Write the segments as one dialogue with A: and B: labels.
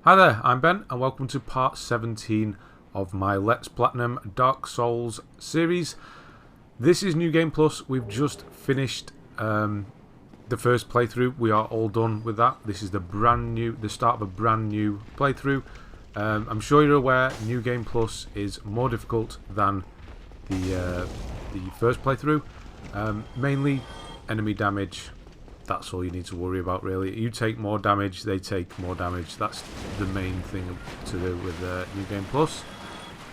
A: Hi there, I'm Ben and welcome to part 17 of my Let's Platinum Dark Souls series. This is New Game Plus. We've just finished the first playthrough. We are all done with that. This is the start of a brand new playthrough. I'm sure you're aware New Game Plus is more difficult than the first playthrough. Mainly enemy damage. That's all you need to worry about, really. You take more damage, they take more damage. That's the main thing to do with New Game Plus.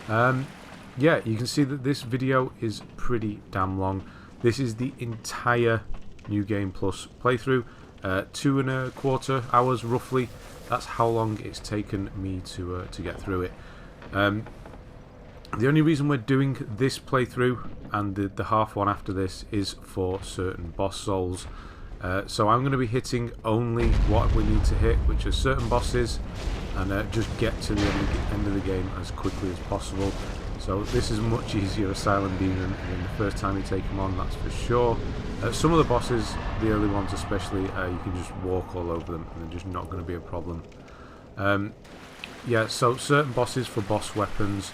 A: Yeah, you can see that this video is pretty damn long. This is the entire New Game Plus playthrough. 2.25 hours roughly. That's how long it's taken me to get through it. The only reason we're doing this playthrough and the half one after this is for certain boss souls. So I'm going to be hitting only what we need to hit, which are certain bosses, and just get to the end of the game as quickly as possible. So this is much easier Asylum demon than the first time you take them on, that's for sure. Some of the bosses, the early ones especially, you can just walk all over them and they're just not going to be a problem. Yeah, so certain bosses for boss weapons,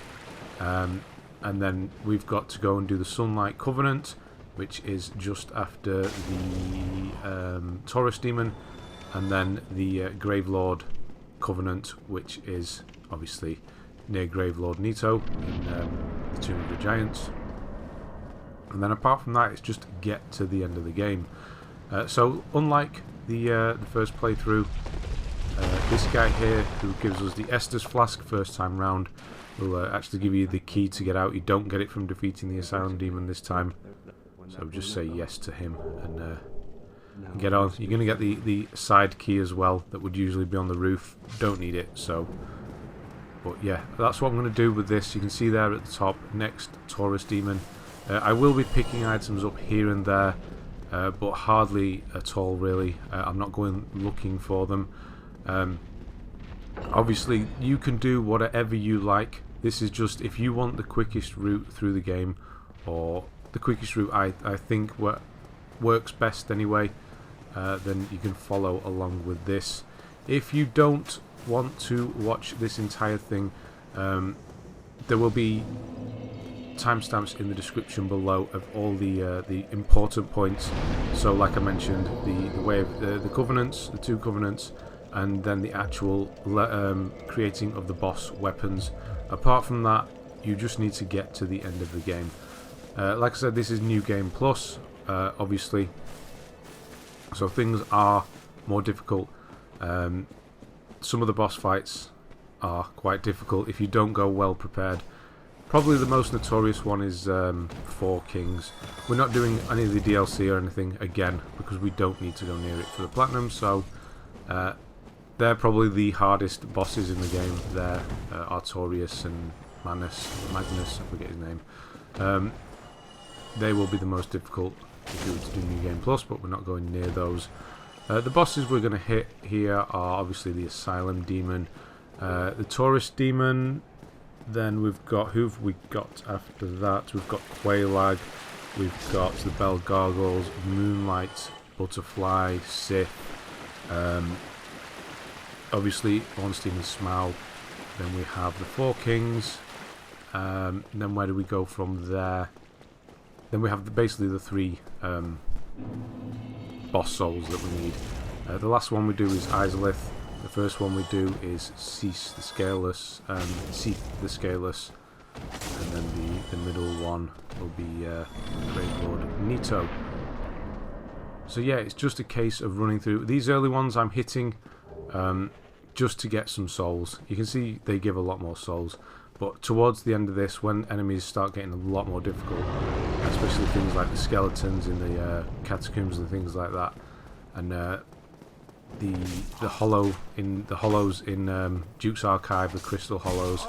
A: and then we've got to go and do the Sunlight Covenant, which is just after the Taurus demon, and then the Gravelord Covenant, which is obviously near Gravelord Nito in the Tomb of the Giants. And then apart from that, it's just to get to the end of the game. So unlike the first playthrough, this guy here, who gives us the Estus Flask first time round, will actually give you the key to get out. You don't get it from defeating the Asylum demon this time. So just say yes to him and get on. You're going to get the side key as well that would usually be on the roof. Don't need it, so. But yeah, that's what I'm going to do with this. You can see there at the top, next Taurus demon. I will be picking items up here and there, but hardly at all really. I'm not going looking for them. Obviously, you can do whatever you like. This is just if you want the quickest route through the game, or the quickest route I think works best anyway, then you can follow along with this. If you don't want to watch this entire thing, there will be timestamps in the description below of all the important points. So like I mentioned, the way of the covenants, the two covenants, and then the actual creating of the boss weapons. Apart from that, you just need to get to the end of the game. Like I said, this is New Game Plus, obviously, so things are more difficult. Some of the boss fights are quite difficult if you don't go well prepared. Probably the most notorious one is Four Kings. We're not doing any of the DLC or anything again because we don't need to go near it for the Platinum, so they're probably the hardest bosses in the game. They're Artorias and Magnus, I forget his name. They will be the most difficult if you were to do New Game Plus, but we're not going near those. The bosses we're going to hit here are obviously the Asylum demon, the Taurus demon, then we've got, who've we got after that? We've got Quelaag, we've got the Bell Gargoyles, Moonlight, Butterfly, Seath, obviously Ornstein and Smough. Then we have the Four Kings, and then where do we go from there? Then we have basically the three boss souls that we need. The last one we do is Ceaseless. The first one we do is Seath the Scaleless, Seath the Scaleless, and then the middle one will be Gravelord Nito. So yeah, it's just a case of running through. These early ones I'm hitting just to get some souls. You can see they give a lot more souls. But towards the end of this, when enemies start getting a lot more difficult, especially things like the skeletons in the catacombs and things like that, and the hollows in Duke's Archive, the crystal hollows,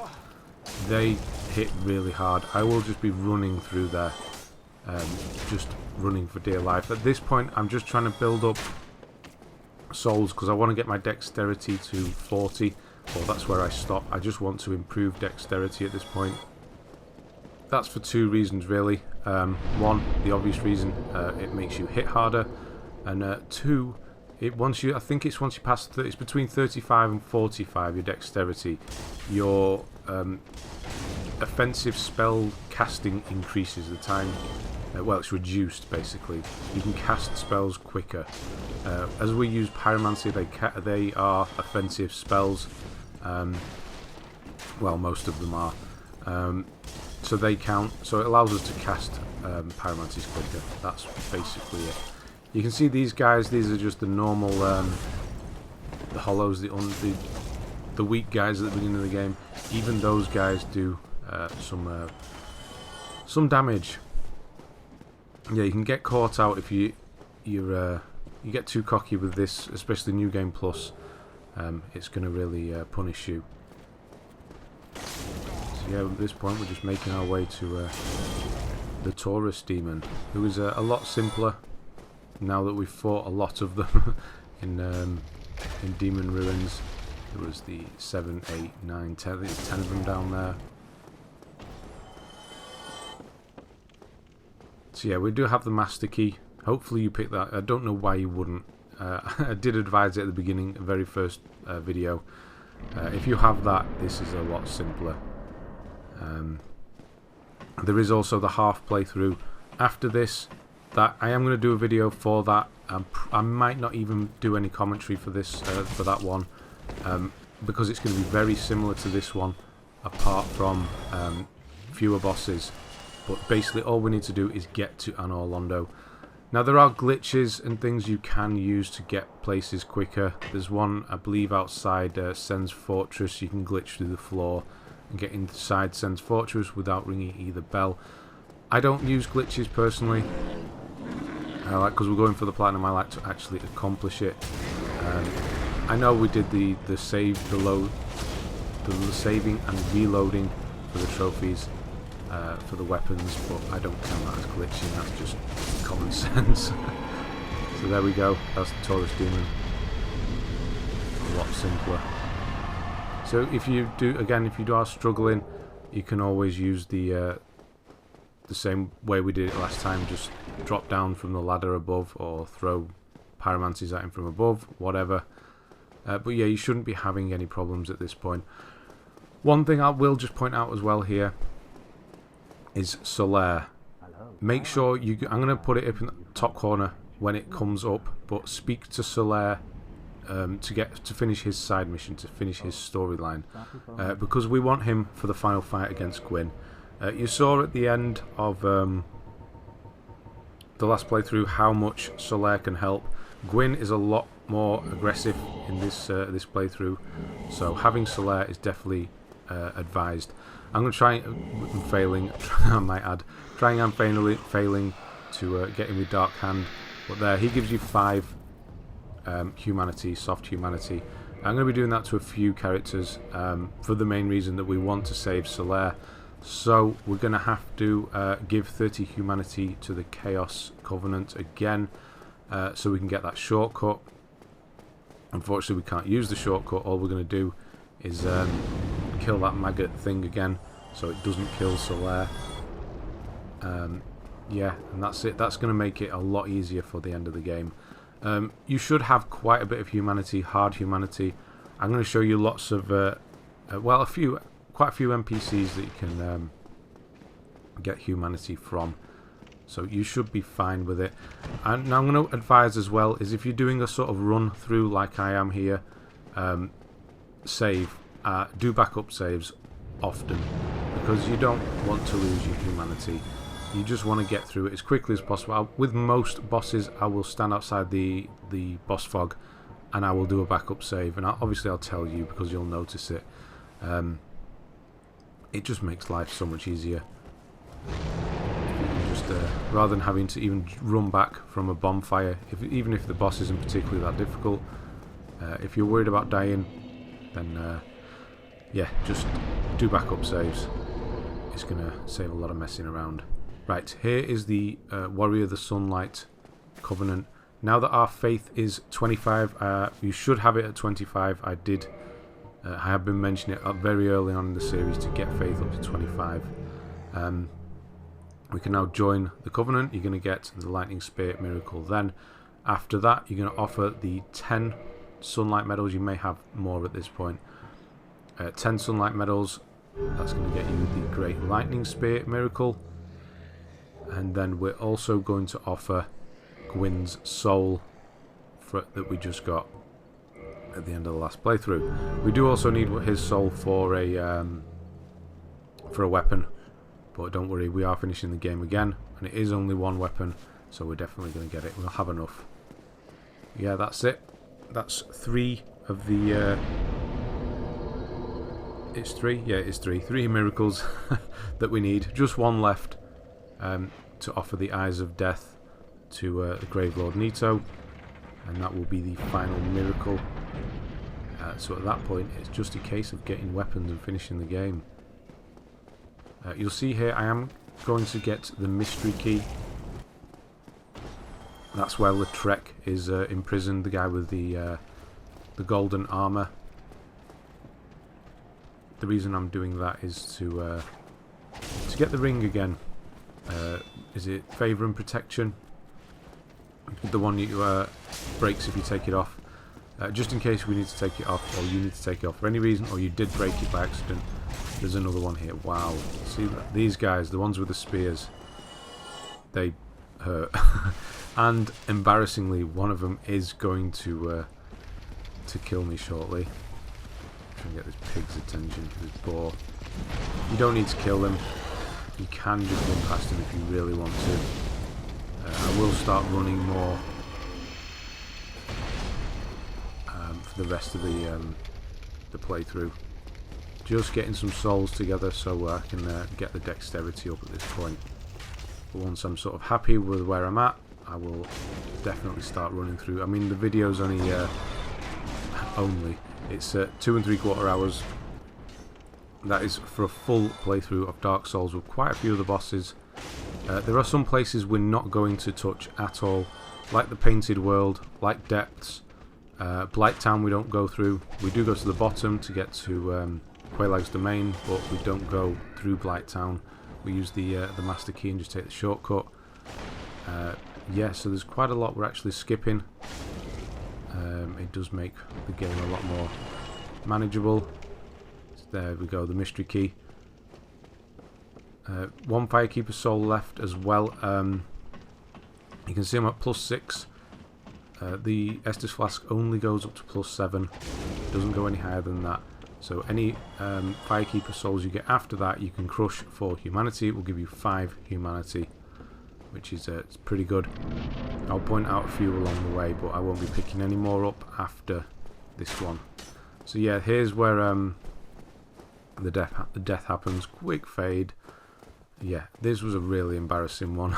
A: they hit really hard. I will just be running through there, just running for dear life. At this point, I'm just trying to build up souls because I want to get my dexterity to 40. Well, that's where I stop. I just want to improve dexterity at this point. That's for two reasons really. One, the obvious reason, it makes you hit harder, and two, I think it's once you pass it's between 35 and 45 your dexterity, your offensive spell casting increases the time. Well, it's reduced basically. You can cast spells quicker. As we use pyromancy, they are offensive spells. Well, most of them are. So they count. So it allows us to cast pyromancies quicker. That's basically it. You can see these guys. These are just the normal, the hollows, the weak guys at the beginning of the game. Even those guys do some damage. Yeah, you can get caught out if you get too cocky with this, especially New Game Plus. It's going to really punish you. So yeah, at this point we're just making our way to the Taurus demon, who is a lot simpler now that we've fought a lot of them in Demon Ruins. There was the 7, 8, 9, 10, I think there's 10 of them down there. So yeah, we do have the Master Key. Hopefully you pick that. I don't know why you wouldn't. I did advise it at the beginning, the very first video. If you have that, this is a lot simpler. There is also the half playthrough after this. That I am going to do a video for that. I might not even do any commentary for this for that one, because it's going to be very similar to this one, apart from fewer bosses. But basically all we need to do is get to Anor Londo. Now there are glitches and things you can use to get places quicker. There's one, I believe, outside Sen's Fortress. You can glitch through the floor and get inside Sen's Fortress without ringing either bell. I don't use glitches personally. Because we're going for the platinum, I like to actually accomplish it. I know we did the saving and reloading for the trophies. For the weapons, but I don't count that as glitching, that's just common sense. So there we go, that's the Taurus demon. A lot simpler. So if you are struggling, you can always use the same way we did it last time, just drop down from the ladder above or throw pyromancies at him from above, whatever. But yeah, you shouldn't be having any problems at this point. One thing I will just point out as well here is Solaire. Make sure I'm going to put it up in the top corner when it comes up, but speak to Solaire to finish his side mission, to finish his storyline, because we want him for the final fight against Gwyn. You saw at the end of the last playthrough how much Solaire can help. Gwyn is a lot more aggressive in this playthrough, so having Solaire is definitely advised. I'm going to try and failing, I might add, trying and failing to get him with Dark Hand, but there, he gives you 5 humanity, soft humanity. I'm going to be doing that to a few characters for the main reason that we want to save Solaire. So we're going to have to give 30 humanity to the Chaos Covenant again, so we can get that shortcut. Unfortunately we can't use the shortcut. All we're going to do is kill that maggot thing again, so it doesn't kill Solaire. Yeah, and that's it. That's going to make it a lot easier for the end of the game. You should have quite a bit of humanity, hard humanity. I'm going to show you lots of, well, quite a few NPCs that you can get humanity from. So you should be fine with it. And now I'm going to advise as well is if you're doing a sort of run through like I am here, save. Do backup saves often, because you don't want to lose your humanity. You just want to get through it as quickly as possible. With most bosses, I will stand outside the boss fog and I will do a backup save, and obviously I'll tell you because you'll notice it. It just makes life so much easier. If you can just, rather than having to even run back from a bonfire, even if the boss isn't particularly that difficult, if you're worried about dying, then yeah, just do backup saves. It's going to save a lot of messing around. Right, here is the Warrior of the Sunlight Covenant. Now that our faith is 25, you should have it at 25. I have been mentioning it very early on in the series to get faith up to 25. We can now join the Covenant. You're going to get the Lightning Spirit Miracle then. After that, you're going to offer the 10 sunlight medals. You may have more at this point. 10 sunlight medals. That's going to get you the Great Lightning Spear Miracle. And then we're also going to offer Gwyn's Soul that we just got at the end of the last playthrough. We do also need his soul for a weapon, but don't worry, we are finishing the game again, and it is only one weapon, so we're definitely going to get it. We'll have enough. Yeah, that's it. That's 3 of the... it's 3? Yeah, it's 3. 3 miracles that we need. Just one left to offer the Eyes of Death to the Gravelord Nito, and that will be the final miracle. So at that point, it's just a case of getting weapons and finishing the game. You'll see here, I am going to get the mystery key. That's where Lautrec is imprisoned, the guy with the golden armor. The reason I'm doing that is to get the ring again. Is it Favour and Protection? The one that breaks if you take it off. Just in case we need to take it off, or you need to take it off for any reason, or you did break it by accident. There's another one here. Wow. See, these guys, the ones with the spears, they hurt. And embarrassingly, one of them is going to kill me shortly. Try and get this pig's attention, this boar. You don't need to kill them. You can just run past him if you really want to. I will start running more for the rest of the playthrough. Just getting some souls together so I can get the dexterity up at this point. But once I'm sort of happy with where I'm at, I will definitely start running through. I mean, the video's only it's 2 3/4 hours. That is for a full playthrough of Dark Souls with quite a few of the bosses. There are some places we're not going to touch at all, like the Painted World, like Depths. Blight Town we don't go through. We do go to the bottom to get to Quelaag's domain, but we don't go through Blight Town. We use the Master Key and just take the shortcut. Yeah, so there's quite a lot we're actually skipping. It does make the game a lot more manageable. So there we go, the mystery key. 1 Firekeeper soul left as well. You can see I'm at +6. The Estus Flask only goes up to +7. Doesn't go any higher than that. So any Firekeeper souls you get after that, you can crush for humanity. It will give you 5 humanity, which is it's pretty good. I'll point out a few along the way, but I won't be picking any more up after this one. So yeah, here's where the death happens. Quick fade. Yeah, this was a really embarrassing one.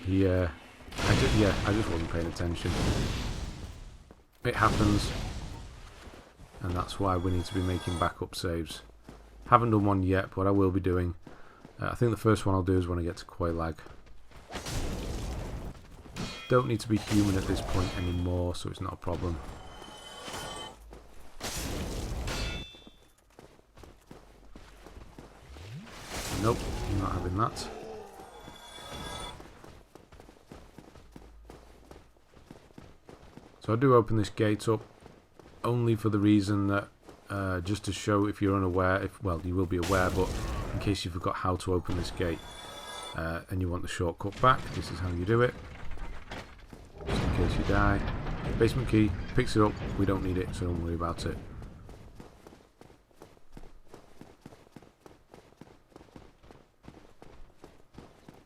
A: Yeah, I just wasn't paying attention. It happens, and that's why we need to be making backup saves. Haven't done one yet, but I will be doing. I think the first one I'll do is when I get to Quelaag. Don't need to be human at this point anymore, so it's not a problem. Nope, I'm not having that. So I do open this gate up only for the reason that just to show if you're unaware, well, you will be aware, but in case you forgot how to open this gate and you want the shortcut back, this is how you do it. Just in case you die. Basement key, picks it up, we don't need it, so don't worry about it.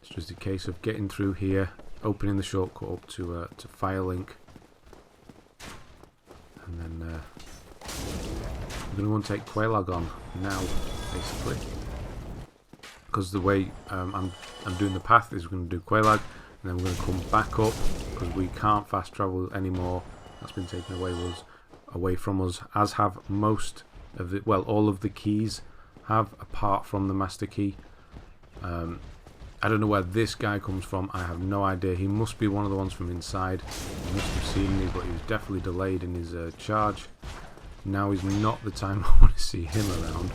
A: It's just a case of getting through here, opening the shortcut up to Firelink, and then we're going to want to take Quelaag on now, basically. Because the way I'm doing the path is we're going to do Quelaag, and then we're going to come back up, because we can't fast travel anymore. That's been taken away from us, as have most of the, well, all of the keys have, apart from the Master Key. I don't know where this guy comes from. I have no idea. He must be one of the ones from inside. He must have seen me, but he was definitely delayed in his charge. Now is not the time I want to see him around.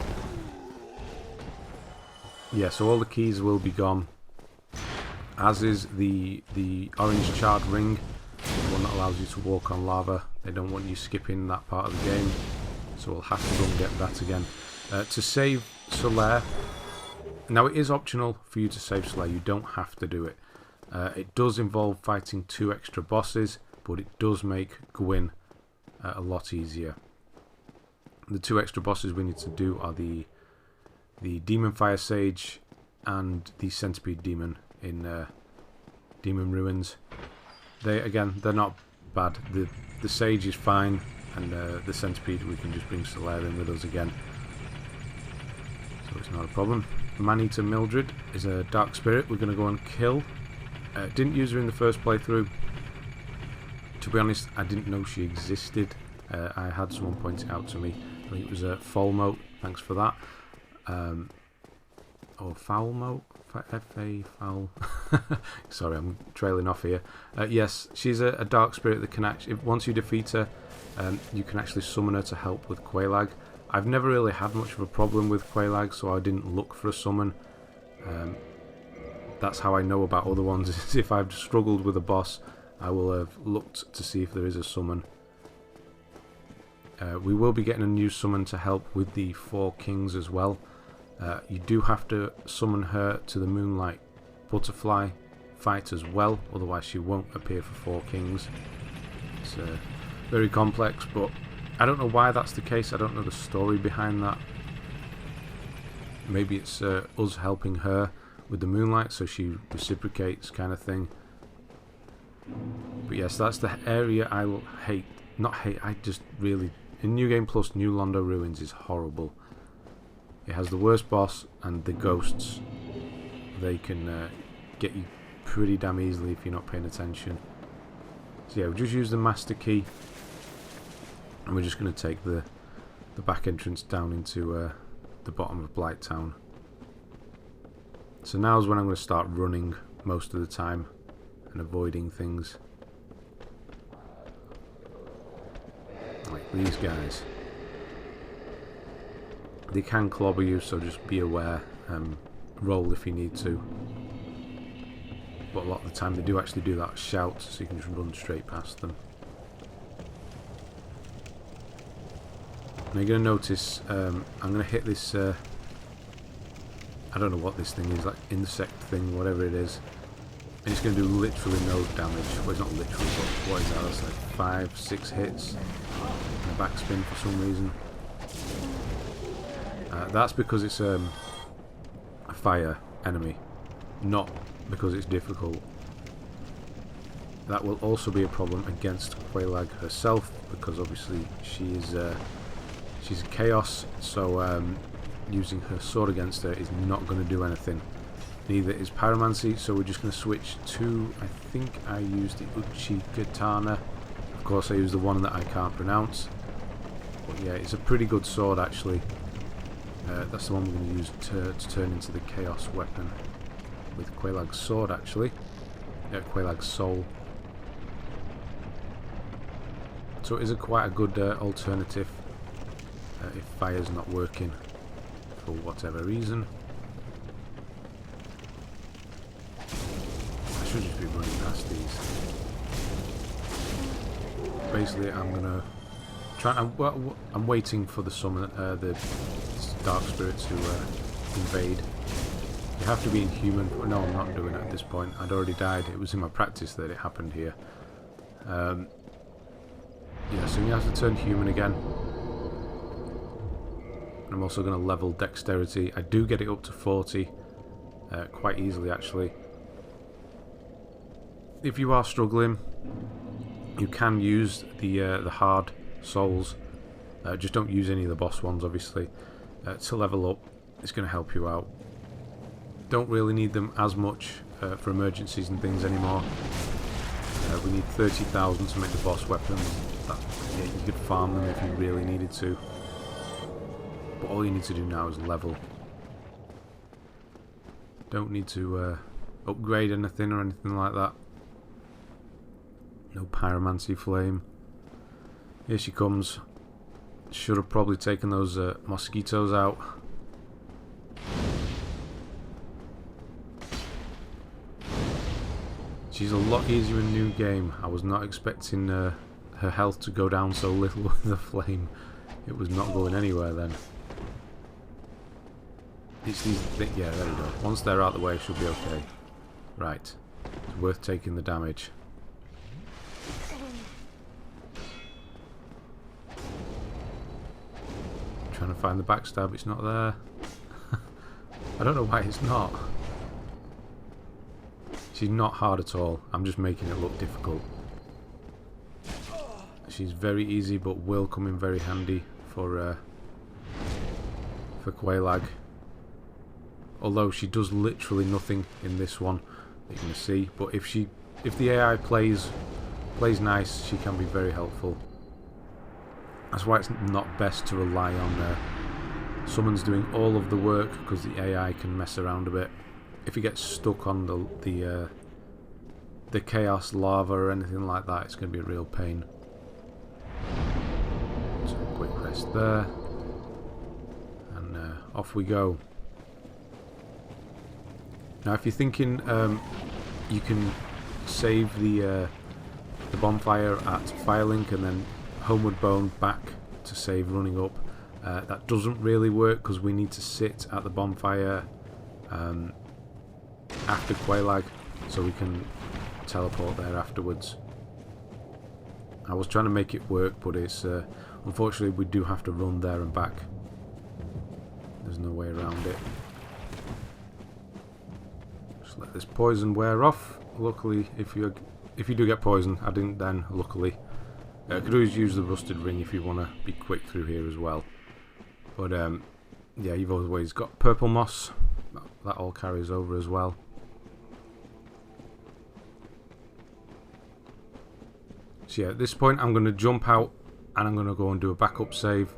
A: Yeah, so all the keys will be gone. as is the orange charred ring, the one that allows you to walk on lava. They don't want you skipping that part of the game, so we'll have to go and get that again. To save Solaire, now it is optional for you to save Solaire, you don't have to do it. It does involve fighting 2 extra bosses, but it does make Gwyn a lot easier. The 2 extra bosses we need to do are the Demon Fire Sage and the Centipede Demon in Demon Ruins. They're not bad. The Sage is fine, and the Centipede we can just bring Solaire in with us again, so it's not a problem. Maneater Mildred is a dark spirit we're going to go and kill. Didn't use her in the first playthrough. To be honest, I didn't know she existed. I had someone point it out to me. I think it was Folmo. Thanks for that. Or Foulmo? F-A foul. Sorry, I'm trailing off here. Yes, she's a dark spirit that can actually, once you defeat her, you can actually summon her to help with Quelaag. I've never really had much of a problem with Quelaag, so I didn't look for a summon. That's how I know about other ones, is if I've struggled with a boss, I will have looked to see if there is a summon. We will be getting a new summon to help with the 4 kings as well. You do have to summon her to the Moonlight butterfly fight as well, otherwise she won't appear for 4 kings. It's very complex, but I don't know why that's the case. I don't know the story behind that. Maybe it's us helping her with the Moonlight, so she reciprocates, kind of thing. But yes, that's the area I will hate. Not hate, I just really... In New Game Plus, New Londo Ruins is horrible. It has the worst boss, and the ghosts. They can get you pretty damn easily if you're not paying attention. So yeah, we'll just use the Master Key, and we're just going to take the back entrance down into the bottom of Blight Town. So now is when I'm going to start running most of the time and avoiding things like these guys. They can clobber you, so just be aware. Roll if you need to, but a lot of the time they do actually do that shout, so you can just run straight past them. Now you're going to notice I'm going to hit this I don't know what this thing is, like insect thing, whatever it is, and it's going to do literally no damage. Well, it's not literally, but what is that? That's like 5-6 hits and a backspin for some reason. That's because it's a fire enemy, not because it's difficult. That will also be a problem against Quelaag herself, because obviously she's a chaos, so using her sword against her is not going to do anything. Neither is pyromancy, so we're just going to switch to, I think I used the Uchi Katana. Of course I used the one that I can't pronounce, but yeah, it's a pretty good sword actually. That's the one we're going to use to turn into the chaos weapon with Quelaag's sword actually. Quelaag's soul. So it is quite a good alternative if fire's not working for whatever reason. I should just be running past these. Basically, I'm gonna try. I'm waiting for the summon, the dark spirit to invade. You have to be inhuman. No, I'm not doing it at this point. I'd already died. It was in my practice that it happened here. Yeah, so you have to turn human again. I'm also going to level dexterity. I do get it up to 40 quite easily actually. If you are struggling, you can use the hard souls. Just don't use any of the boss ones obviously. To level up, it's going to help you out. Don't really need them as much for emergencies and things anymore. We need 30,000 to make the boss weapons. Yeah, you could farm them if you really needed to. But all you need to do now is level. Don't need to upgrade anything or anything like that. No pyromancy flame. Here she comes. Should have probably taken those mosquitoes out. She's a lot easier in new game. I was not expecting her health to go down so little with the flame. It was not going anywhere then. It's these yeah, there we go. Once they're out of the way, she'll be okay. Right. It's worth taking the damage. Trying to find the backstab, it's not there. I don't know why it's not. She's not hard at all. I'm just making it look difficult. She's very easy, but will come in very handy for Quelaag. Although she does literally nothing in this one that you're going to see. But if the AI plays nice, she can be very helpful. That's why it's not best to rely on summons doing all of the work, because the AI can mess around a bit. If it gets stuck on the chaos lava or anything like that, it's going to be a real pain. So quick rest there, and off we go. Now, if you're thinking you can save the bonfire at Firelink and then Homeward Bone back to save running up, that doesn't really work because we need to sit at the bonfire after Quelaag so we can teleport there afterwards. I was trying to make it work, but it's unfortunately we do have to run there and back. There's no way around it. Just let this poison wear off. Luckily, if you do get poisoned, I didn't then, luckily. I could always use the rusted ring if you want to be quick through here as well. But yeah, you've always got purple moss. That all carries over as well. So yeah, at this point I'm going to jump out and I'm going to go and do a backup save,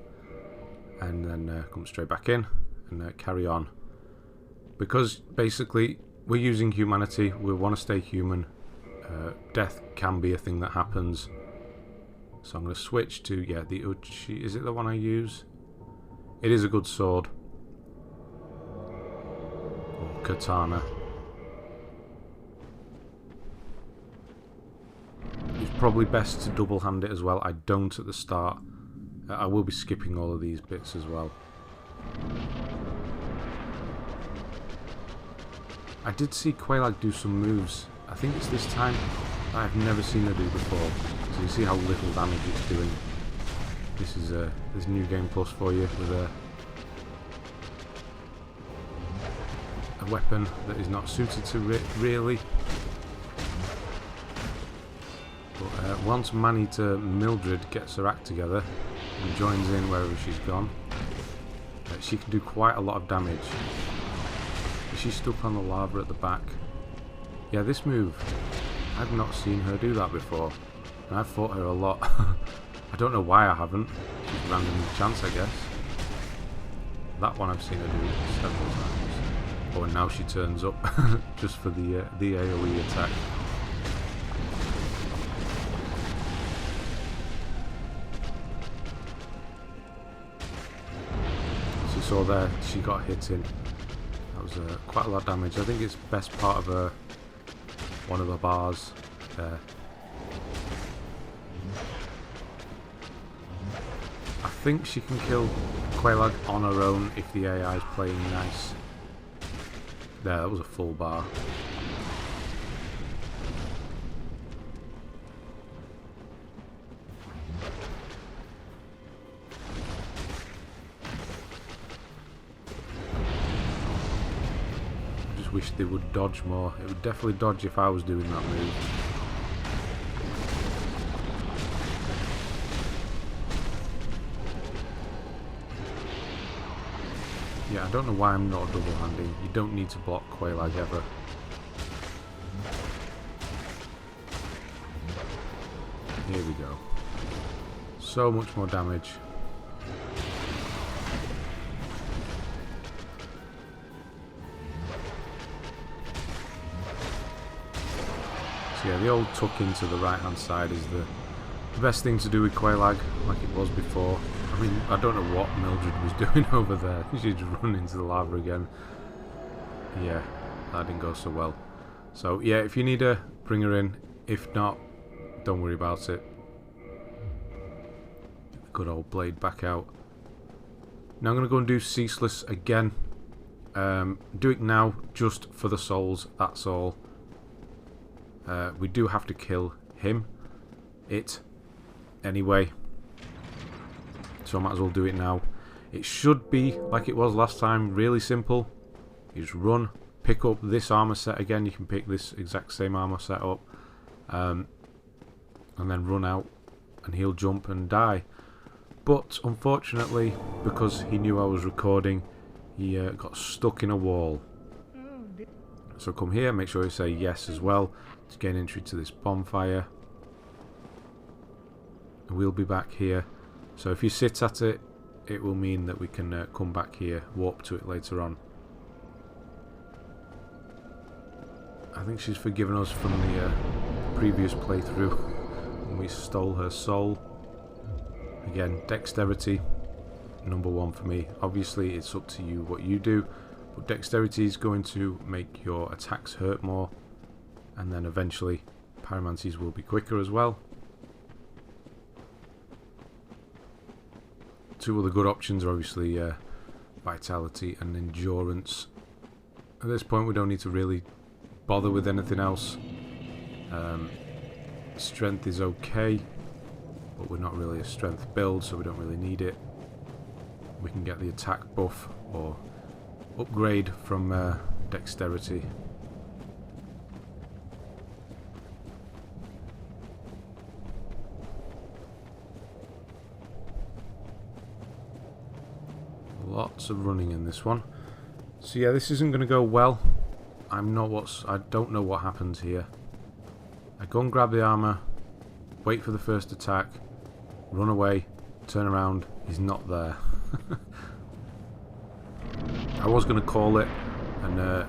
A: and then come straight back in and carry on. Because basically we're using humanity, we want to stay human. Death can be a thing that happens. So I'm going to switch to, yeah, the Uchi. Is it the one I use? It is a good sword. Or katana. It's probably best to double hand it as well. I don't at the start. I will be skipping all of these bits as well. I did see Quelaag do some moves. I think it's this time I've never seen her do before. So you see how little damage it's doing. This is this new game plus for you with a weapon that is not suited to it really. But once Maneater Mildred gets her act together and joins in wherever she's gone, she can do quite a lot of damage. She's stuck on the lava at the back. Yeah, this move, I've not seen her do that before, and I've fought her a lot. I don't know why I haven't. Just random chance, I guess. That one I've seen her do several times. Oh, and now she turns up just for the AoE attack. So you saw there, she got hit in. That was quite a lot of damage. I think it's best part of one of the bars there. I think she can kill Quelaag on her own if the AI is playing nice. There, that was a full bar. I just wish they would dodge more. It would definitely dodge if I was doing that move. Yeah, I don't know why I'm not double-handing. You don't need to block Quelaag ever. Here we go. So much more damage. So yeah, the old tuck into the right-hand side is the best thing to do with Quelaag, like it was before. I mean, I don't know what Mildred was doing over there. She just run into the lava again. Yeah, that didn't go so well. So yeah, if you need a bring her in. If not, don't worry about it. Get the good old blade back out. Now I'm going to go and do Ceaseless again. Do it now just for the souls, that's all. We do have to kill him. Anyway. So I might as well do it now. It should be like it was last time, really simple. You just run, pick up this armor set again. You can pick this exact same armor set up. And then run out and he'll jump and die. But unfortunately, because he knew I was recording, he got stuck in a wall. So come here, make sure you say yes as well to gain entry to this bonfire. And we'll be back here. So if you sit at it, it will mean that we can come back here, warp to it later on. I think she's forgiven us from the previous playthrough when we stole her soul. Again, dexterity, number one for me. Obviously, it's up to you what you do, but dexterity is going to make your attacks hurt more, and then eventually pyromancies will be quicker as well. Two other good options are obviously vitality and endurance. At this point, we don't need to really bother with anything else. Strength is okay, but we're not really a strength build, so we don't really need it. We can get the attack buff or upgrade from dexterity. Lots of running in this one. So yeah, this isn't going to go well. I don't know what happens here. I go and grab the armor, wait for the first attack, run away, turn around, he's not there. I was going to call it and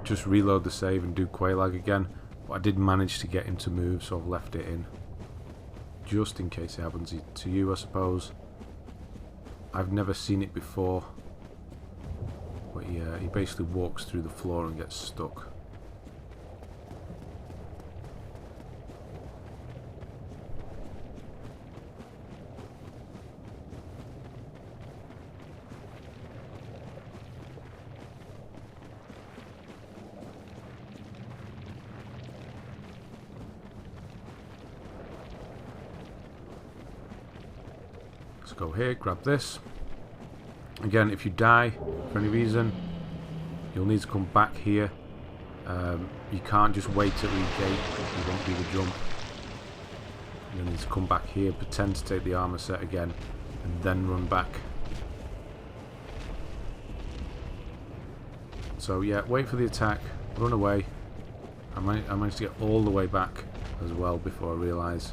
A: just reload the save and do Quelaag again, but I did manage to get him to move, so I've left it in. Just in case it happens to you, I suppose. I've never seen it before, but he basically walks through the floor and gets stuck. Let's go here, grab this. Again, if you die for any reason, you'll need to come back here. You can't just wait at the gate, you won't do the jump. You'll need to come back here, pretend to take the armor set again, and then run back. So yeah, wait for the attack, run away. I managed to get all the way back as well before I realise.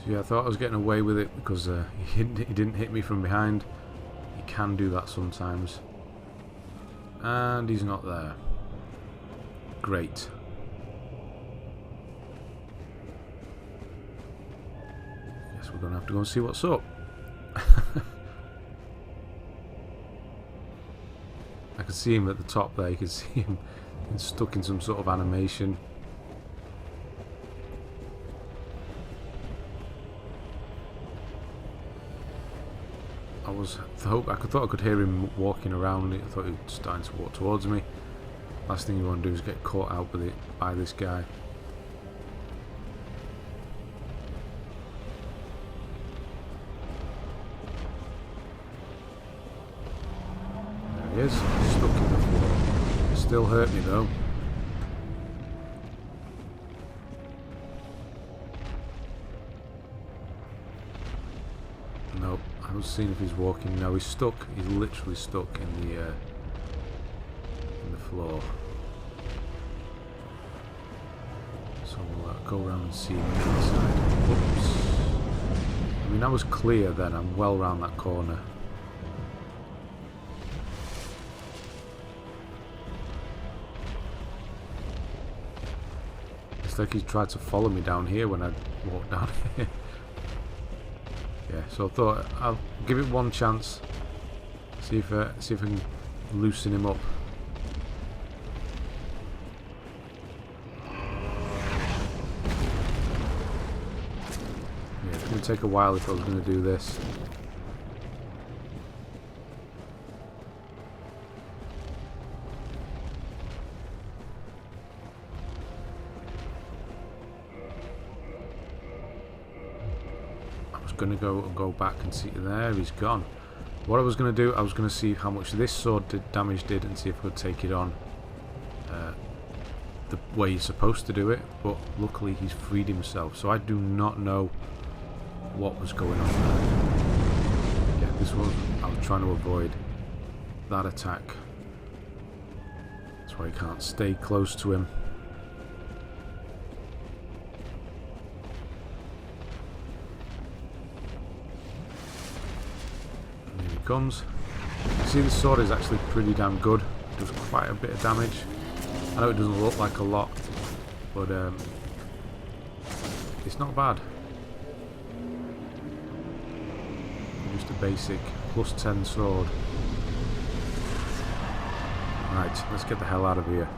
A: So yeah, I thought I was getting away with it because he didn't hit me from behind. He can do that sometimes. And he's not there. Great. Guess we're going to have to go and see what's up. I can see him at the top there. You can see him stuck in some sort of animation. I thought I could hear him walking around. I thought he was starting to walk towards me. Last thing you want to do is get caught out with it by this guy. There he is, stuck in the floor. It still hurt me though. Nope. I haven't seen if he's walking. No, he's stuck. He's literally stuck in the floor. So we'll go around and see him on the inside. Oops. I mean, that was clear then. I'm well round that corner. like he tried to follow me down here when I walked down here. Yeah, so I thought I'll give it one chance. See if I can loosen him up. Yeah, it's going to take a while if I was going to do this. Going to go back and see. There, he's gone. What I was going to do, I was going to see how much this sword damage did and see if I could take it on the way you're supposed to do it, but luckily he's freed himself, so I do not know what was going on there. Yeah, this was, I was trying to avoid that attack. That's why you can't stay close to him. Comes. You see, the sword is actually pretty damn good. It does quite a bit of damage. I know it doesn't look like a lot, but it's not bad. Just a basic +10 sword. Right, let's get the hell out of here.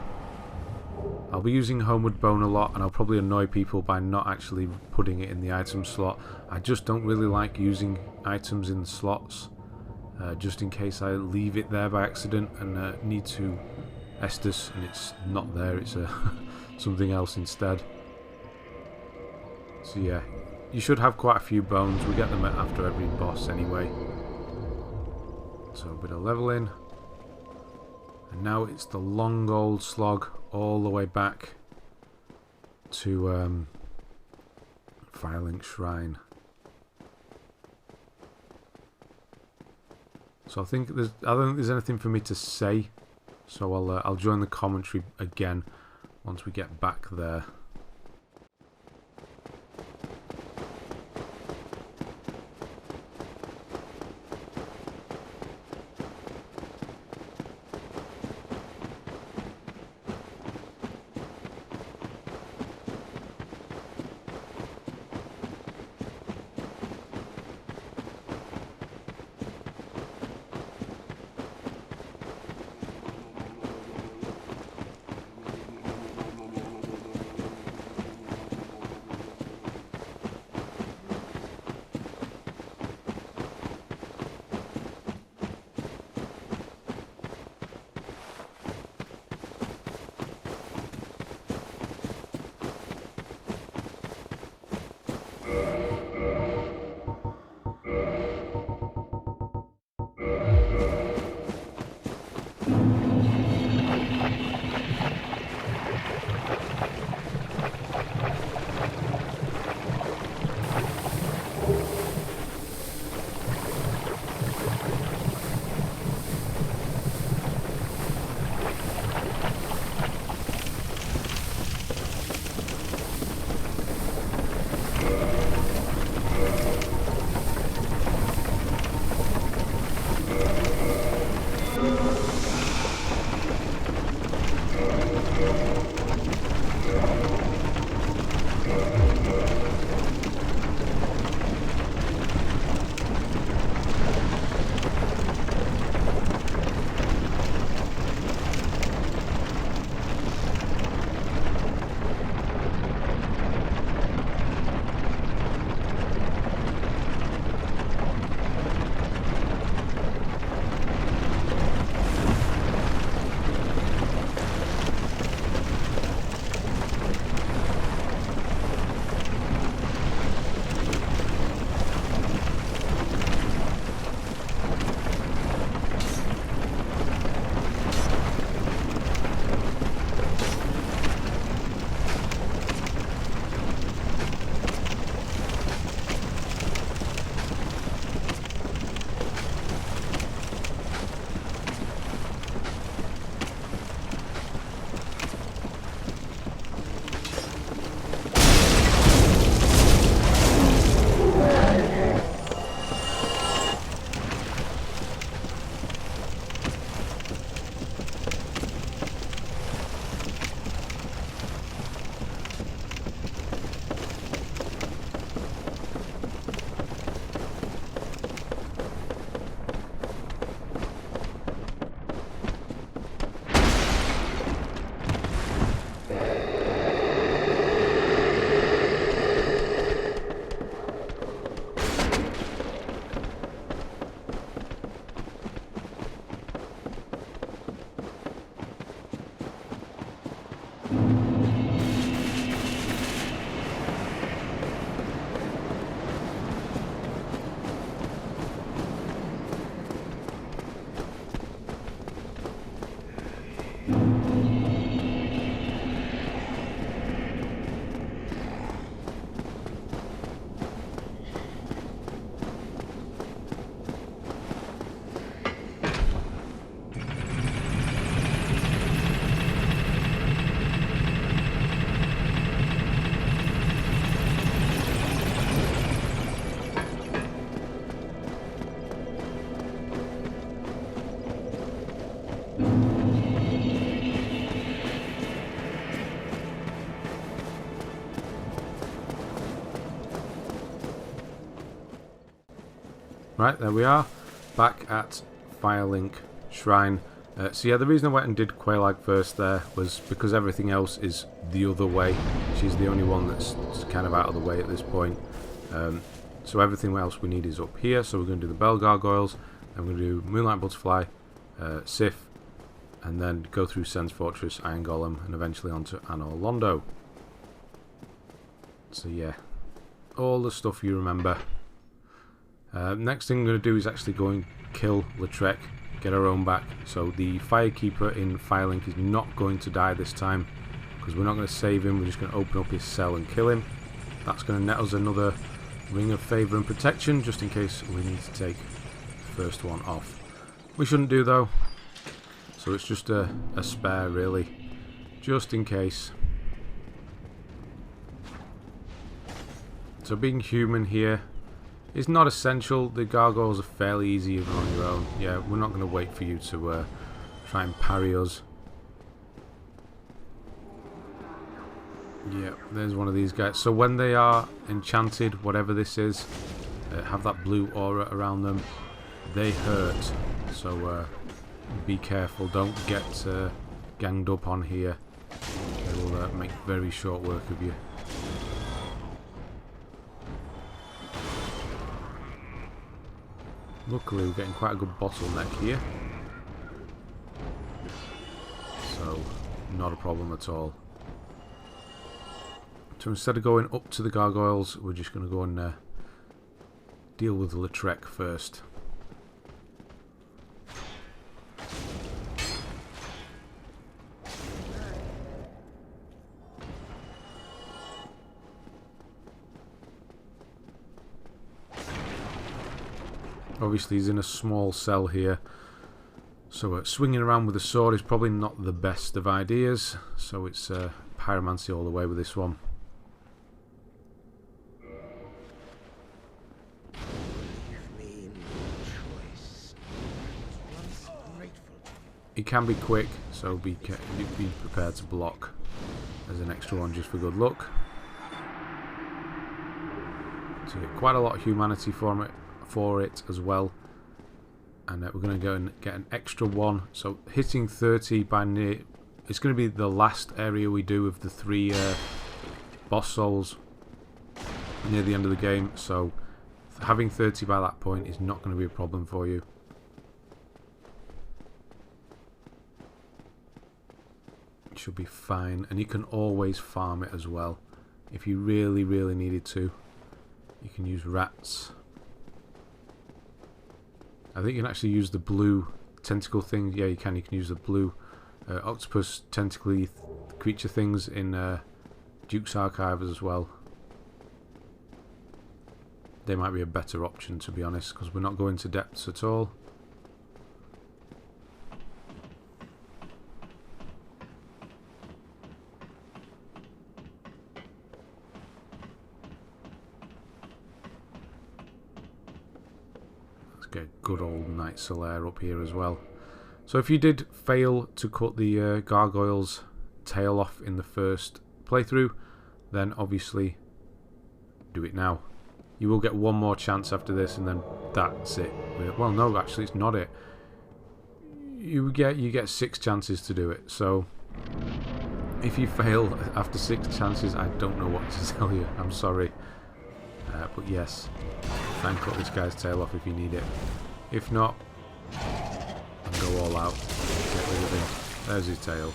A: I'll be using Homeward Bone a lot, and I'll probably annoy people by not actually putting it in the item slot. I just don't really like using items in slots. Just in case I leave it there by accident and need to Estus and it's not there, it's something else instead. So yeah, you should have quite a few bones. We get them after every boss anyway. So a bit of leveling. And now it's the long old slog all the way back to Firelink Shrine. So I don't think there's anything for me to say, so I'll join the commentary again once we get back there. Right, there we are. Back at Firelink Shrine. So yeah, the reason I went and did Quelaag first there was because everything else is the other way. She's the only one that's kind of out of the way at this point. So everything else we need is up here. So we're going to do the Bell Gargoyles, and we're going to do Moonlight Butterfly, Ceath, and then go through Sen's Fortress, Iron Golem, and eventually onto Anor Londo. So yeah, all the stuff you remember. Next thing I'm going to do is actually go and kill Lautrec, get our own back. So the Firekeeper in Firelink is not going to die this time, because we're not going to save him, we're just going to open up his cell and kill him. That's going to net us another Ring of Favour and Protection, just in case we need to take the first one off. We shouldn't do though, so it's just a spare really, just in case. So being human here is not essential. The gargoyles are fairly easy even on your own. Yeah, we're not going to wait for you to try and parry us. Yeah, there's one of these guys. So when they are enchanted, whatever this is, have that blue aura around them, they hurt. So be careful, don't get ganged up on here. They will make very short work of you. Luckily we're getting quite a good bottleneck here, so not a problem at all. So instead of going up to the gargoyles, we're just going to go and deal with Lautrec first. Obviously he's in a small cell here, so swinging around with a sword is probably not the best of ideas, so it's pyromancy all the way with this one. It can be quick, so be prepared to block. There's an extra one just for good luck. So get quite a lot of humanity for it as well, and we're going to go and get an extra one. So hitting 30 by near, it's going to be the last area we do of the 3 boss souls near the end of the game, so having 30 by that point is not going to be a problem for you. It should be fine, and you can always farm it as well if you really needed to. You can use rats. I think you can actually use the blue tentacle thing. Yeah, you can. You can use the blue octopus tentacly creature things in Duke's Archive as well. They might be a better option, to be honest, because we're not going to depths at all. Get good old Knight Solaire up here as well. So if you did fail to cut the gargoyle's tail off in the first playthrough, then obviously do it now. You will get one more chance after this, and then that's it. Well, no, actually it's not it. You get 6 chances to do it. So if you fail after 6 chances, I don't know what to tell you. I'm sorry. But yes, try and cut this guy's tail off if you need it. If not, go all out. Get rid of him. There's his tail.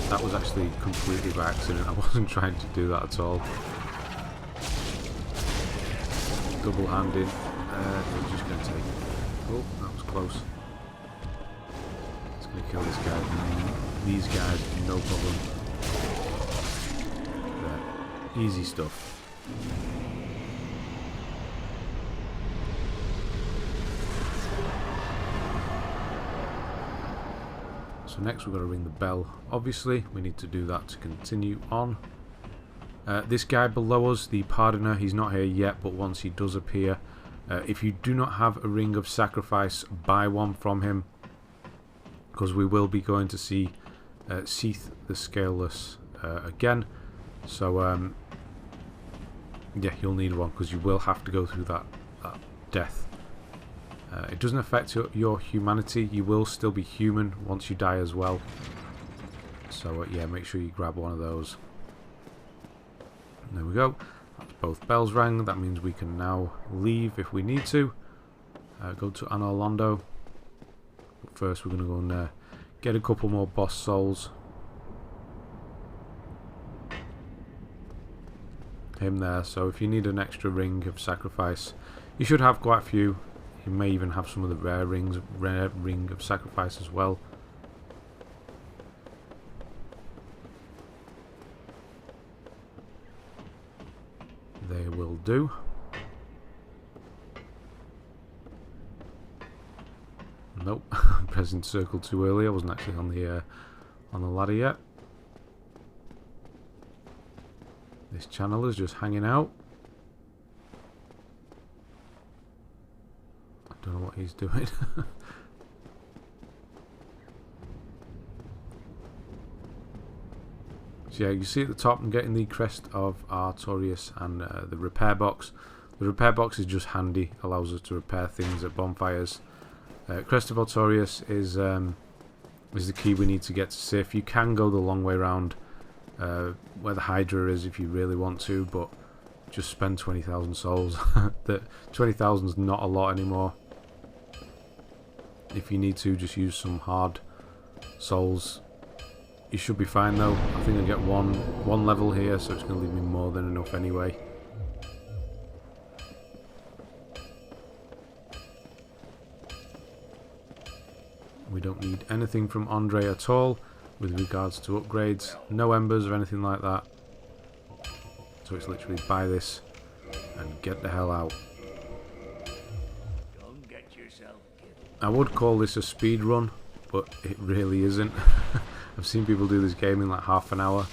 A: That was actually completely by accident. I wasn't trying to do that at all. Double-handed. We're just going to take... Oh, that was close. It's going to kill this guy. These guys, no problem. There. Easy stuff. So next we've got to ring the bell. Obviously, we need to do that to continue on. This guy below us, the Pardoner, he's not here yet, but once he does appear, if you do not have a Ring of Sacrifice, buy one from him, because we will be going to see Seath the Scaleless again. So yeah, you'll need one, because you will have to go through that death It doesn't affect your humanity. You will still be human once you die as well. So yeah, make sure you grab one of those. There we go. That's both bells rang. That means we can now leave if we need to. Go to Anor Londo. But first we're going to go and get a couple more boss souls. Him there. So if you need an extra ring of sacrifice, you should have quite a few. You may even have some of the rare ring of sacrifice as well. They will do. Nope, pressing circle too early. I wasn't actually on the ladder yet. This channel is just hanging out. I don't know what he's doing. So yeah, you see at the top I'm getting the Crest of Artorias and the Repairbox. The Repairbox is just handy, allows us to repair things at bonfires. Crest of Artorias is the key we need to get to Seath. You can go the long way around where the Hydra is if you really want to, but just spend 20,000 souls. That 20,000 is not a lot anymore. If you need to, just use some hard souls. You should be fine though. I think I get one level here, so it's going to leave me more than enough anyway. We don't need anything from Andre at all with regards to upgrades. No embers or anything like that. So it's literally buy this and get the hell out.
B: Don't get yourself killed.
A: I would call this a speed run, but it really isn't. I've seen people do this game in like half an hour.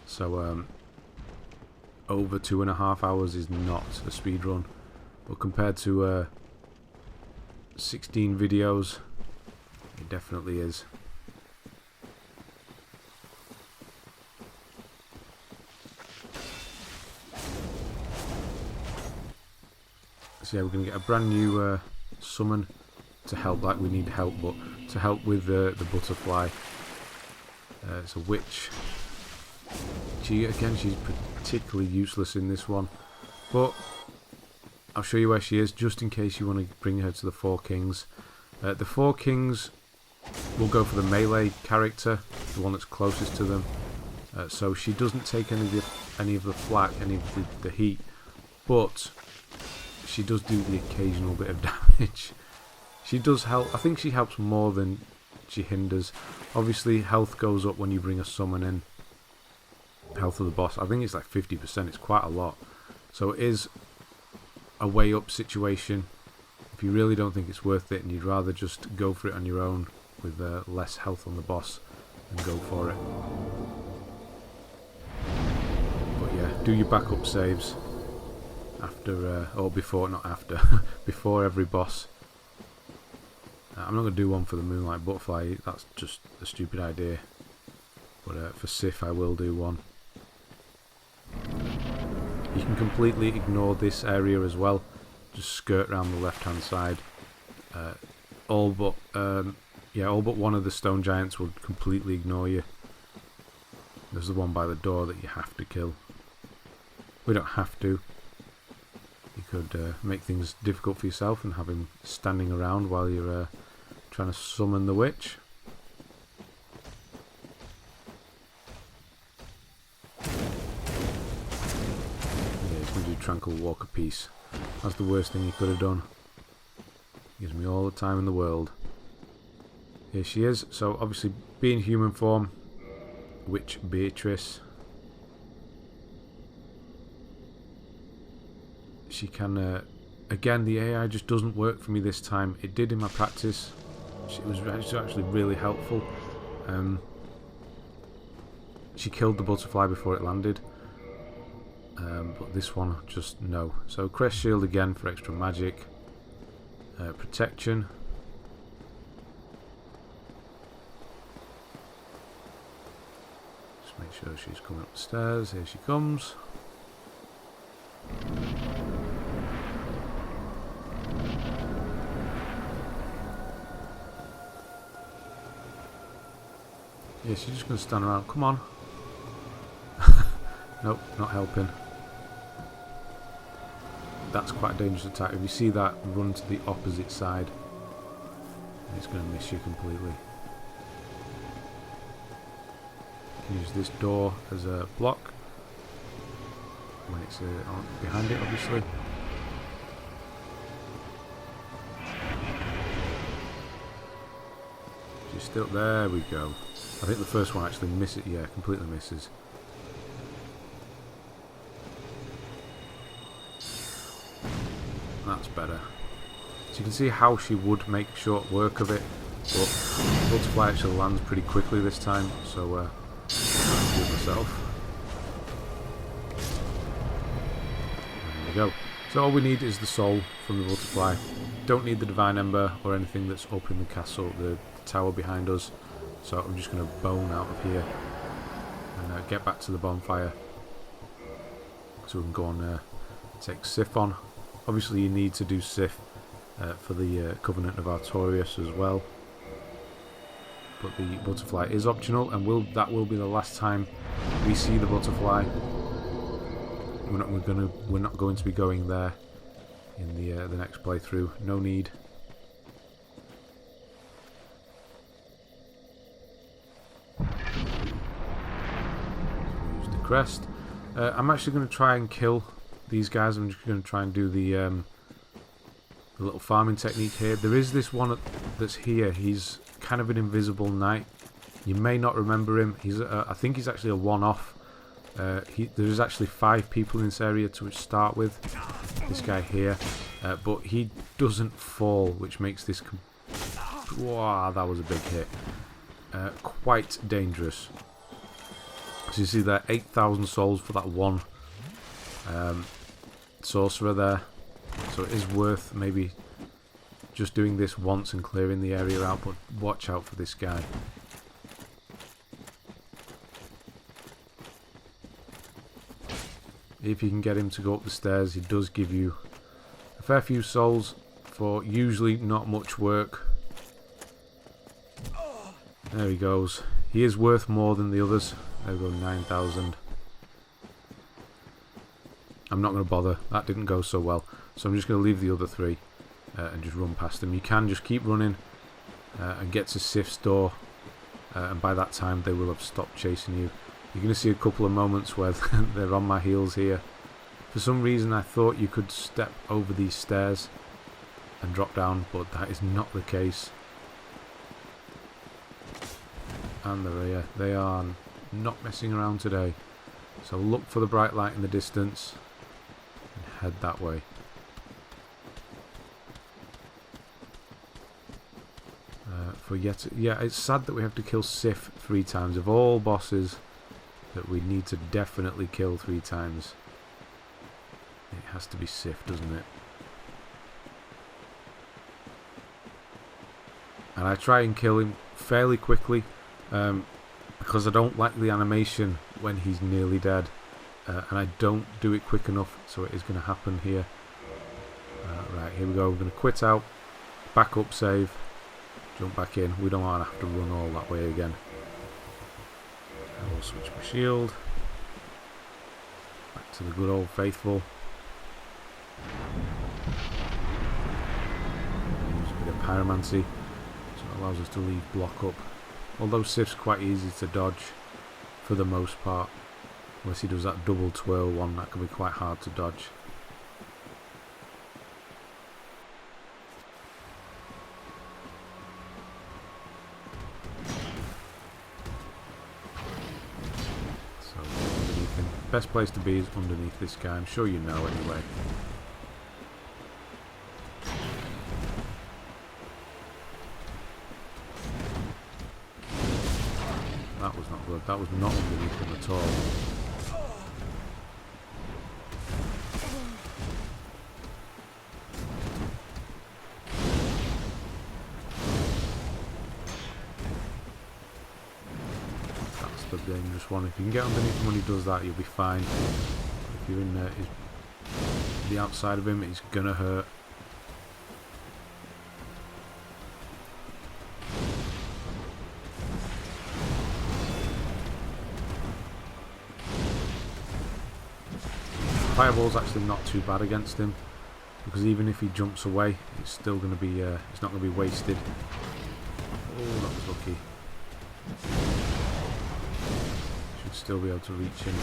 A: So over 2.5 hours is not a speed run. But compared to 16 videos, it definitely is. So yeah, we're going to get a brand new summon to help, like we need help, but to help with the butterfly. It's a witch. She's particularly useless in this one, but I'll show you where she is just in case you want to bring her to the Four Kings. The Four Kings will go for the melee character, the one that's closest to them. So she doesn't take any of the flak, any of the heat, but she does do the occasional bit of damage. She does help. I think she helps more than she hinders. Obviously, health goes up when you bring a summon in. Health of the boss, I think it's like 50%. It's quite a lot. So it is a way up situation. If you really don't think it's worth it and you'd rather just go for it on your own with less health on the boss, then go for it. But yeah, do your backup saves after, or before, not after, before every boss. I'm not going to do one for the Moonlight Butterfly, that's just a stupid idea. But for Seath I will do one. You can completely ignore this area as well. Just skirt around the left hand side. All but one of the stone giants would completely ignore you. There's the one by the door that you have to kill. We don't have to. You could make things difficult for yourself and have him standing around while you're trying to summon the witch. Yeah, he's going to do Tranquil Walk of Peace. That's the worst thing he could have done. Gives me all the time in the world. Here she is. So obviously being human form, Witch Beatrice. She can, again, the AI just doesn't work for me this time. It did in my practice. It was actually really helpful. She killed the butterfly before it landed. But this one, just no. So Crest Shield again for extra magic. Protection. Just make sure she's coming up the stairs. Here she comes. this? You're just going to stand around. Come on. Nope, not helping. That's quite a dangerous attack. If you see that, run to the opposite side. It's going to miss you completely. You can use this door as a block. When it's behind it, obviously. She's still... There we go. I think the first one actually misses. Yeah, completely misses. That's better. So you can see how she would make short work of it, but Butterfly actually lands pretty quickly this time, so I'll do it myself. There we go. So all we need is the soul from the Butterfly. Don't need the Divine Ember or anything that's up in the castle, the tower behind us. So I'm just going to bone out of here and get back to the bonfire, so we can go on take Sif on. Obviously you need to do Sif for the Covenant of Artorias as well, but the Butterfly is optional, and that will be the last time we see the Butterfly. We're not going to be going there in the next playthrough. No need. Use the Crest. I'm actually going to try and kill these guys. I'm just going to try and do the little farming technique here. There is this one that's here. He's kind of an invisible knight. You may not remember him. He's I think he's actually a one-off. There's actually 5 people in this area to start with. This guy here, but he doesn't fall, which makes this. Wow, that was a big hit. Quite dangerous. So you see there, 8,000 souls for that one sorcerer there. So it is worth maybe just doing this once and clearing the area out, but watch out for this guy. If you can get him to go up the stairs, he does give you a fair few souls for usually not much work. There he goes. He is worth more than the others. There we go, 9,000. I'm not going to bother. That didn't go so well. So I'm just going to leave the other 3 and just run past them. You can just keep running and get to Sif's door. And by that time they will have stopped chasing you. You're going to see a couple of moments where they're on my heels here. For some reason I thought you could step over these stairs and drop down, but that is not the case. And they're here. They are not messing around today. So look for the bright light in the distance and head that way. Yeah, it's sad that we have to kill Sif 3 times. Of all bosses that we need to definitely kill 3 times, it has to be Sif, doesn't it? And I try and kill him fairly quickly because I don't like the animation when he's nearly dead, and I don't do it quick enough, so it is going to happen here. Right, here we go. We're going to quit out, back up, save, jump back in. We don't want to have to run all that way again. I will switch my shield back to the good old faithful. Use a bit of pyromancy, so it allows us to leave block up. Although Sif's quite easy to dodge for the most part, unless he does that double twirl one, that can be quite hard to dodge. Best place to be is underneath this guy. I'm sure you know anyway. That was not good. That was not underneath him at all. The dangerous one. If you can get underneath him when he does that, you'll be fine. If you're in the outside of him, it's gonna hurt. Fireball's actually not too bad against him, because even if he jumps away, it's still going to be, it's not going to be wasted. Oh, that was lucky. Should still be able to reach him.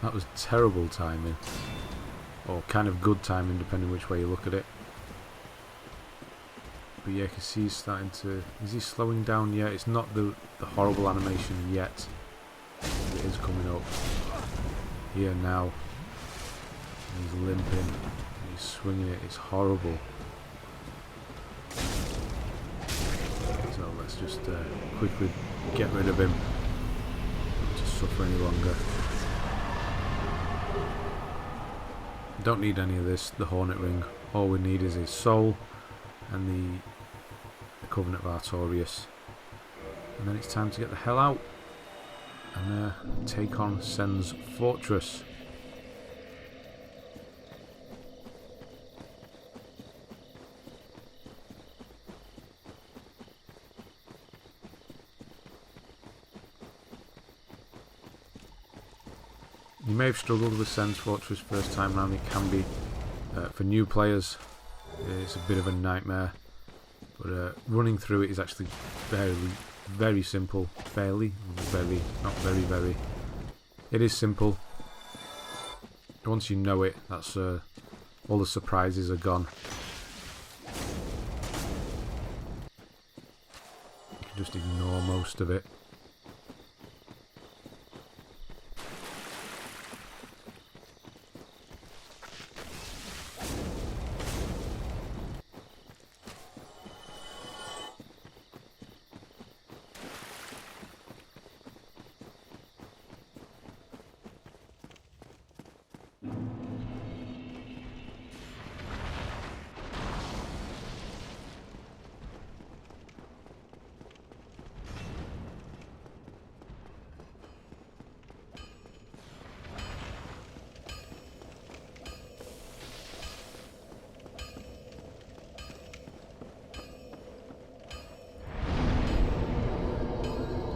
A: That was terrible timing, or kind of good timing, depending which way you look at it. But yeah, you can see he's starting to... Is he slowing down yet? It's not the horrible animation yet. It is coming up. Here now. He's limping. He's swinging it. It's horrible. So let's just quickly get rid of him. Not to suffer any longer. Don't need any of this, the Hornet Ring. All we need is his soul and the Covenant of Artorias. And then it's time to get the hell out and take on Sen's Fortress. You may have struggled with Sen's Fortress first time round. It can be, for new players, it's a bit of a nightmare. But running through it is actually very simple. Not very. It is simple. Once you know it, that's all the surprises are gone. You can just ignore most of it.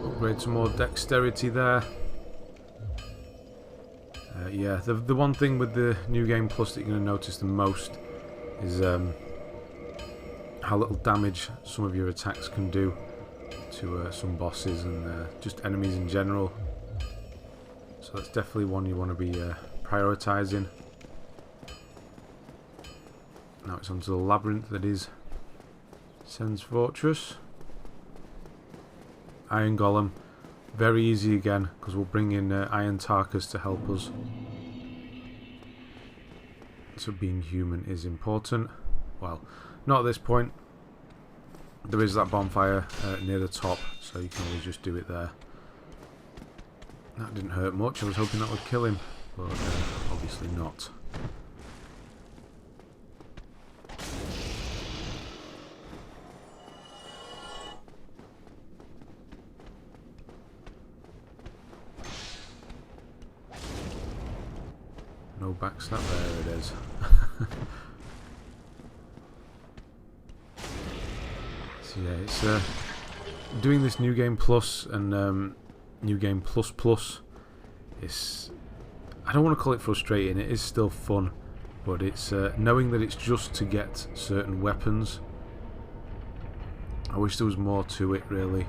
A: Upgrade some more dexterity there. Yeah, the one thing with the New Game Plus that you're going to notice the most is how little damage some of your attacks can do to some bosses and just enemies in general. So that's definitely one you want to be prioritising. Now it's onto the labyrinth that is Sen's Fortress. Iron Golem, very easy again, because we'll bring in Iron Tarkus to help us. So being human is important. Well, not at this point. There is that bonfire near the top, so you can always just do it there. That didn't hurt much. I was hoping that would kill him, but obviously not. No backstab, there it is. So yeah, it's doing this New Game Plus and New Game Plus Plus. It's, I don't want to call it frustrating. It is still fun, but it's knowing that it's just to get certain weapons. I wish there was more to it, really.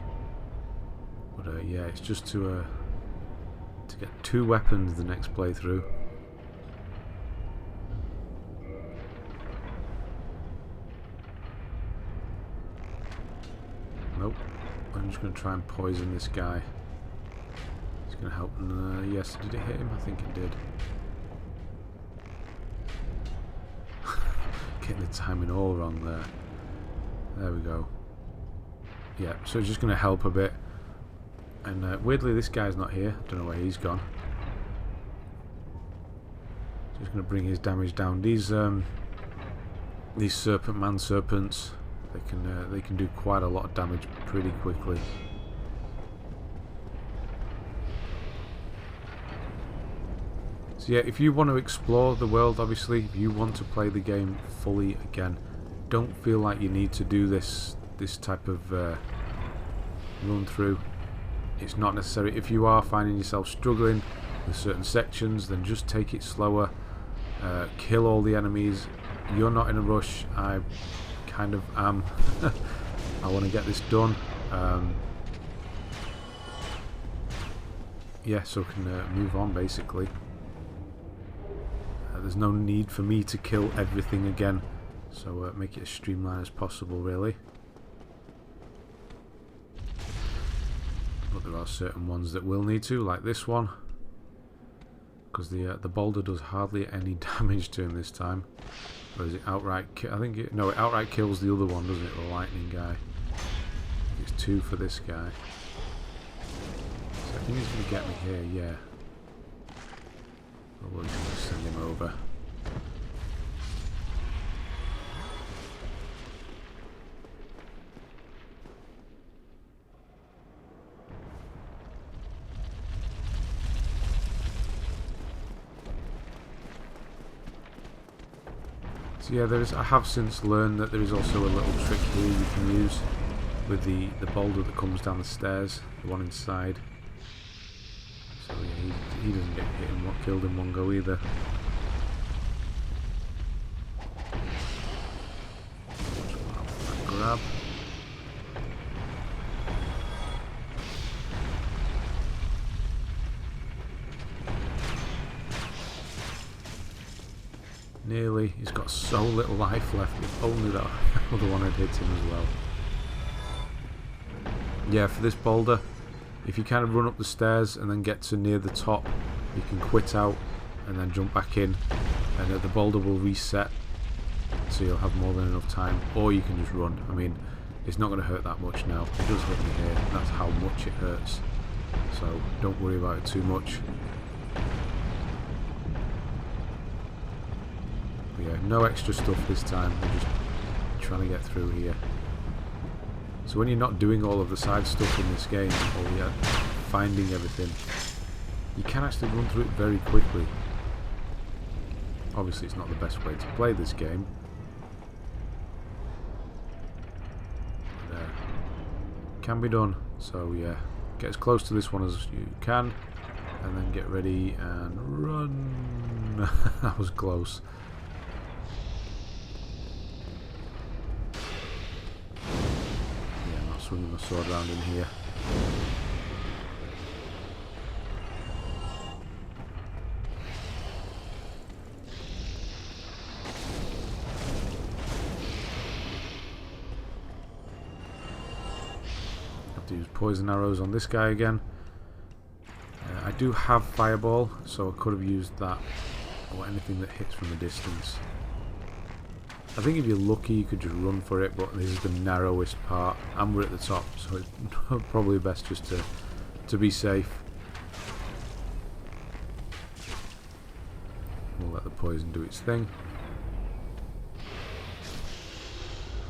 A: But yeah, it's just to get 2 weapons the next playthrough. Nope. I'm just going to try and poison this guy. It's going to help. Yes, did it hit him? I think it did. Getting the timing all wrong there. There we go. Yeah, so it's just going to help a bit. And weirdly, this guy's not here. Don't know where he's gone. Just going to bring his damage down. These man serpents. They can do quite a lot of damage pretty quickly. So yeah, if you want to explore the world, obviously, if you want to play the game fully again, don't feel like you need to do this type of run through. It's not necessary. If you are finding yourself struggling with certain sections, then just take it slower. Kill all the enemies. You're not in a rush. I kind of am. I want to get this done. Yeah, so I can move on basically. There's no need for me to kill everything again, so make it as streamlined as possible really. But there are certain ones that will need to, like this one, because the boulder does hardly any damage to him this time. Or is it outright? I think it outright kills the other one, doesn't it? The lightning guy. It's 2 for this guy. So I think he's going to get me here. Yeah. We'll just send him over. So yeah, I have since learned that there is also a little trick here you can use with the boulder that comes down the stairs, the one inside. So yeah, he doesn't get hit and killed in one go either. Grab. Nearly. He's got so little life left. If only that other one had hit him as well. Yeah, for this boulder, if you kind of run up the stairs and then get to near the top, you can quit out and then jump back in, and the boulder will reset, so you'll have more than enough time. Or you can just run. I mean, it's not going to hurt that much now. It does hit me here. That's how much it hurts. So don't worry about it too much. But yeah, no extra stuff this time. We're just trying to get through here. So when you're not doing all of the side stuff in this game, or you're finding everything, you can actually run through it very quickly. Obviously it's not the best way to play this game. But, can be done. So yeah, get as close to this one as you can, and then get ready and run. That was close. Swinging my sword around in here. Have to use poison arrows on this guy again. I do have fireball, so I could have used that, or anything that hits from a distance. I think if you're lucky you could just run for it, but this is the narrowest part and we're at the top, so it's probably best just to be safe. We'll let the poison do its thing.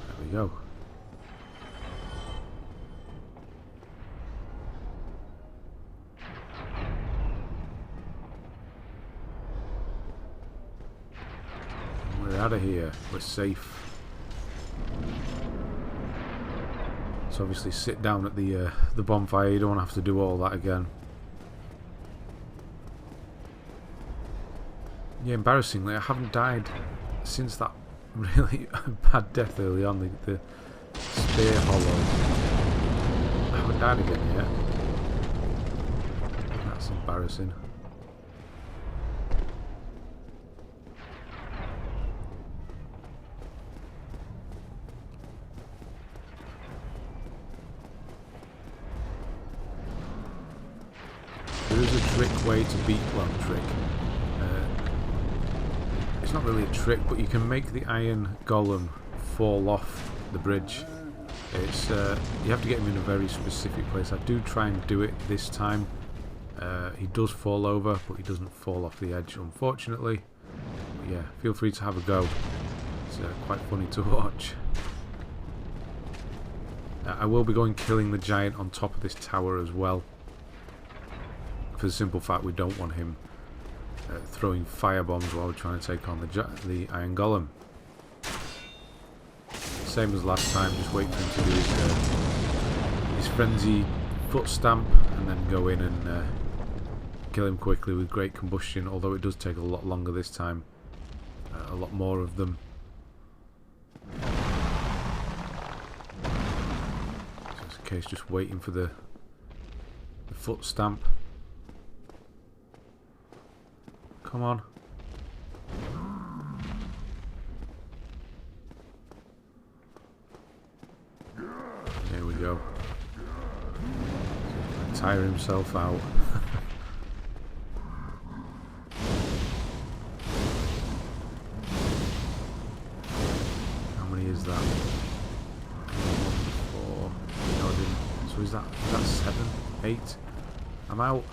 A: There we go. We're out of here. We're safe. So obviously sit down at the bonfire. You don't have to do all that again. Yeah, embarrassingly, I haven't died since that really bad death early on. The spear hollow. I haven't died again yet. That's embarrassing. There is a trick way to beat trick. It's not really a trick, but you can make the iron golem fall off the bridge. It's you have to get him in a very specific place. I do try and do it this time. He does fall over, but he doesn't fall off the edge, unfortunately. But yeah, feel free to have a go. It's quite funny to watch. I will be going killing the giant on top of this tower as well, for the simple fact we don't want him throwing fire bombs while we're trying to take on the iron golem. Same as last time, just wait for him to do his his frenzy foot stamp and then go in and kill him quickly with Great Combustion, although it does take a lot longer this time. A lot more of them. So it's a case just waiting for the foot stamp. Come on. There we go. Tire himself out. How many is that? 1, 4. No, I didn't. So is that 7, 8? I'm out.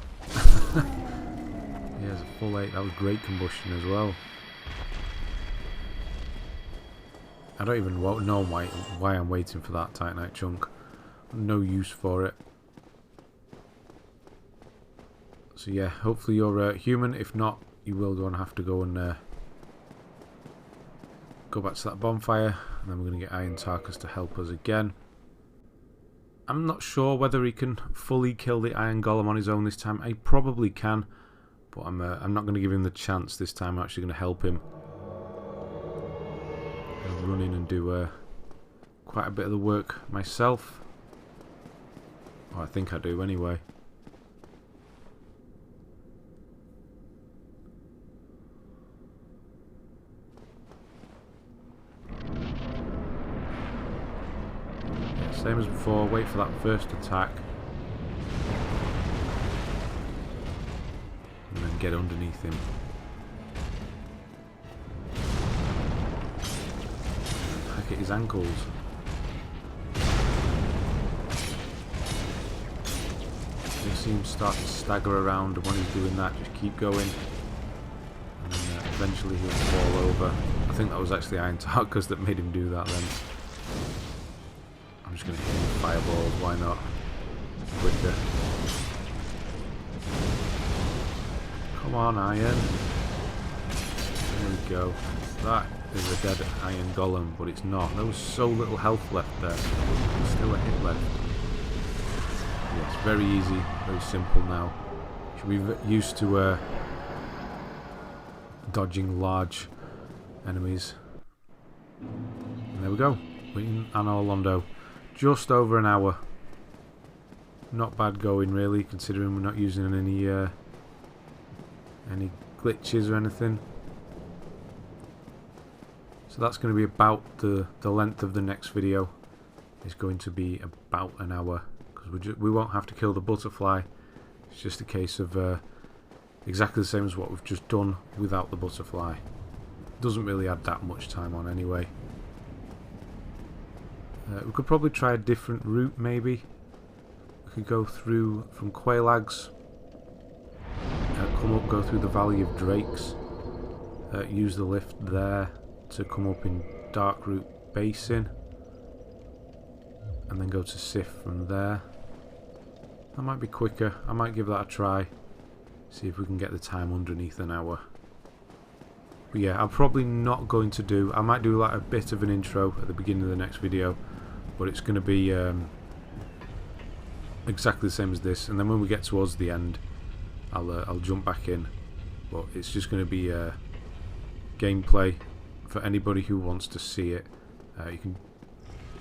A: Yeah, it's a full 8. That was Great Combustion as well. I don't even know why I'm waiting for that Titanite chunk. No use for it. So yeah, hopefully you're human. If not, you will go and have to go and go back to that bonfire, and then we're going to get Iron Tarkus to help us again. I'm not sure whether he can fully kill the Iron Golem on his own this time. He probably can, but I'm not going to give him the chance this time. I'm actually going to help him. I'll run in and do quite a bit of the work myself. Oh, I think I do anyway. Same as before, wait for that first attack. And then get underneath him. Hack at his ankles. You see him start to stagger around, and when he's doing that, just keep going. And then eventually he'll fall over. I think that was actually Iron Tarkus that made him do that then. I'm just going to hit fireballs, why not? Quicker. Come on, Iron. There we go. That is a dead Iron Golem, but it's not. There was so little health left there. There's still a hit left. Yes, very easy, very simple now. Should be used to dodging large enemies. And there we go. We're in Anor Londo. Just over an hour. Not bad going really, considering we're not using any glitches or anything. So that's going to be about the length of the next video. It's going to be about an hour, because we won't have to kill the butterfly. It's just a case of exactly the same as what we've just done without the butterfly. Doesn't really add that much time on anyway. We could probably try a different route maybe. We could go through from Quelaag's, come up, go through the Valley of Drakes, use the lift there to come up in Darkroot Basin, and then go to Seath from there. That might be quicker. I might give that a try, see if we can get the time underneath an hour. But yeah, I'm probably not going to do, I might do like a bit of an intro at the beginning of the next video, but it's going to be exactly the same as this, and then when we get towards the end I'll jump back in. But it's just going to be gameplay for anybody who wants to see it.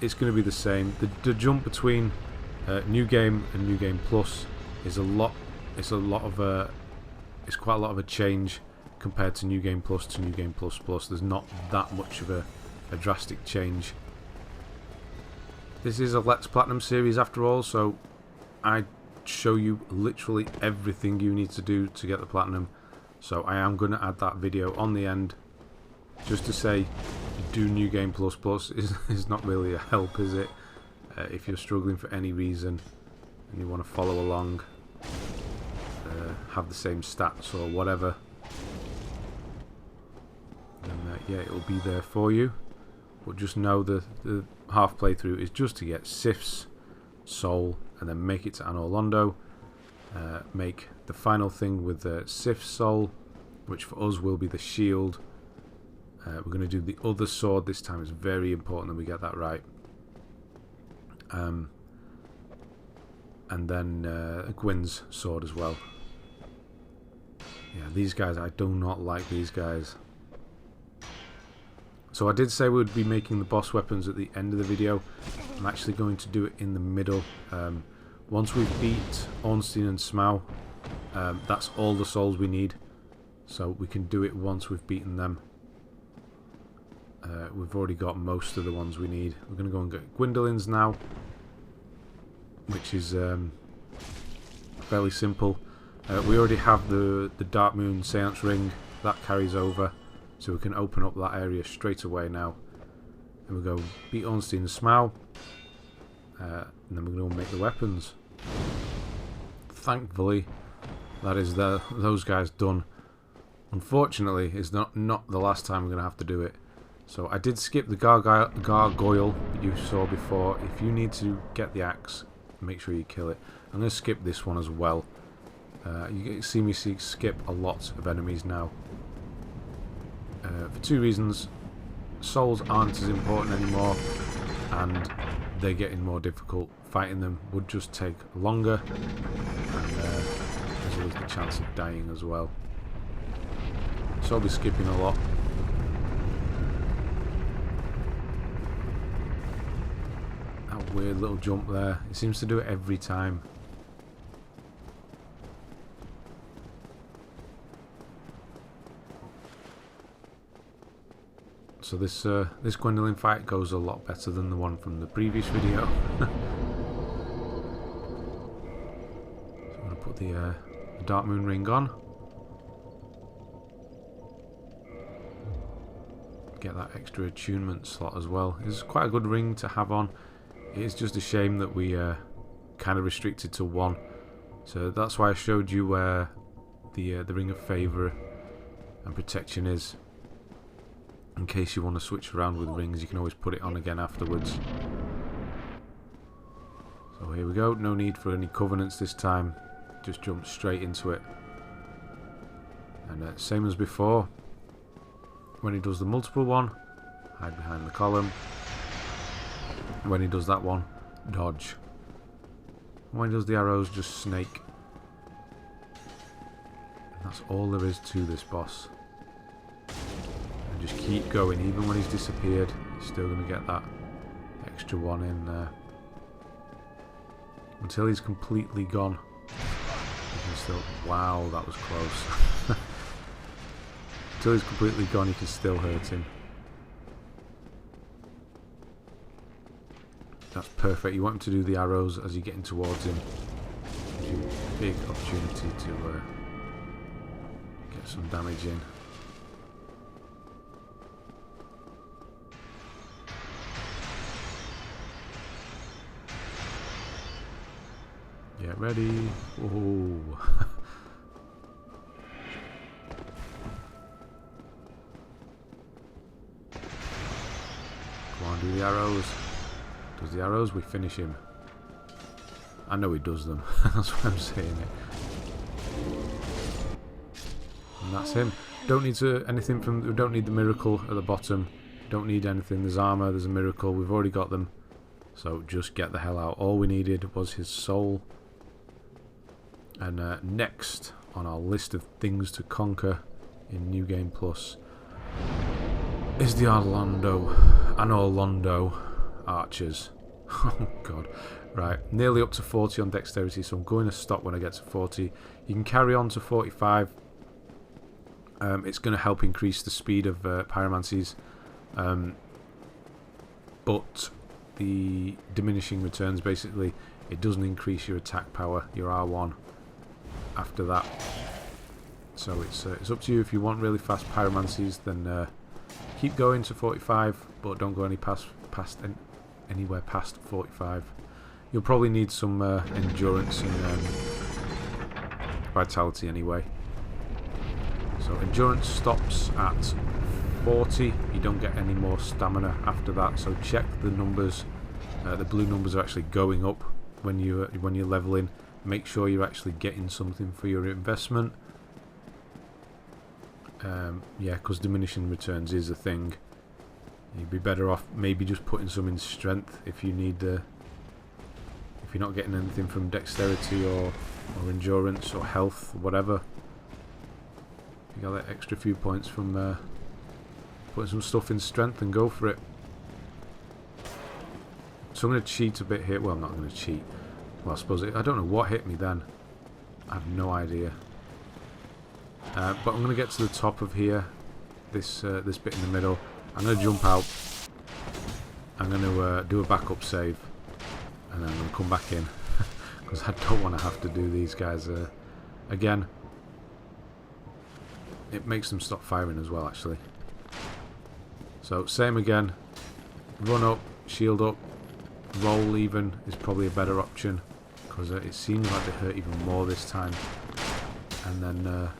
A: It's going to be the same. The jump between New Game and New Game Plus is it's quite a lot of a change compared to New Game Plus to New Game Plus Plus. There's not that much of a drastic change. This is a Let's Platinum series after all, so I show you literally everything you need to do to get the Platinum. So I am going to add that video on the end, just to say do New Game Plus Plus is not really a help, is it? If you're struggling for any reason and you want to follow along, have the same stats or whatever, then yeah, it'll be there for you. But just know the half playthrough is just to get Seath's soul and then make it to Anor Londo, make the final thing with the Seath's soul, which for us will be the shield. We're going to do the other sword this time. It's very important that we get that right. and then Gwyn's sword as well. Yeah, these guys, I do not like these guys. So I did say we would be making the boss weapons at the end of the video. I'm actually going to do it in the middle. Once we've beat Ornstein and Smough, that's all the souls we need. So we can do it once we've beaten them. We've already got most of the ones we need. We're going to go and get Gwyndolins now, which is fairly simple. We already have the Darkmoon Seance Ring. That carries over. So we can open up that area straight away now. And we'll go beat Ornstein and Smough. And then we're going to make the weapons. Thankfully, that is those guys done. Unfortunately, it's not the last time we're going to have to do it. So I did skip the gargoyle that you saw before. If you need to get the axe, make sure you kill it. I'm going to skip this one as well. You see me skip a lot of enemies now. For two reasons. Souls aren't as important anymore, and they're getting more difficult. Fighting them would just take longer, and there's always the chance of dying as well. So I'll be skipping a lot. That weird little jump there. It seems to do it every time. So this Gwyndolin fight goes a lot better than the one from the previous video. So I'm going to put the Darkmoon ring on. Get that extra attunement slot as well. It's quite a good ring to have on. It is just a shame that we kind of restricted to one. So that's why I showed you where the ring of favour and protection is. In case you want to switch around with rings, you can always put it on again afterwards. So here we go. No need for any covenants this time. Just jump straight into it. And same as before. When he does the multiple one, hide behind the column. When he does that one, dodge. When he does the arrows, just snake. And that's all there is to this boss. And just keep going, even when he's disappeared, you're still going to get that extra one in there. Until he's completely gone. You can still... Wow, that was close. Until he's completely gone, you can still hurt him. That's perfect. You want him to do the arrows as you're getting towards him. Gives you a big opportunity to get some damage in. Get ready. Whoa. Come on, do the arrows. Does the arrows, we finish him. I know he does them. That's why I'm saying it. And that's him. Don't need anything from. We don't need the miracle at the bottom. Don't need anything. There's armor. There's a miracle. We've already got them. So just get the hell out. All we needed was his soul. And next on our list of things to conquer in New Game Plus is the Orlando archers. Oh god. Right, nearly up to 40 on dexterity, so I'm going to stop when I get to 40. You can carry on to 45. It's going to help increase the speed of pyromancies. But the diminishing returns, basically, it doesn't increase your attack power, your R1, after that. So it's up to you. If you want really fast pyromancies, then keep going to 45, but don't go anywhere past 45. You'll probably need some endurance and vitality anyway. So endurance stops at 40. You don't get any more stamina after that. So check the numbers. The blue numbers are actually going up when you're leveling. Make sure you're actually getting something for your investment. Yeah, because diminishing returns is a thing. You'd be better off maybe just putting some in strength if you need if you're not getting anything from dexterity or endurance or health, whatever, you got that extra few points from putting some stuff in strength, and go for it. So I'm going to cheat a bit here. Well, I'm not going to cheat. Well, I suppose I don't know what hit me then. I have no idea. But I'm going to get to the top of here. This bit in the middle. I'm going to jump out. I'm going to do a backup save, and then I'm going to come back in because I don't want to have to do these guys again. It makes them stop firing as well, actually. So same again. Run up, shield up, roll even is probably a better option because it seems like they hurt even more this time. And then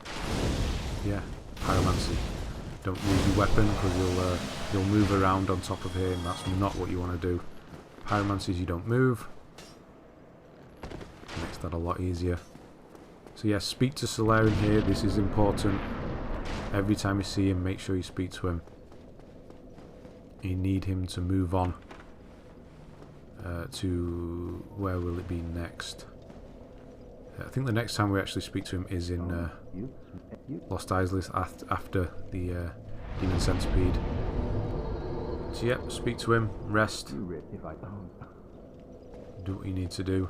A: yeah, pyromancy. Don't use your weapon because you'll move around on top of here, and that's not what you want to do. Pyromancy, you don't move. Makes that a lot easier. So yeah, speak to Solaire in here. This is important. Every time you see him, make sure you speak to him. You need him to move on to where will it be next? I think the next time we actually speak to him is in Lost Islets after the Demon Centipede. So yeah, speak to him, rest, do what you need to do.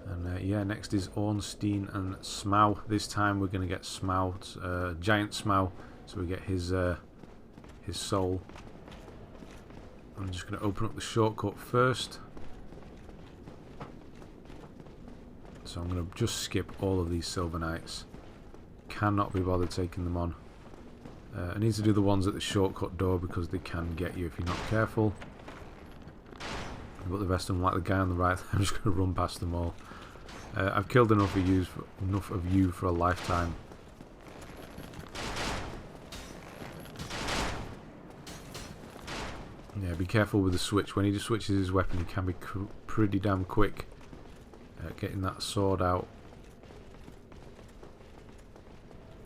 A: And yeah, next is Ornstein and Smough. This time we're going to get Smough, giant Smough, so we get his soul. I'm just going to open up the shortcut first. So I'm going to just skip all of these Silver Knights. Cannot be bothered taking them on. I need to do the ones at the shortcut door because they can get you if you're not careful. But the rest of them, like the guy on the right, I'm just going to run past them all. I've killed enough of you for a lifetime. Yeah, be careful with the switch. When he just switches his weapon, he can be pretty damn quick at getting that sword out.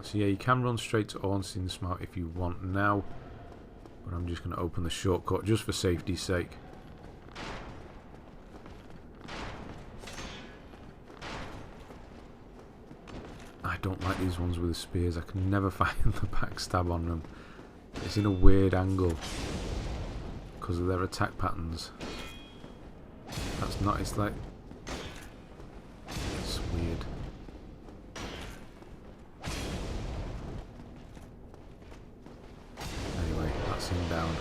A: So yeah, you can run straight to Ornstein and Smough if you want now. But I'm just going to open the shortcut just for safety's sake. I don't like these ones with the spears. I can never find the backstab on them. It's in a weird angle because of their attack patterns. That's not, it's like, it's weird. Anyway, that's him down.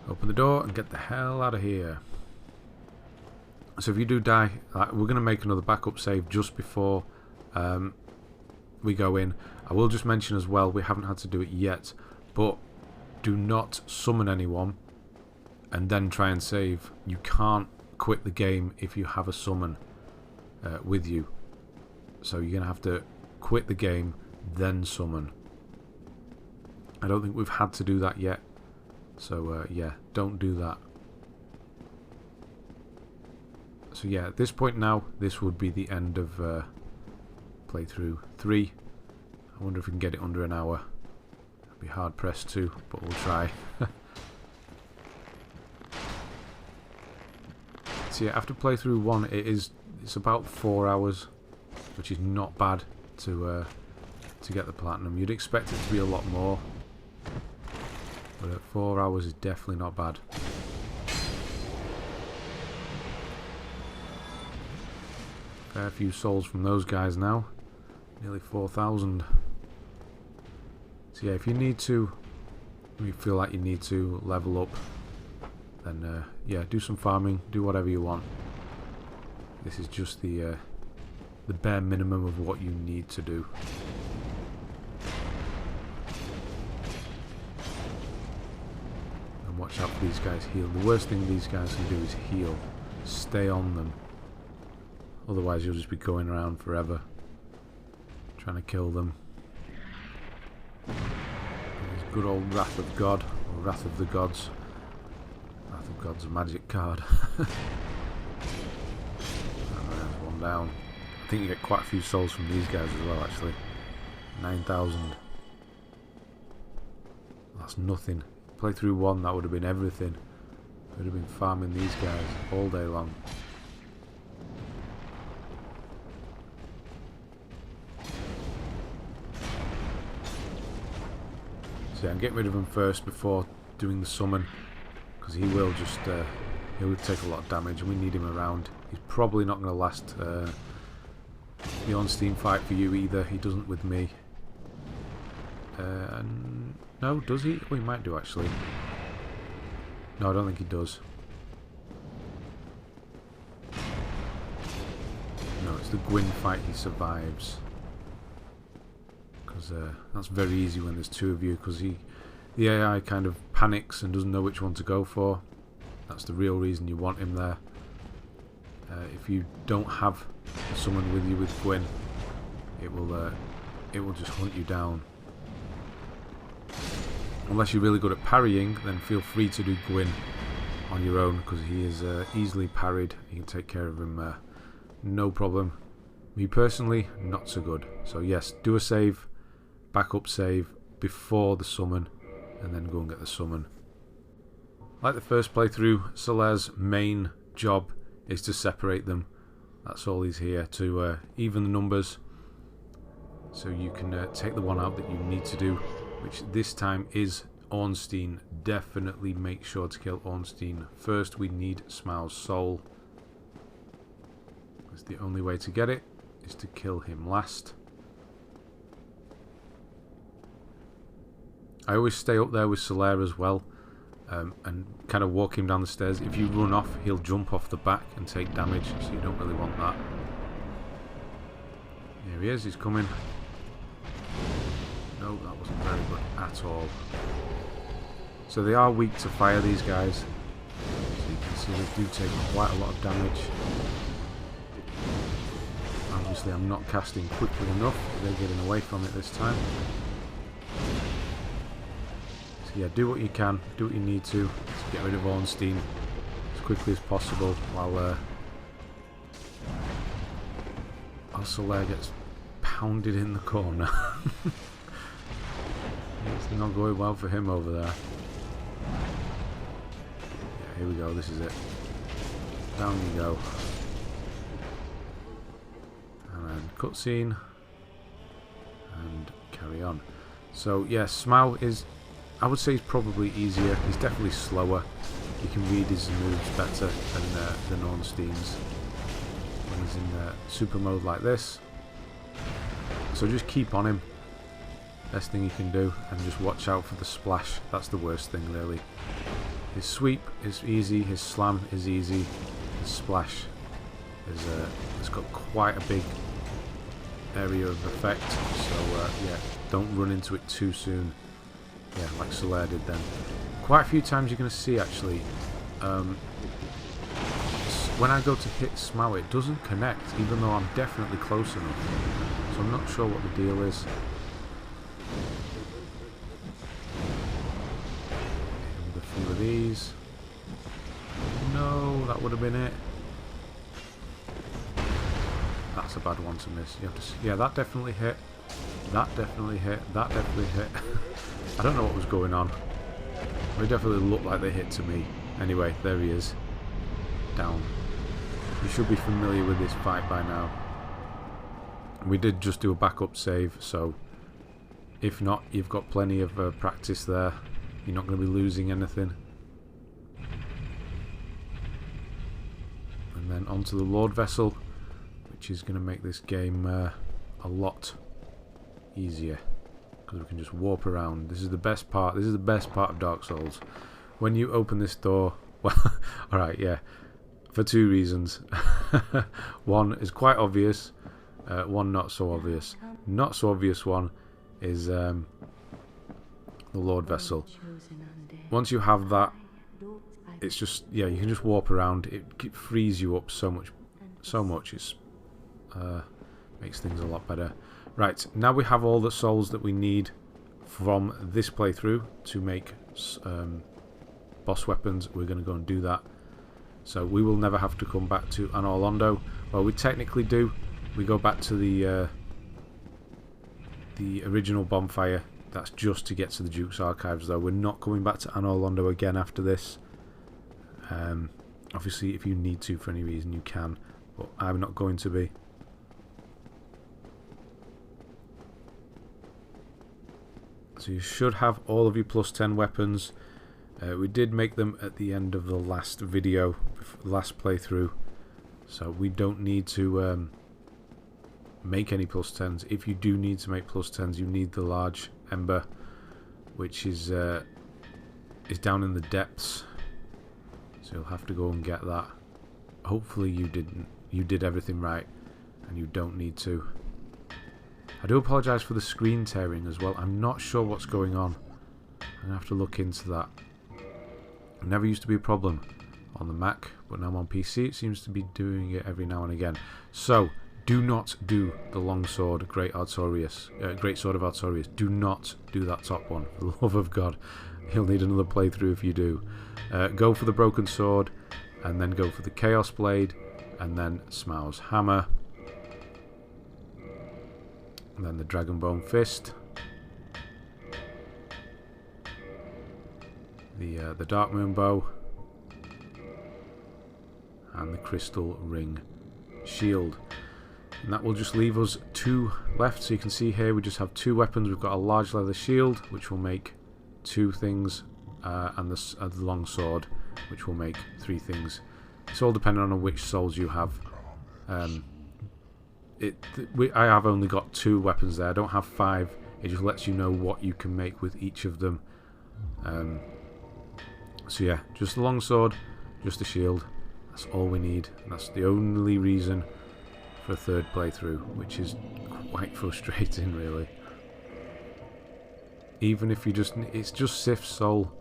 A: Open the door and get the hell out of here. So if you do die, we're going to make another backup save just before we go in. I will just mention as well, we haven't had to do it yet, but do not summon anyone and then try and save. You can't quit the game if you have a summon with you. So you're going to have to quit the game, then summon. I don't think we've had to do that yet. So yeah, don't do that. So yeah, at this point now, this would be the end of playthrough 3. I wonder if we can get it under an hour. It'll be hard pressed too, but we'll try. So yeah, after playthrough 1, it's about 4 hours, which is not bad to get the platinum. You'd expect it to be a lot more, but at 4 hours is definitely not bad. Fair few souls from those guys now. Nearly 4,000. So yeah, if you need to, if you feel like you need to level up, then yeah, do some farming, do whatever you want. This is just the bare minimum of what you need to do. And watch out for these guys heal. The worst thing these guys can do is heal. Stay on them. Otherwise you'll just be going around forever trying to kill them. There's good old Wrath of God, or Wrath of the Gods. Wrath of God's a magic card. There's one down. I think you get quite a few souls from these guys as well, actually. 9,000. That's nothing. Play through 1, that would have been everything. Could have been farming these guys all day long. So yeah, I'm getting rid of him first before doing the summon, because he will just he will take a lot of damage, and we need him around. He's probably not going to last the Ornstein fight for you either. He doesn't with me. No, does he? Oh, he might do actually. No, I don't think he does. No, it's the Gwyn fight he survives. Because that's very easy when there's two of you, because the AI kind of panics and doesn't know which one to go for. That's the real reason you want him there. If you don't have someone with you with Gwyn, it will just hunt you down. Unless you're really good at parrying, then feel free to do Gwyn on your own, because he is easily parried. You can take care of him no problem. Me personally, not so good. So yes, do a save, backup save before the summon, and then go and get the summon. Like the first playthrough, Solaire's main job is to separate them. That's all he's here, to even the numbers, so you can take the one out that you need to do, which this time is Ornstein. Definitely make sure to kill Ornstein first. We need Smough's soul. That's the only way to get it, is to kill him last. I always stay up there with Solaire as well, and kind of walk him down the stairs. If you run off, he'll jump off the back and take damage, so you don't really want that. Here he is, he's coming. No, that wasn't very good at all. So they are weak to fire, these guys. So you can see they do take quite a lot of damage. Obviously I'm not casting quickly enough. They're getting away from it this time. So yeah, do what you can, do what you need to get rid of Ornstein as quickly as possible while Solaire gets pounded in the corner. It's not going well for him over there. Yeah, here we go, this is it. Down you go. And then cutscene. And carry on. So yeah, Smough is, I would say he's probably easier. He's definitely slower. You can read his moves better than Ornstein's when he's in super mode like this. So just keep on him. Best thing you can do, and just watch out for the splash. That's the worst thing really. His sweep is easy, his slam is easy, his splash is it's got quite a big area of effect, so yeah, don't run into it too soon. Yeah, like Solaire did then. Quite a few times you're going to see actually, when I go to hit Smough, it doesn't connect, even though I'm definitely close enough. So I'm not sure what the deal is. With a few of these. No, that would have been it. That's a bad one to miss. You have to. Yeah, that definitely hit. That definitely hit. That definitely hit. I don't know what was going on. They definitely looked like they hit to me. Anyway, there he is. Down. You should be familiar with this fight by now. We did just do a backup save, so if not, you've got plenty of practice there. You're not going to be losing anything. And then onto the Lordvessel, which is going to make this game a lot easier, because we can just warp around. This is the best part. This is the best part of Dark Souls. When you open this door, well, alright, yeah, for two reasons. One is quite obvious, one not so obvious. Not so obvious one is the Lordvessel. Once you have that, it's just, yeah, you can just warp around. It frees you up so much. It's makes things a lot better. Right, now we have all the souls that we need from this playthrough to make boss weapons. We're going to go and do that. So we will never have to come back to Anor Londo. Well, we technically do. We go back to the original bonfire. That's just to get to the Duke's Archives, though. We're not coming back to Anor Londo again after this. Obviously, if you need to for any reason, you can, but I'm not going to be. So you should have all of your plus 10 weapons. We did make them at the end of the last video, last playthrough, so we don't need to make any plus 10s. If you do need to make plus 10s, you need the large ember, which is down in the depths. So you'll have to go and get that. Hopefully you did everything right, and you don't need to. I do apologise for the screen tearing as well. I'm not sure what's going on. I'm gonna have to look into that. It never used to be a problem on the Mac, but now I'm on PC. It seems to be doing it every now and again. So do not do the longsword, Greatsword of Artorias. Do not do that top one, for the love of God. You'll need another playthrough if you do. Go for the broken sword, and then go for the chaos blade, and then Smough's hammer, and then the dragon bone fist, the Darkmoon Bow, and the crystal ring shield. And that will just leave us 2 left. So you can see here we just have 2 weapons. We've got a large leather shield, which will make 2 things, and the long sword, which will make 3 things. It's all depending on which souls you have. I have only got 2 weapons there. I don't have 5. It just lets you know what you can make with each of them. So yeah, just the long sword, just the shield. That's all we need. And that's the only reason for a 3rd playthrough, which is quite frustrating, really. Even if you it's just Sif's soul.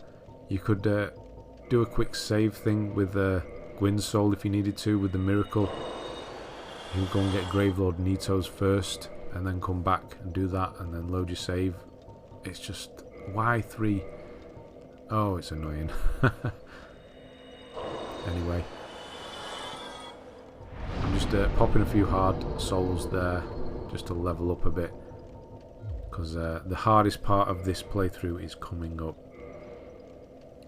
A: You could do a quick save thing with Gwyn's soul if you needed to, with the miracle. You go and get Gravelord Nito's first, and then come back and do that, and then load your save. It's just, why 3? Oh, it's annoying. Anyway, I'm just popping a few hard souls there, just to level up a bit, because the hardest part of this playthrough is coming up,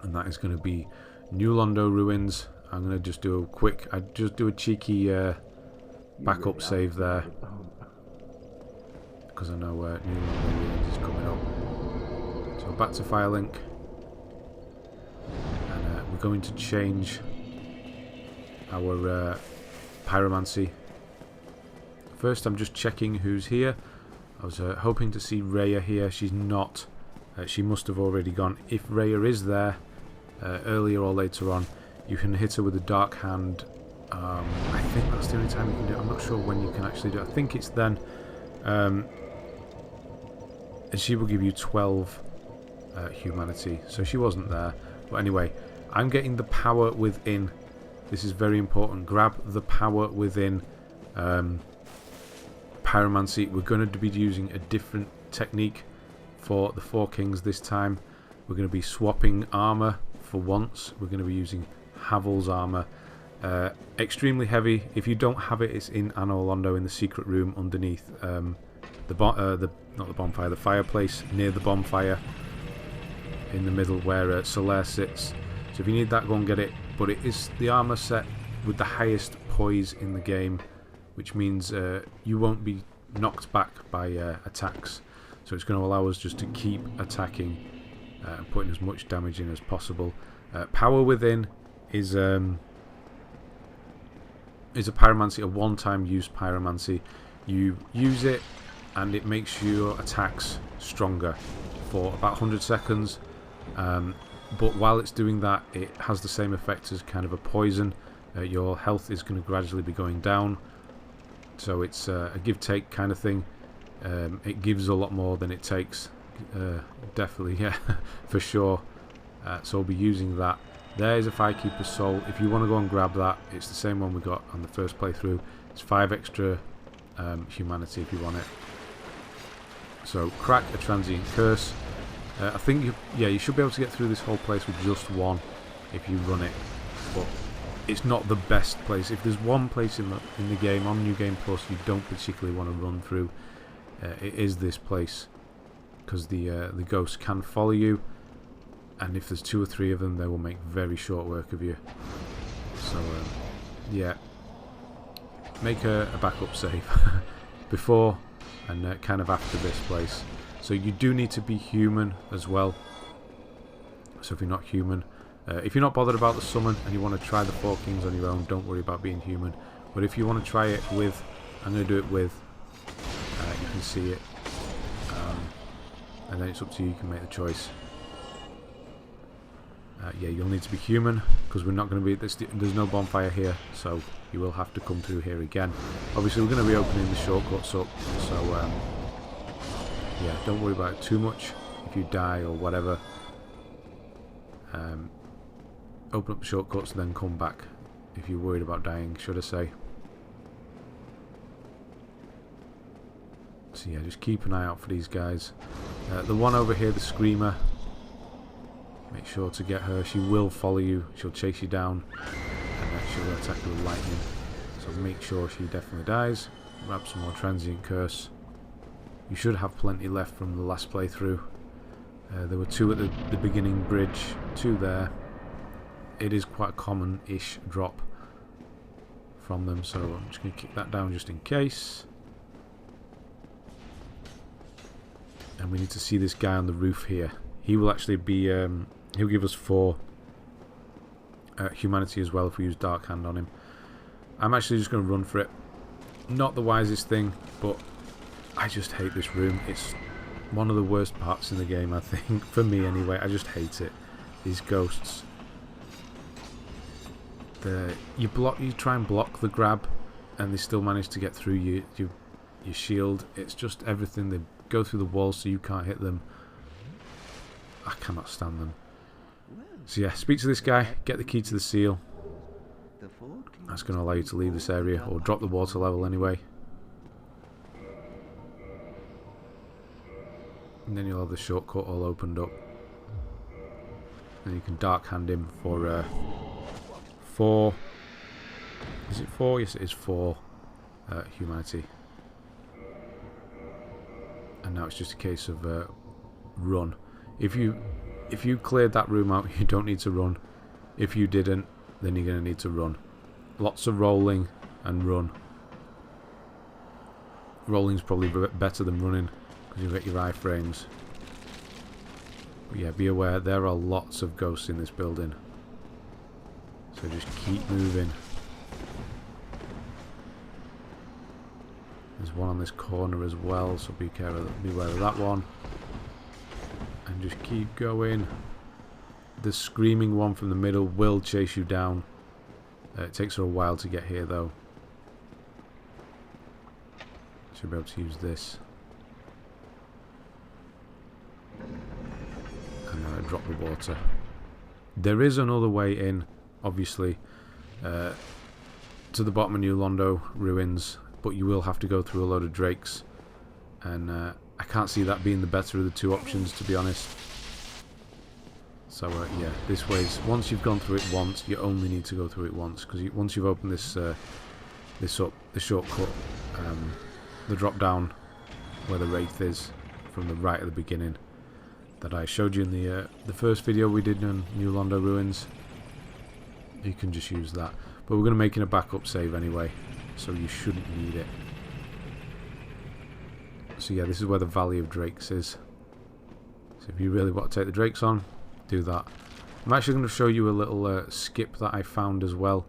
A: and that is going to be New Londo Ruins. I'm going to just do a quick, do a cheeky backup save there, because I know New Londo Ruins is coming up. So back to Firelink, and we're going to change our pyromancy. First, I'm just checking who's here. I was hoping to see Rhea here. She's not. She must have already gone. If Rhea is there, earlier or later on, you can hit her with a dark hand. I think that's the only time you can do it. I'm not sure when you can actually do it. I think it's then. And she will give you 12 humanity. So she wasn't there. But anyway, I'm getting the power within. This is very important. Grab the power within pyromancy. We're going to be using a different technique for the 4 kings this time. We're going to be swapping armor for once. We're going to be using Havel's armor. Extremely heavy. If you don't have it, it's in Anor Londo in the secret room underneath the fireplace, near the bonfire in the middle where Solaire sits. So if you need that, go and get it. But it is the armor set with the highest poise in the game, which means you won't be knocked back by attacks. So it's going to allow us just to keep attacking and putting as much damage in as possible. Power within is a pyromancy, a one-time use pyromancy. You use it and it makes your attacks stronger for about 100 seconds. But while it's doing that, it has the same effect as kind of a poison. Your health is going to gradually be going down. So it's a give-take kind of thing. It gives a lot more than it takes. Definitely, yeah, for sure. So we'll be using that. There's a Firekeeper's Soul. If you want to go and grab that, it's the same one we got on the first playthrough. It's 5 extra humanity if you want it. So crack a transient curse. I think you should be able to get through this whole place with just one if you run it, but it's not the best place. If there's one place in the game on New Game Plus you don't particularly want to run through, it is this place, because the ghosts can follow you. and if there's 2 or 3 of them, they will make very short work of you. So yeah, make a backup save before and kind of after this place. So you do need to be human as well. So if you're not human, if you're not bothered about the summon and you want to try the 4 kings on your own, don't worry about being human. But if you want to try it with, I'm going to do it with, you can see it, and then it's up to you, you can make the choice. Yeah, you'll need to be human, because we're not going to be, there's no bonfire here, so you will have to come through here again. Obviously we're going to be opening the shortcuts up, so yeah, don't worry about it too much. If you die or whatever, open up the shortcuts and then come back if you're worried about dying, should I say. So yeah, just keep an eye out for these guys. The one over here, the Screamer, make sure to get her. She will follow you, she'll chase you down, and then she'll attack you with lightning. So make sure she definitely dies. Grab some more Transient Curse. You should have plenty left from the last playthrough. There were 2 at the beginning bridge, 2 there. It is quite a common-ish drop from them, so I'm just going to kick that down just in case. And we need to see this guy on the roof here. He will actually be, he'll give us 4 humanity as well if we use Dark Hand on him. I'm actually just going to run for it. Not the wisest thing, but I just hate this room. It's one of the worst parts in the game, I think, for me anyway. I just hate it. These ghosts. You try and block the grab, and they still manage to get through your shield. It's just everything. They go through the walls so you can't hit them. I cannot stand them. So yeah, speak to this guy, get the key to the seal. That's going to allow you to leave this area, or drop the water level anyway. And then you'll have the shortcut all opened up. And you can Dark Hand him for 4. Is it 4? Yes, it is 4 humanity. And now it's just a case of run. If you cleared that room out, you don't need to run. If you didn't, then you're going to need to run. Lots of rolling and run. Rolling's probably better than running, because you'll get your iframes. But yeah, be aware, there are lots of ghosts in this building. So just keep moving. There's one on this corner as well, so beware of that one. And just keep going. The screaming one from the middle will chase you down. It takes her a while to get here though. Should be able to use this. And drop the water. There is another way in, obviously, to the bottom of New Londo ruins, but you will have to go through a load of drakes, and I can't see that being the better of the 2 options, to be honest. So yeah, this way's, once you've gone through it once, you only need to go through it once, because once you've opened this the shortcut, the drop down where the Wraith is from the right at the beginning that I showed you in the first video we did on New Londo ruins, you can just use that. But we're going to make it a backup save anyway, so you shouldn't need it. So yeah, this is where the Valley of Drakes is. So if you really want to take the Drakes on, do that. I'm actually going to show you a little skip that I found as well.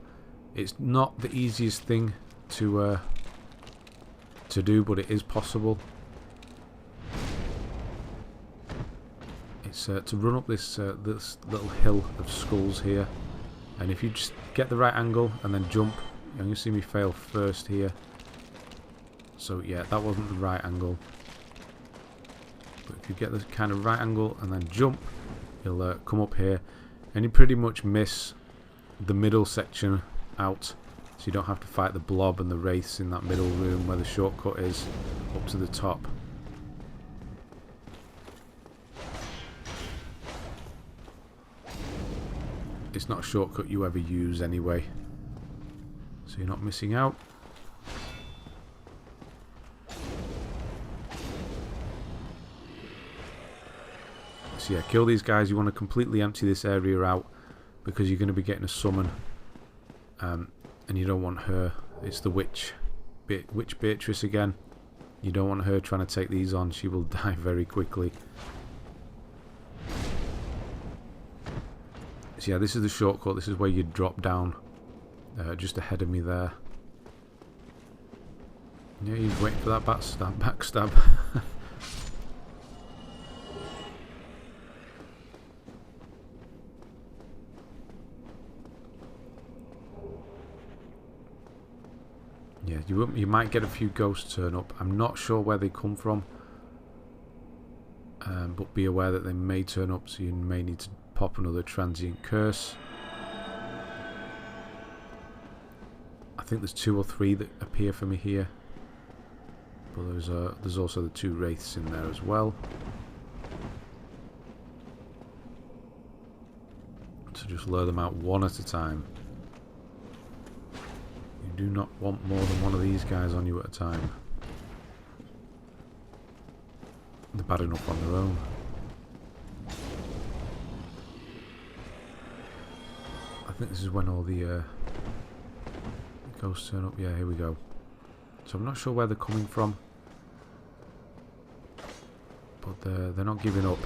A: It's not the easiest thing to do, but it is possible. It's to run up this little hill of skulls here, and if you just get the right angle and then jump, you're going to see me fail first here. So yeah, that wasn't the right angle. But if you get the kind of right angle and then jump, you'll come up here, and you pretty much miss the middle section out, so you don't have to fight the blob and the wraiths in that middle room where the shortcut is up to the top. It's not a shortcut you ever use anyway, so you're not missing out. So So yeah, kill these guys. You want to completely empty this area out because you're going to be getting a summon. And you don't want her. It's the witch Beatrice again. You don't want her trying to take these on. She will die very quickly. So yeah, this is the shortcut. This is where you drop down. Just ahead of me there. Yeah, he's waiting for that backstab. Yeah, you might get a few ghosts turn up. I'm not sure where they come from. But be aware that they may turn up, so you may need to pop another transient curse. I think there's 2 or 3 that appear for me here. But there's also the 2 wraiths in there as well. So just lure them out one at a time. You do not want more than one of these guys on you at a time. They're bad enough on their own. I think this is when all the ghosts turn up. Yeah, here we go. So I'm not sure where they're coming from. But they're not giving up.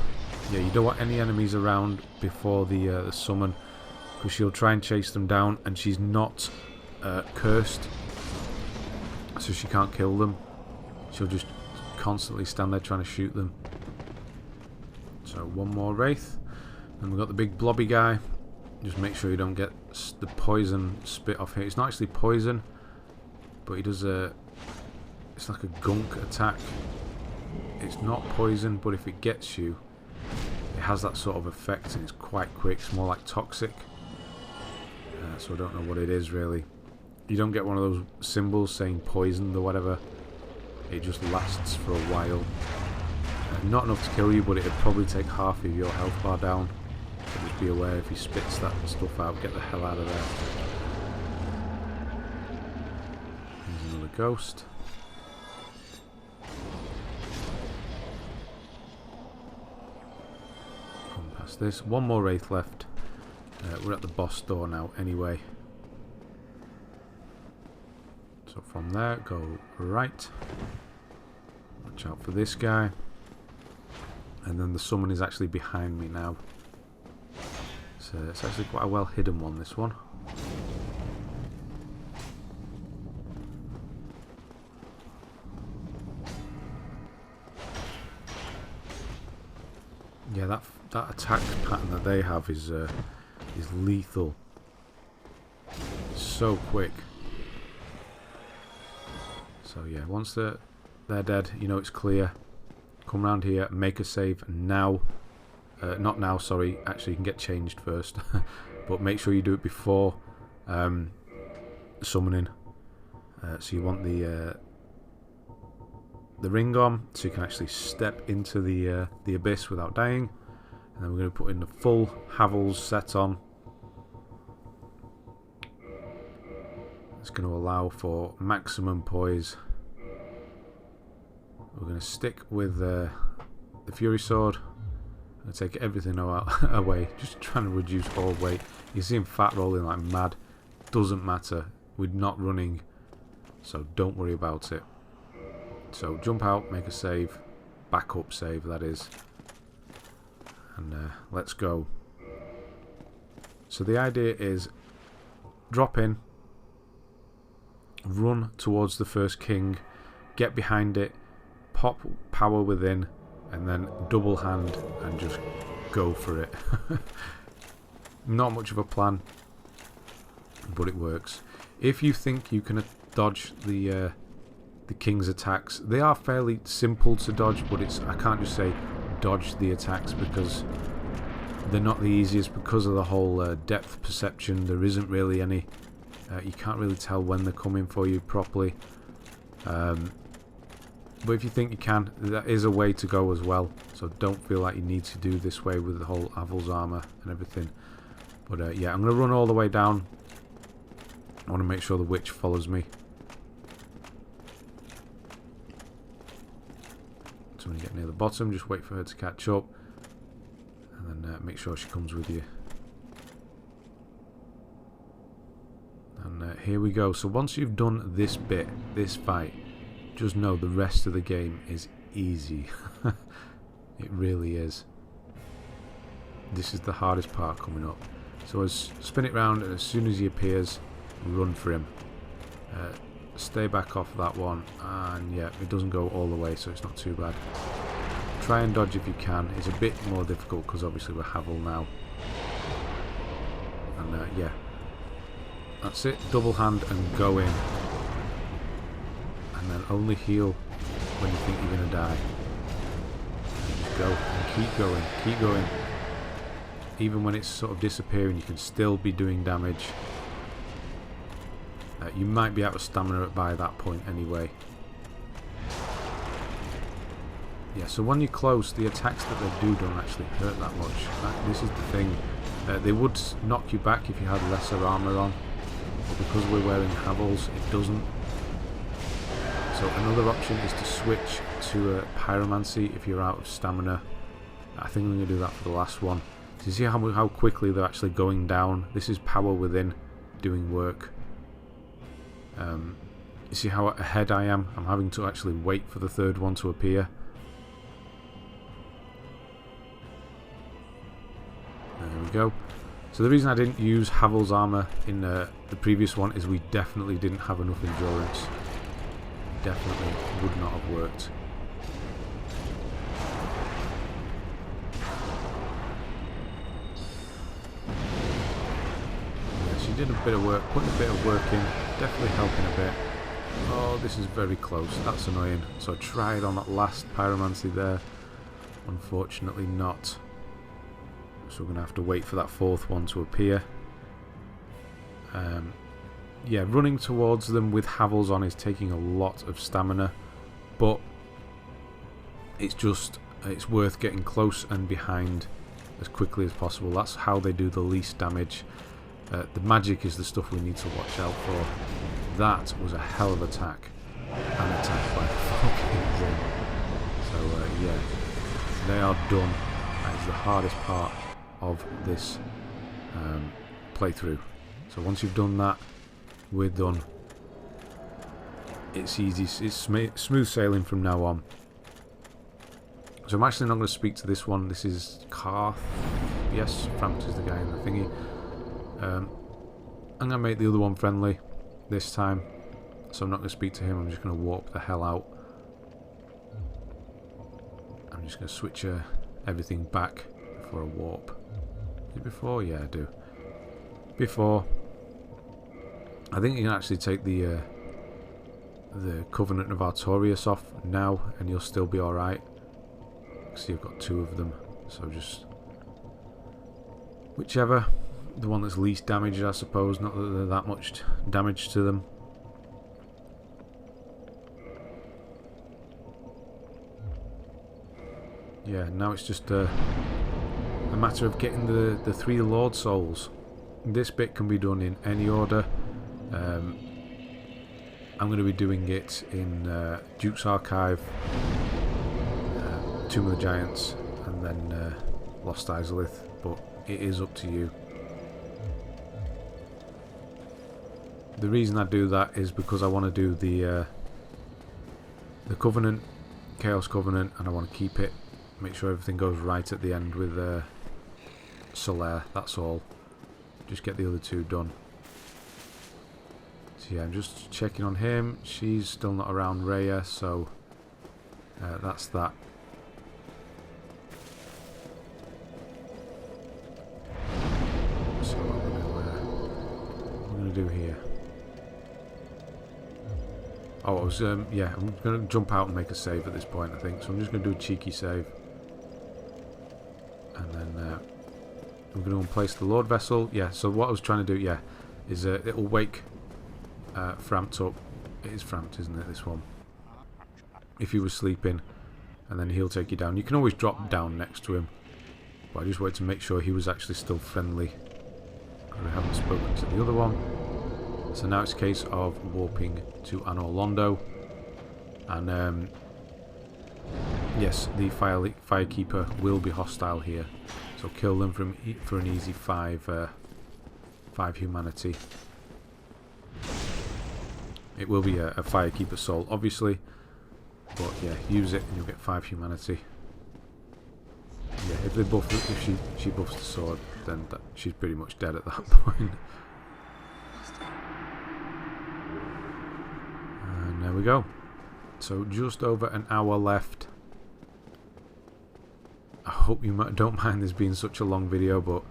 A: Yeah, you don't want any enemies around before the summon, because she'll try and chase them down, and she's not cursed, so she can't kill them. She'll just constantly stand there trying to shoot them. So one more wraith, and we've got the big blobby guy. Just make sure you don't get the poison spit off here. It's not actually poison, but he does it's like a gunk attack. It's not poison, but if it gets you, it has that sort of effect, and it's quite quick. It's more like toxic. So I don't know what it is really. You don't get one of those symbols saying poisoned or whatever. It just lasts for a while. Not enough to kill you, but it'd probably take half of your health bar down. So just be aware if he spits that stuff out, get the hell out of there. Here's another ghost. Come past this. One more wraith left. We're at the boss door now anyway. So from there, go right. Watch out for this guy. And then the summon is actually behind me now. So it's actually quite a well hidden one, this one. Yeah, that attack pattern that they have is lethal. So quick. So yeah, once they're dead, you know it's clear. Come around here, make a save now. Not now, sorry. Actually, you can get changed first. But make sure you do it before summoning. So you want the ring on, so you can actually step into the abyss without dying. And then we're going to put in the full Havel's set on. It's going to allow for maximum poise. We're going to stick with the Fury Sword. I'm going to take everything away. Just trying to reduce all weight. You see him fat rolling like mad. Doesn't matter. We're not running. So don't worry about it. So jump out, make a save. Backup save, that is. And let's go. So the idea is drop in. Run towards the first king, get behind it, pop power within, and then double hand and just go for it. Not much of a plan, but it works. If you think you can dodge the king's attacks, they are fairly simple to dodge, but I can't just say dodge the attacks because they're not the easiest because of the whole depth perception. There isn't really any. You can't really tell when they're coming for you properly. But if you think you can, that is a way to go as well. So don't feel like you need to do this way with the whole Havel's armor and everything. But yeah, I'm going to run all the way down. I want to make sure the witch follows me. So when you get near the bottom, just wait for her to catch up. And then make sure she comes with you. And here we go. So once you've done this bit, this fight, just know the rest of the game is easy. It really is. This is the hardest part coming up. So spin it round, and as soon as he appears, run for him. Stay back off that one, and yeah, it doesn't go all the way, so it's not too bad. Try and dodge if you can. It's a bit more difficult because obviously we're Havel now. And yeah, that's it. Double hand and go in. And then only heal when you think you're going to die. And just go and keep going, keep going. Even when it's sort of disappearing, you can still be doing damage. You might be out of stamina by that point anyway. Yeah, so when you're close, the attacks that they do don't actually hurt that much. This is the thing. They would knock you back if you had lesser armour on, but because we're wearing Havels, it doesn't. So another option is to switch to Pyromancy if you're out of stamina. I think I'm going to do that for the last one. So you see how quickly they're actually going down. This is power within doing work. You see how ahead I am? I'm having to actually wait for the third one to appear. There we go. So the reason I didn't use Havel's armour in the previous one is we definitely didn't have enough endurance. Definitely would not have worked. Yeah, she did a bit of work, putting a bit of work in, definitely helping a bit. Oh, this is very close. That's annoying. So I tried on that last Pyromancy there. Unfortunately not. So we're going to have to wait for that fourth one to appear. Yeah, running towards them with Havels on is taking a lot of stamina, but it's worth getting close and behind as quickly as possible. That's how they do the least damage. The magic is the stuff we need to watch out for. That was a hell of an attack. An attack by fucking Gwyn. So yeah, they are done. That is the hardest part of this playthrough. So once you've done that, we're done. It's easy, it's smooth sailing from now on. So I'm actually not going to speak to this one. This is Karth. Yes, Framped is the guy in the thingy. I'm going to make the other one friendly this time. So I'm not going to speak to him, I'm just going to warp the hell out. I'm just going to switch everything back before I warp. Is it before? Yeah, I do. Before. I think you can actually take the Covenant of Artorias off now and you'll still be alright. See, I've got two of them, so just whichever, the one that's least damaged, I suppose. Not that there's that much damage to them. Yeah, now it's just a matter of getting the 3 Lord Souls. This bit can be done in any order. I'm going to be doing it in Duke's Archive, Tomb of the Giants, and then Lost Isolith, but it is up to you. The reason I do that is because I want to do the Covenant, Chaos Covenant, and I want to keep it, make sure everything goes right at the end with Solaire, that's all. Just get the other two done. So yeah, I'm just checking on him. She's still not around Rhea, so that's that. So what I'm going to do here. Oh, I was yeah, I'm going to jump out and make a save at this point, I think. So I'm just going to do a cheeky save, and then I'm going to unplace the Lordvessel. Yeah. So what I was trying to do, yeah, is it'll wake Framped up. It is Framped, isn't it, this one? If he was sleeping, and then he'll take you down. You can always drop down next to him, but I just wanted to make sure he was actually still friendly. I haven't spoken to the other one. So now it's a case of warping to Anor Londo, and yes, the Firekeeper will be hostile here. So kill them for an easy 5 humanity. It will be a Firekeeper soul, obviously, but yeah, use it and you'll get 5 humanity. Yeah, if she buffs the sword, then she's pretty much dead at that point. And there we go. So just over an hour left. I hope you don't mind this being such a long video, but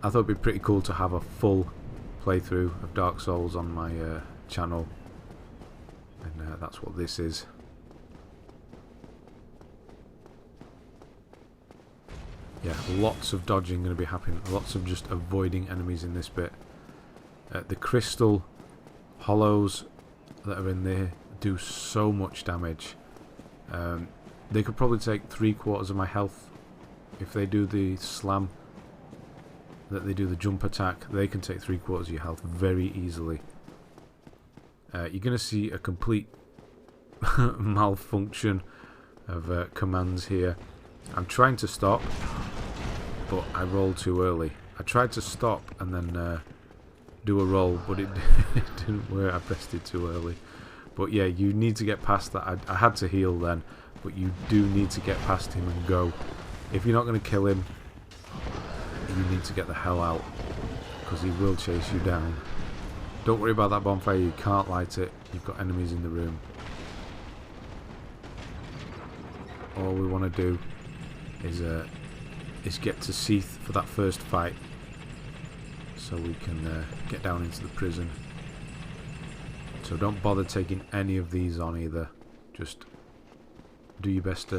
A: I thought it'd be pretty cool to have a full playthrough of Dark Souls on my channel, and that's what this is. Yeah, lots of dodging going to be happening, lots of just avoiding enemies in this bit. The crystal hollows that are in there do so much damage. They could probably take 3/4 of my health. If they do the slam, that they do the jump attack, they can take 3/4 of your health very easily. You're going to see a complete malfunction of commands here. I'm trying to stop, but I rolled too early. I tried to stop and then do a roll, but it didn't work. I pressed it too early. But yeah, you need to get past that. I had to heal then, but you do need to get past him and go. If you're not going to kill him, you need to get the hell out, because he will chase you down. Don't worry about that bonfire, you can't light it. You've got enemies in the room. All we want to do is get to Seath for that first fight, so we can get down into the prison. So don't bother taking any of these on either. Just do your best.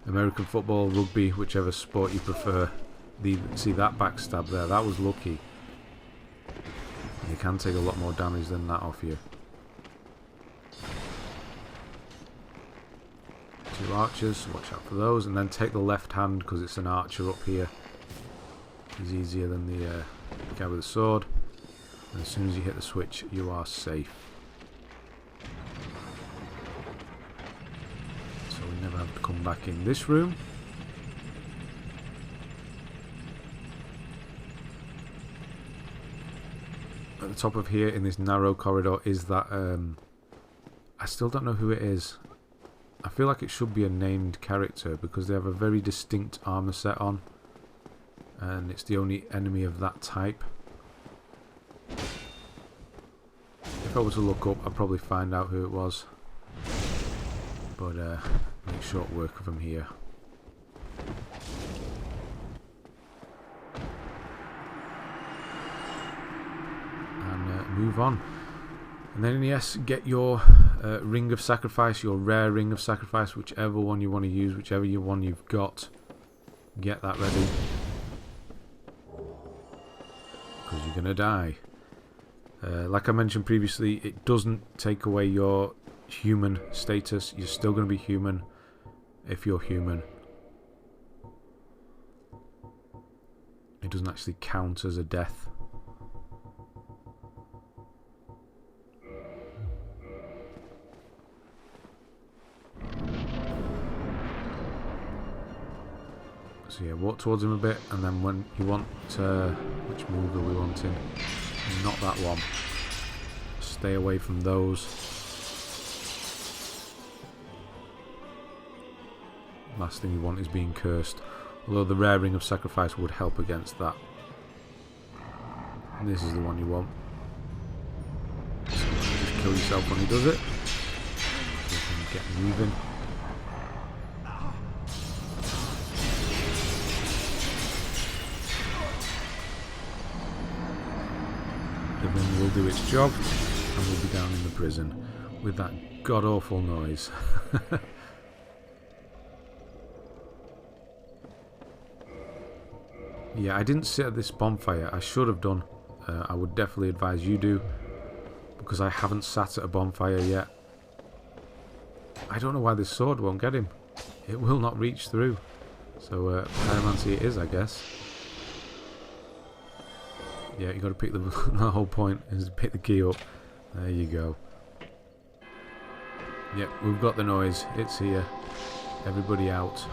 A: American football, rugby, whichever sport you prefer. See that backstab there? That was lucky. You can take a lot more damage than that off you. 2 archers, so watch out for those. And then take the left hand, because it's an archer up here. He's easier than the guy with the sword. And as soon as you hit the switch, you are safe. So we never have to come back in this room. At the top of here in this narrow corridor is that I still don't know who it is. I feel like it should be a named character because they have a very distinct armor set on, and it's the only enemy of that type. If I were to look up, I'd probably find out who it was, but make short work of them here. Move on, and then yes, get your ring of sacrifice, your rare ring of sacrifice, whichever one you want to use, whichever one you've got, get that ready, because you're gonna die. Like I mentioned previously, it doesn't take away your human status. You're still going to be human if you're human. It doesn't actually count as a death. So yeah, walk towards him a bit, and then when you want, which move are we wanting? Not that one. Stay away from those. Last thing you want is being cursed. Although the rare ring of sacrifice would help against that. And this is the one you want. So just kill yourself when he does it. So you can get moving. The ring will do its job, and we'll be down in the prison with that god-awful noise. Yeah, I didn't sit at this bonfire. I should have done. I would definitely advise you do, because I haven't sat at a bonfire yet. I don't know why this sword won't get him. It will not reach through. So, pyromancy it is, I guess. Yeah, you got to pick the whole point is to pick the key up. There you go. Yep, we've got the noise. It's here. Everybody out.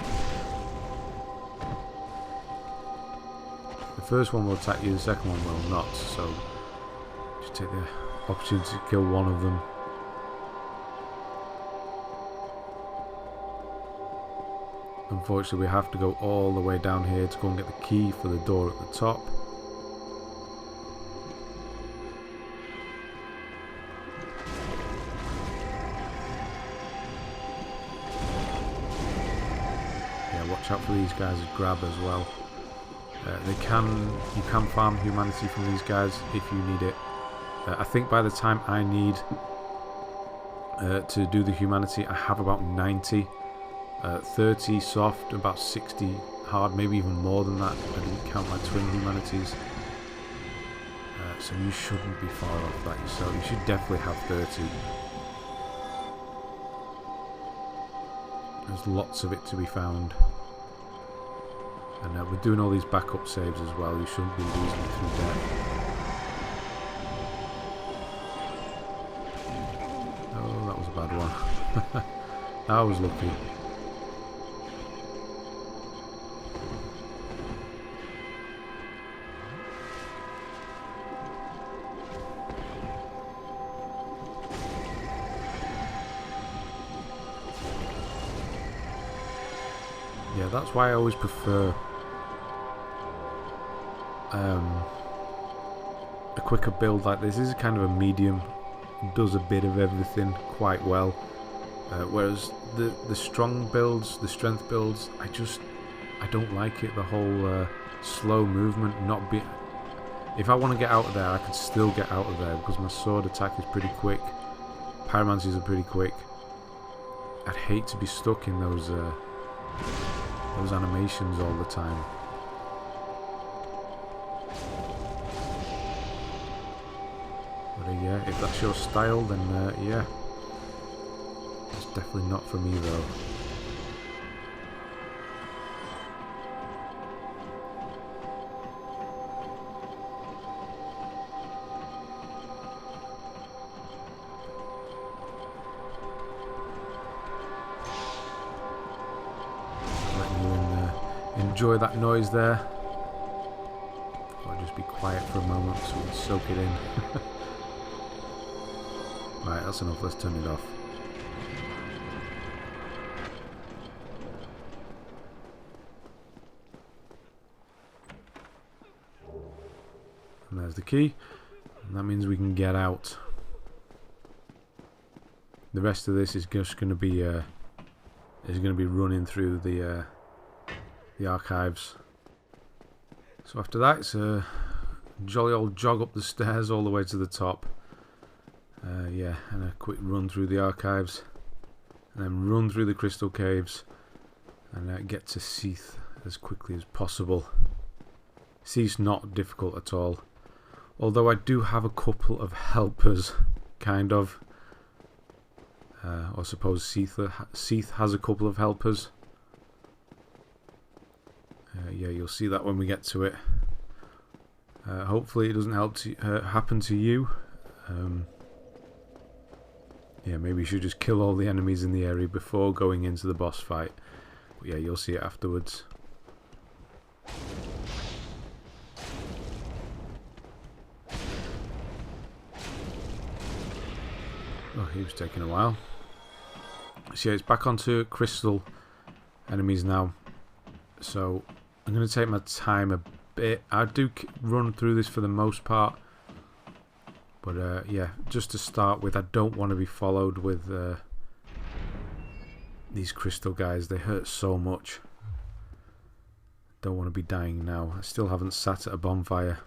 A: first one will attack you, the second one will not, so just take the opportunity to kill one of them. Unfortunately, we have to go all the way down here to go and get the key for the door at the top. Yeah, watch out for these guys' grab as well. You can farm humanity from these guys if you need it. I think by the time I need to do the humanity, I have about 90. 30 soft, about 60 hard, maybe even more than that. I didn't count my twin humanities. So you shouldn't be far off that yourself. You should definitely have 30. There's lots of it to be found. And we're doing all these backup saves as well. You shouldn't be losing it through death. Oh, that was a bad one. I was lucky. Yeah, that's why I always prefer a quicker build like this. This is kind of a medium, does a bit of everything quite well, whereas the strong builds, the strength builds, I don't like it. The whole slow movement, if I want to get out of there, I can still get out of there because my sword attack is pretty quick, pyromancies are pretty quick. I'd hate to be stuck in those animations all the time. But yeah, if that's your style, then yeah, it's definitely not for me though. Enjoy that noise there. I'll just be quiet for a moment so we can soak it in. Right, that's enough, let's turn it off. And there's the key, and that means we can get out. The rest of this is just going to be running through the archives. So after that, it's a jolly old jog up the stairs all the way to the top. Yeah, and a quick run through the archives, and then run through the crystal caves, and get to Seath as quickly as possible. Seath's not difficult at all, although I do have a couple of helpers, kind of. I suppose Seath has a couple of helpers. Yeah, you'll see that when we get to it. Hopefully it doesn't happen to you. Yeah, maybe you should just kill all the enemies in the area before going into the boss fight. But yeah, you'll see it afterwards. Oh, he was taking a while. So yeah, it's back onto crystal enemies now. So I'm going to take my time a bit. I do run through this for the most part. But yeah, just to start with, I don't want to be followed with these crystal guys. They hurt so much. Don't want to be dying now. I still haven't sat at a bonfire.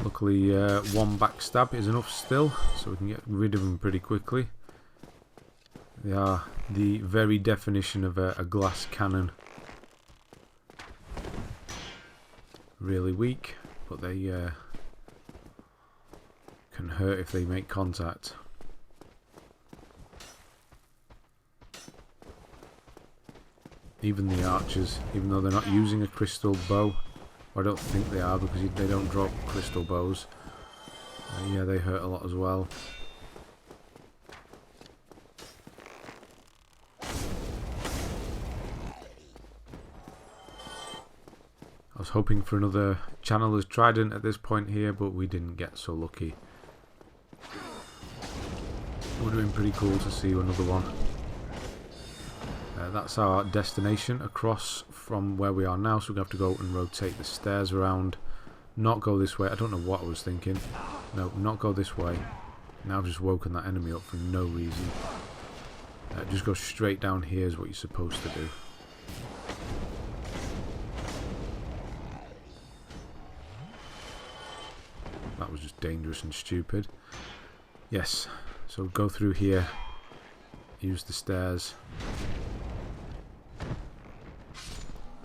A: Luckily, one backstab is enough still, so we can get rid of them pretty quickly. They are the very definition of a glass cannon. Really weak, but they can hurt if they make contact. Even the archers, even though they're not using a crystal bow, or I don't think they are because they don't drop crystal bows. Yeah, they hurt a lot as well. I was hoping for another Channeler's Trident at this point here, but we didn't get so lucky. Would have been pretty cool to see another one. That's our destination across from where we are now, so we're going to have to go and rotate the stairs around. Not go this way. I don't know what I was thinking. No, not go this way. Now I've just woken that enemy up for no reason. Just go straight down here is what you're supposed to do. That was just dangerous and stupid. Yes, so go through here. Use the stairs.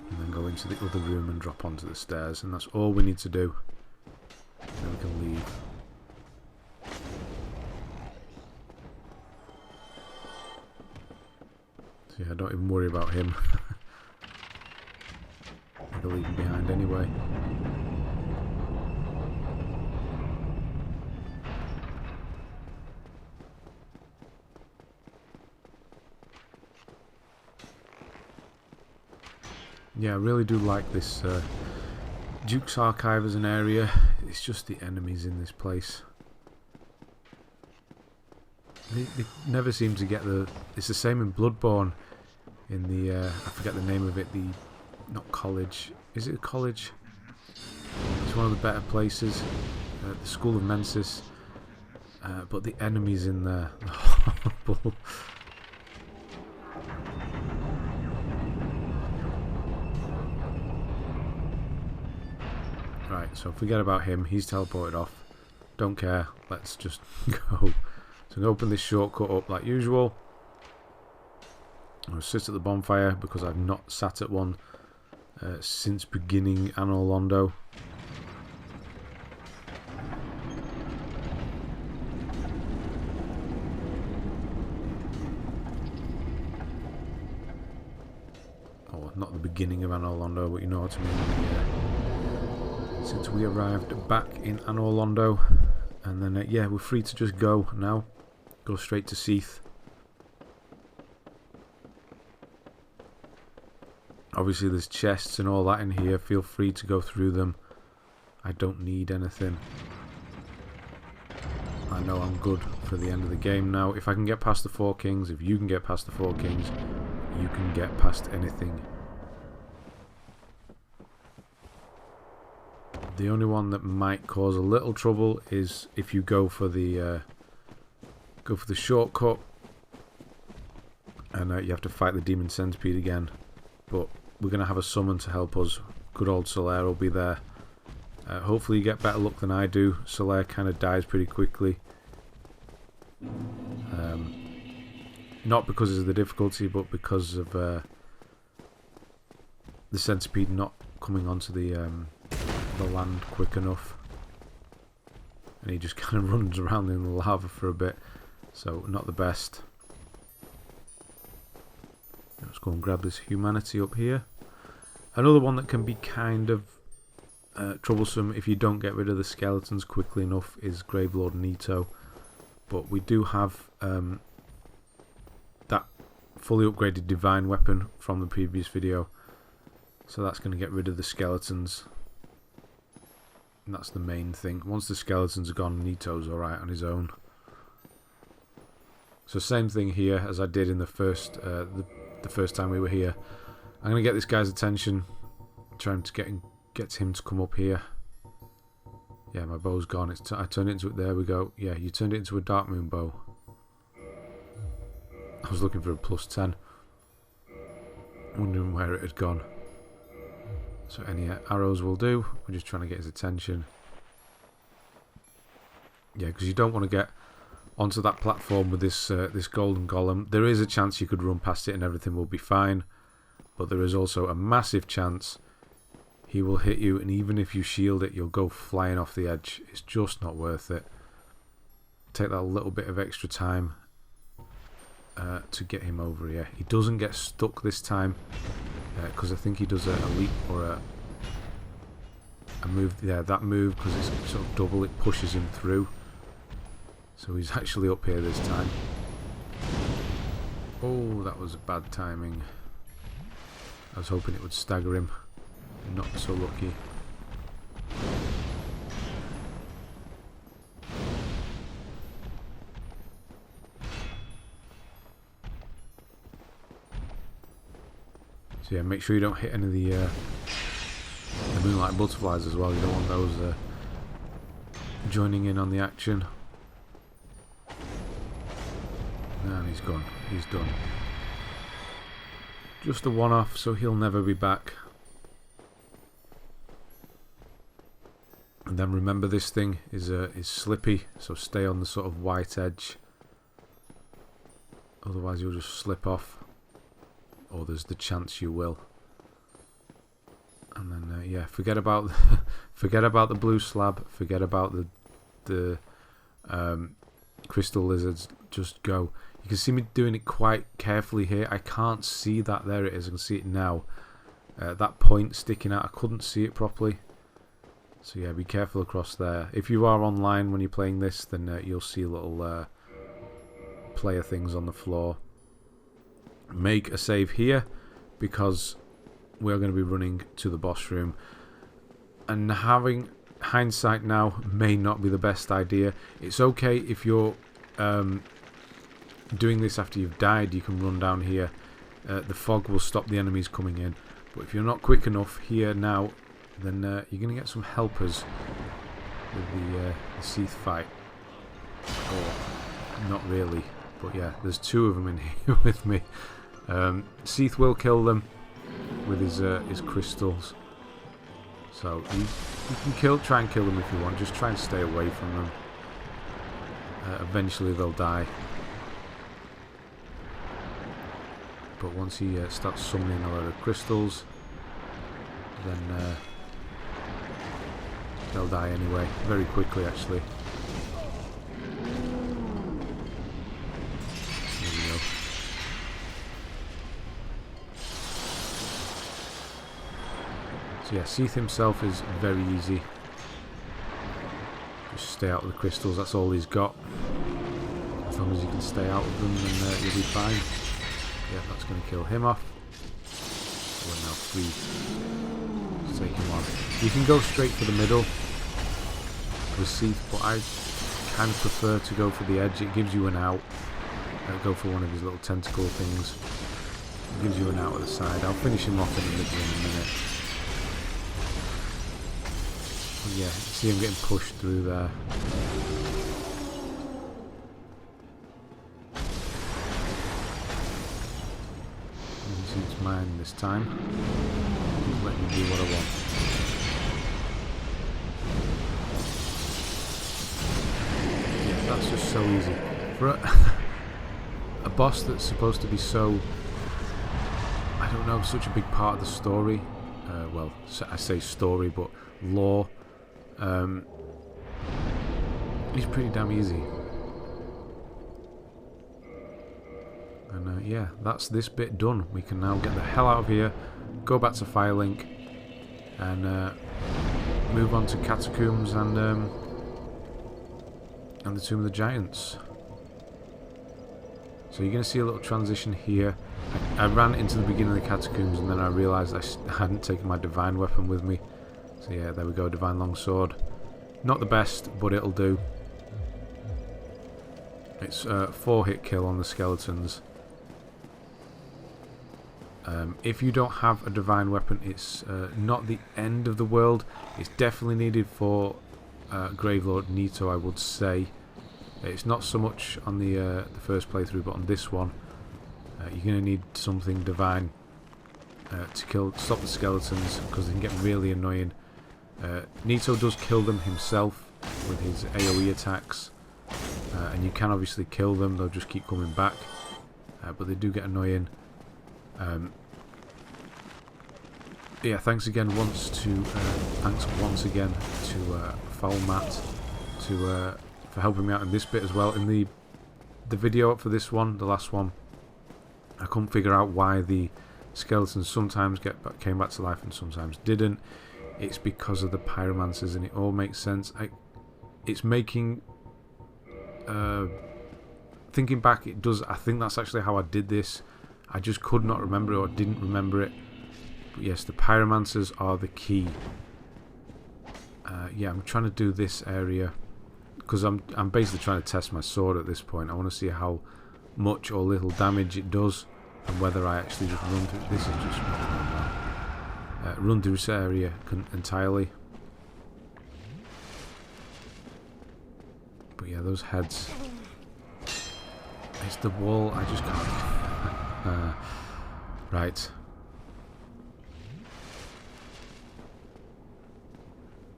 A: And then go into the other room and drop onto the stairs. And that's all we need to do. Then we can leave. So yeah, don't even worry about him. They'll leave him behind anyway. Yeah, I really do like this Duke's Archive as an area. It's just the enemies in this place. They never seem to get the... It's the same in Bloodborne. In the... I forget the name of it. The... Not college. Is it a college? It's one of the better places. The School of Mensis. But the enemies in there are horrible. Right, so forget about him. He's teleported off. Don't care. Let's just go. So I'm going to open this shortcut up like usual. I'll sit at the bonfire because I've not sat at one since beginning Anor Londo. Oh, not the beginning of Anor Londo, but you know what I mean. Since we arrived back in Anor Londo. And then, yeah, we're free to just go now. Go straight to Seath. Obviously there's chests and all that in here. Feel free to go through them. I don't need anything. I know I'm good for the end of the game now. If I can get past the Four Kings, if you can get past the Four Kings, you can get past anything. The only one that might cause a little trouble is if you go for the shortcut, and you have to fight the Demon Centipede again. But we're going to have a summon to help us. Good old Solaire will be there. Hopefully you get better luck than I do. Solaire kind of dies pretty quickly. Not because of the difficulty, but because of the Centipede not coming onto the land quick enough. And he just kind of runs around in the lava for a bit. So, not the best. Let's go and grab this humanity up here. Another one that can be kind of troublesome if you don't get rid of the skeletons quickly enough is Gravelord Nito. But we do have that fully upgraded divine weapon from the previous video. So that's going to get rid of the skeletons. And that's the main thing. Once the skeletons are gone, Nito's alright on his own. So same thing here as I did in the first time we were here. I'm going to get this guy's attention. Trying to get him to come up here. Yeah, my bow's gone. I turned it into it. There we go. Yeah, you turned it into a Darkmoon Bow. I was looking for a +10. Wondering where it had gone. So any arrows will do. We're just trying to get his attention. Yeah, because you don't want to get onto that platform with this golden golem. There is a chance you could run past it and everything will be fine. But there is also a massive chance he will hit you, and even if you shield it, you'll go flying off the edge. It's just not worth it. Take that little bit of extra time to get him over here. He doesn't get stuck this time because I think he does a leap or a move. Yeah, that move, because it's sort of double, it pushes him through. So he's actually up here this time. Oh, that was bad timing. I was hoping it would stagger him. not so lucky. So yeah, make sure you don't hit any of the Moonlight butterflies as well. You don't want those joining in on the action. And he's gone. He's done. Just a one-off, so he'll never be back. And then remember, this thing is slippy, so stay on the sort of white edge. Otherwise you'll just slip off. Or there's the chance you will. And then yeah, forget about the blue slab. Forget about the crystal lizards. Just go. You can see me doing it quite carefully here. I can't see that. There it is. I can see it now. That point sticking out. I couldn't see it properly. So yeah, be careful across there. If you are online when you're playing this, then you'll see little player things on the floor. Make a save here, because we're going to be running to the boss room. And having hindsight now may not be the best idea. It's okay if you're doing this after you've died. You can run down here. The fog will stop the enemies coming in. But if you're not quick enough here now, then you're going to get some helpers with the Seath fight. Or not really, but yeah, there's two of them in here with me. Seath will kill them with his crystals. So you can try and kill them if you want. Just try and stay away from them. Eventually they'll die. But once he starts summoning a lot of crystals, then they'll die anyway, very quickly actually. There we go. So yeah, Seath himself is very easy. Just stay out of the crystals, that's all he's got. As long as you can stay out of them, then you'll be fine. Yeah, that's going to kill him off. We're now free. Let's take him on. You can go straight for the middle with Seath, but I kind of prefer to go for the edge. It gives you an out. Go for one of his little tentacle things. It gives you an out at the side. I'll finish him off in the middle in a minute. But yeah, you see him getting pushed through there. It's mine this time. Just let me do what I want. Yeah, that's just so easy. For a boss that's supposed to be so, I don't know, such a big part of the story. Well, I say story, but lore. He's pretty damn easy. And yeah, that's this bit done. We can now get the hell out of here, go back to Firelink, and move on to Catacombs and the Tomb of the Giants. So you're going to see a little transition here. I ran into the beginning of the Catacombs and then I realised I hadn't taken my Divine Weapon with me. So yeah, there we go, Divine Longsword. Not the best, but it'll do. It's 4-hit kill on the skeletons. If you don't have a Divine Weapon, it's not the end of the world. It's definitely needed for Gravelord Nito, I would say. It's not so much on the first playthrough, but on this one, you're going to need something divine to stop the skeletons, because they can get really annoying. Nito does kill them himself with his AoE attacks, and you can obviously kill them, they'll just keep coming back, but they do get annoying. Yeah, thanks once again to Foulmat for helping me out in this bit as well. In the video up for this one, the last one, I couldn't figure out why the skeletons sometimes came back to life and sometimes didn't. It's because of the pyromancers, and it all makes sense. It's making thinking back, it does. I think that's actually how I did this. I just could not remember it, or didn't remember it. But yes, the pyromancers are the key. Yeah, I'm trying to do this area because I'm basically trying to test my sword at this point. I want to see how much or little damage it does, and whether I actually just run through. This is just run through this area entirely. But yeah, those heads. It's the wall. I just can't. Right.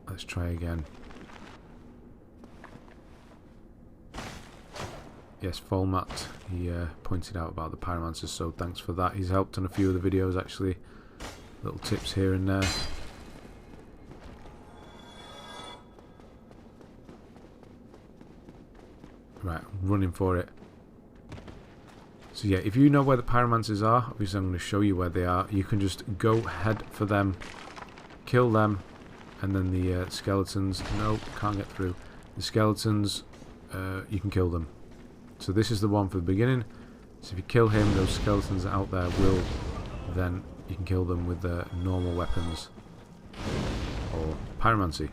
A: Let's try again. Yes, Folmat, he pointed out about the pyromancers, so thanks for that. He's helped on a few of the videos actually. Little tips here and there. Right, I'm running for it. So yeah, if you know where the pyromancers are, obviously I'm going to show you where they are. You can just go head for them, kill them, and then the skeletons, no, can't get through. The skeletons, you can kill them. So this is the one for the beginning. So if you kill him, those skeletons out there will, then you can kill them with normal weapons or pyromancy.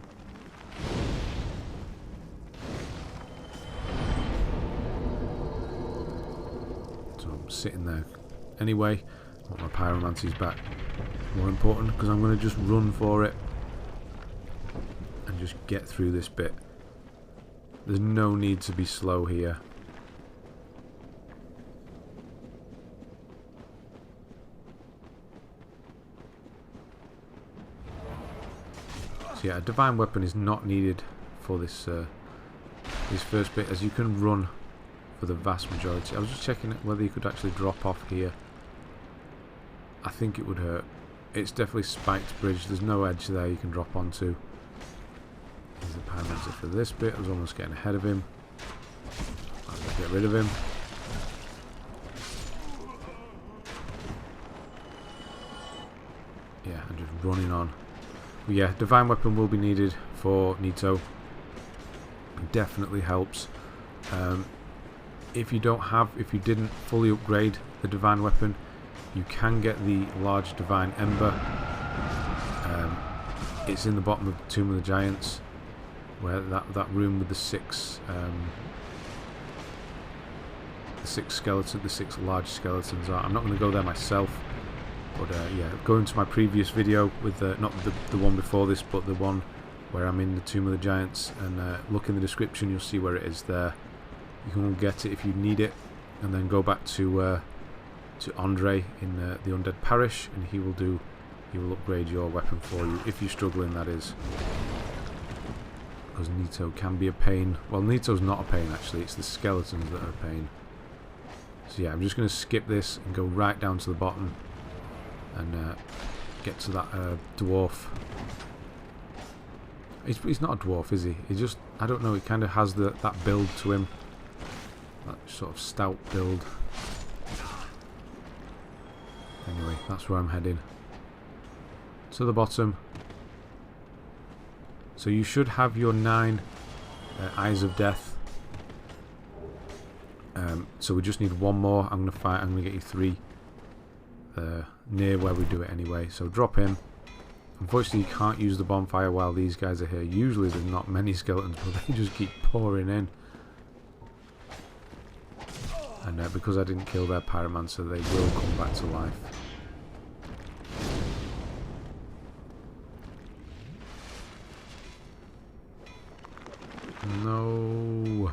A: So I'm sitting there. Anyway, I want my pyromancy's back. More important, because I'm going to just run for it and just get through this bit. There's no need to be slow here. So yeah, a divine weapon is not needed for this this first bit, as you can run for the vast majority. I was just checking whether you could actually drop off here. I think it would hurt. It's definitely spiked bridge. There's no edge there you can drop onto. Here's the pyromancer for this bit. I was almost getting ahead of him. I'm going to get rid of him. Yeah, I'm just running on. But yeah, divine weapon will be needed for Nito. It definitely helps. If you didn't fully upgrade the divine weapon, you can get the large divine ember. It's in the bottom of the Tomb of the Giants, where that room with the six large skeletons are. I'm not going to go there myself. But yeah, go into my previous video with not the one before this, but the one where I'm in the Tomb of the Giants, and look in the description, you'll see where it is there. You can get it if you need it, and then go back to Andre in the Undead Parish, and he will upgrade your weapon for you if you're struggling, that is. Because Nito can be a pain. Well, Nito's not a pain actually; it's the skeletons that are a pain. So yeah, I'm just going to skip this and go right down to the bottom. And get to that dwarf. He's not a dwarf, is he? He just, I don't know, he kind of has that build to him. That sort of stout build. Anyway, that's where I'm heading. To the bottom. So you should have your 9 Eyes of Death. So we just need one more. I'm going to get you 3. Near where we do it anyway, so drop him. Unfortunately, you can't use the bonfire while these guys are here. Usually there's not many skeletons, but they just keep pouring in. And because I didn't kill their pyromancer, they will come back to life. No.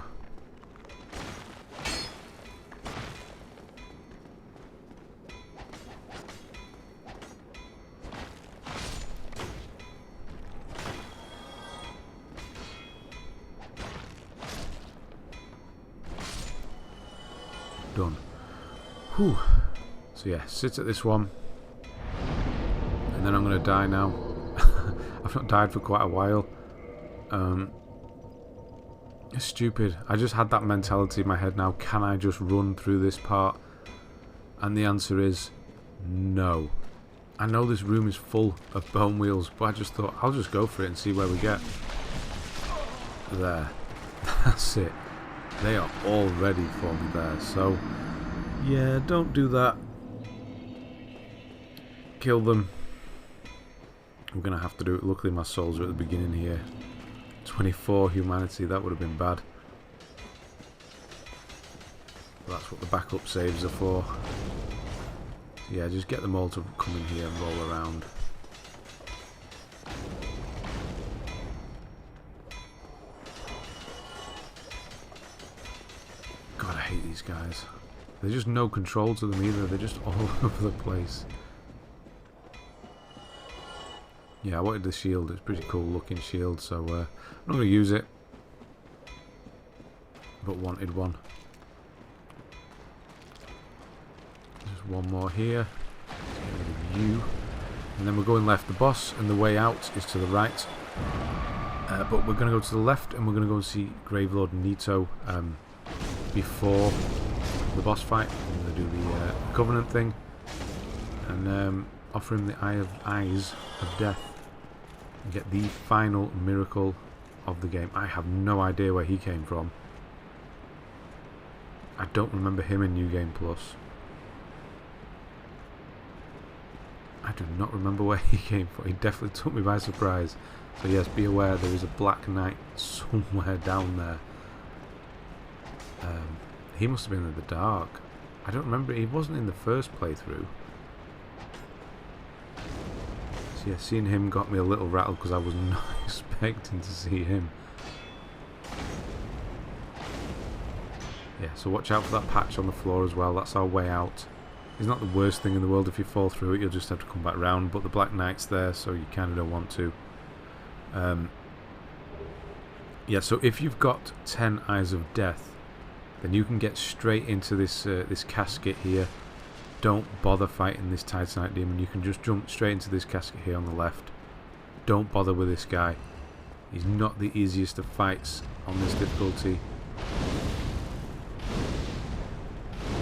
A: Done. Whew. So yeah, sit at this one. And then I'm going to die now. I've not died for quite a while. It's stupid. I just had that mentality in my head now. Can I just run through this part? And the answer is no. I know this room is full of bone wheels, but I just thought I'll just go for it and see where we get. There. That's it. They are all ready for me there, so yeah, don't do that. Kill them. I'm going to have to do it. Luckily my souls are at the beginning here. 24 humanity, that would have been bad. That's what the backup saves are for. Yeah, just get them all to come in here and roll around. God, I hate these guys. There's just no control to them either. They're just all over the place. Yeah, I wanted the shield. It's a pretty cool looking shield, so I'm not going to use it. But wanted one. There's one more here. You. And then we're going left. The boss and the way out is to the right. But we're going to go to the left and we're going to go and see Gravelord and Nito before the boss fight. I'm going to do the Covenant thing. And offer him the Eyes of Death. And get the final miracle of the game. I have no idea where he came from. I don't remember him in New Game Plus. I do not remember where he came from. He definitely took me by surprise. So yes, be aware there is a Black Knight somewhere down there. He must have been in the dark. I don't remember. He wasn't in the first playthrough. So yeah, seeing him got me a little rattled because I was not expecting to see him. Yeah, so watch out for that patch on the floor as well. That's our way out. It's not the worst thing in the world. If you fall through it, you'll just have to come back round. But the Black Knight's there, so you kind of don't want to. Yeah, so if you've got 10 Eyes of Death, then you can get straight into this this casket here. Don't bother fighting this Titanite demon. You can just jump straight into this casket here on the left. Don't bother with this guy. He's not the easiest of fights on this difficulty.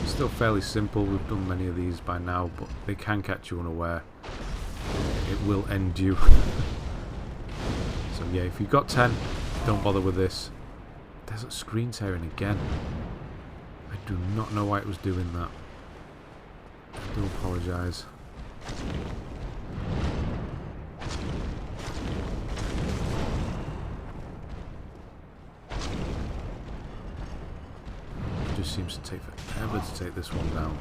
A: It's still fairly simple. We've done many of these by now, but they can catch you unaware. It will end you. So yeah, if you've got 10, don't bother with this. There's a screen tearing again. I do not know why it was doing that. I do apologise. It just seems to take forever to take this one down.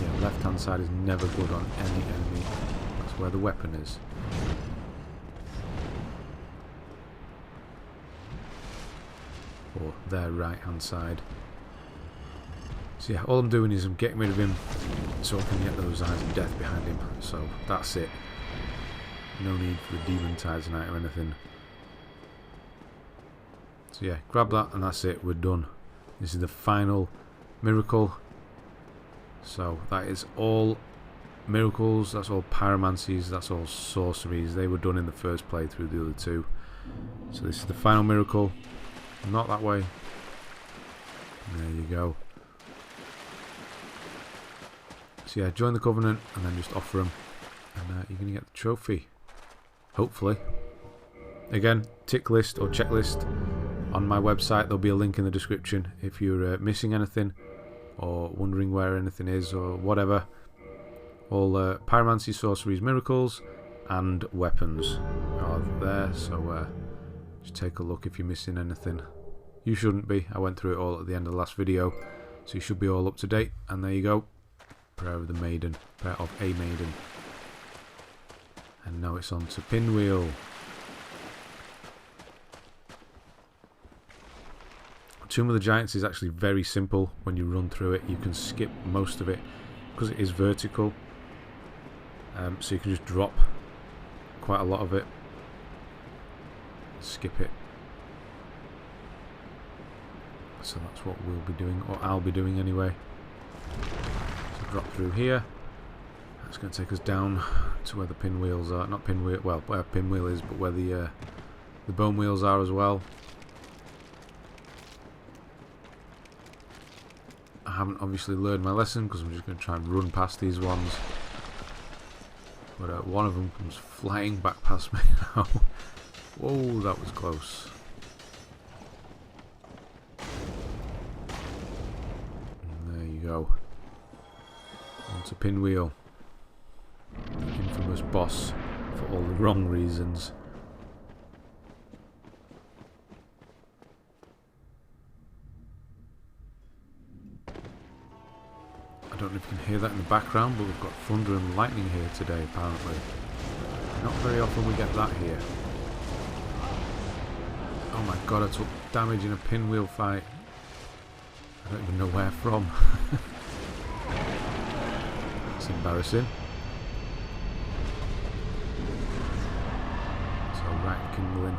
A: Yeah, left hand side is never good on any enemy. That's where the weapon is. Or their right hand side. So yeah, all I'm doing is I'm getting rid of him so I can get those Eyes of Death behind him. So that's it. No need for the Demon Titanite or anything. So yeah, grab that and that's it, we're done. This is the final miracle. So that is all miracles, that's all pyromancies, that's all sorceries. They were done in the first playthrough, the other two. So this is the final miracle. Not that way. There you go. So yeah, join the Covenant and then just offer them. And you're going to get the trophy. Hopefully. Again, tick list or checklist on my website. There'll be a link in the description if you're missing anything or wondering where anything is or whatever. All pyromancy, sorceries, miracles and weapons are there. So just take a look if you're missing anything. You shouldn't be. I went through it all at the end of the last video. So you should be all up to date. And there you go. Prayer of the Maiden. Prayer of a Maiden. And now it's on to Pinwheel. Tomb of the Giants is actually very simple when you run through it. You can skip most of it because it is vertical. So you can just drop quite a lot of it. Skip it. So that's what we'll be doing, or I'll be doing anyway. So drop through here. That's going to take us down to where the pinwheels are. Not pinwheel, well, where pinwheel is, but where the bone wheels are as well. I haven't obviously learned my lesson because I'm just going to try and run past these ones. But one of them comes flying back past me now. Whoa, that was close. And there you go. onto Pinwheel, the infamous boss for all the wrong reasons. I don't know if you can hear that in the background, but we've got thunder and lightning here today, apparently. Not very often we get that here. Oh my god, I took damage in a Pinwheel fight. I don't even know where from. That's embarrassing. So Rite Kindling.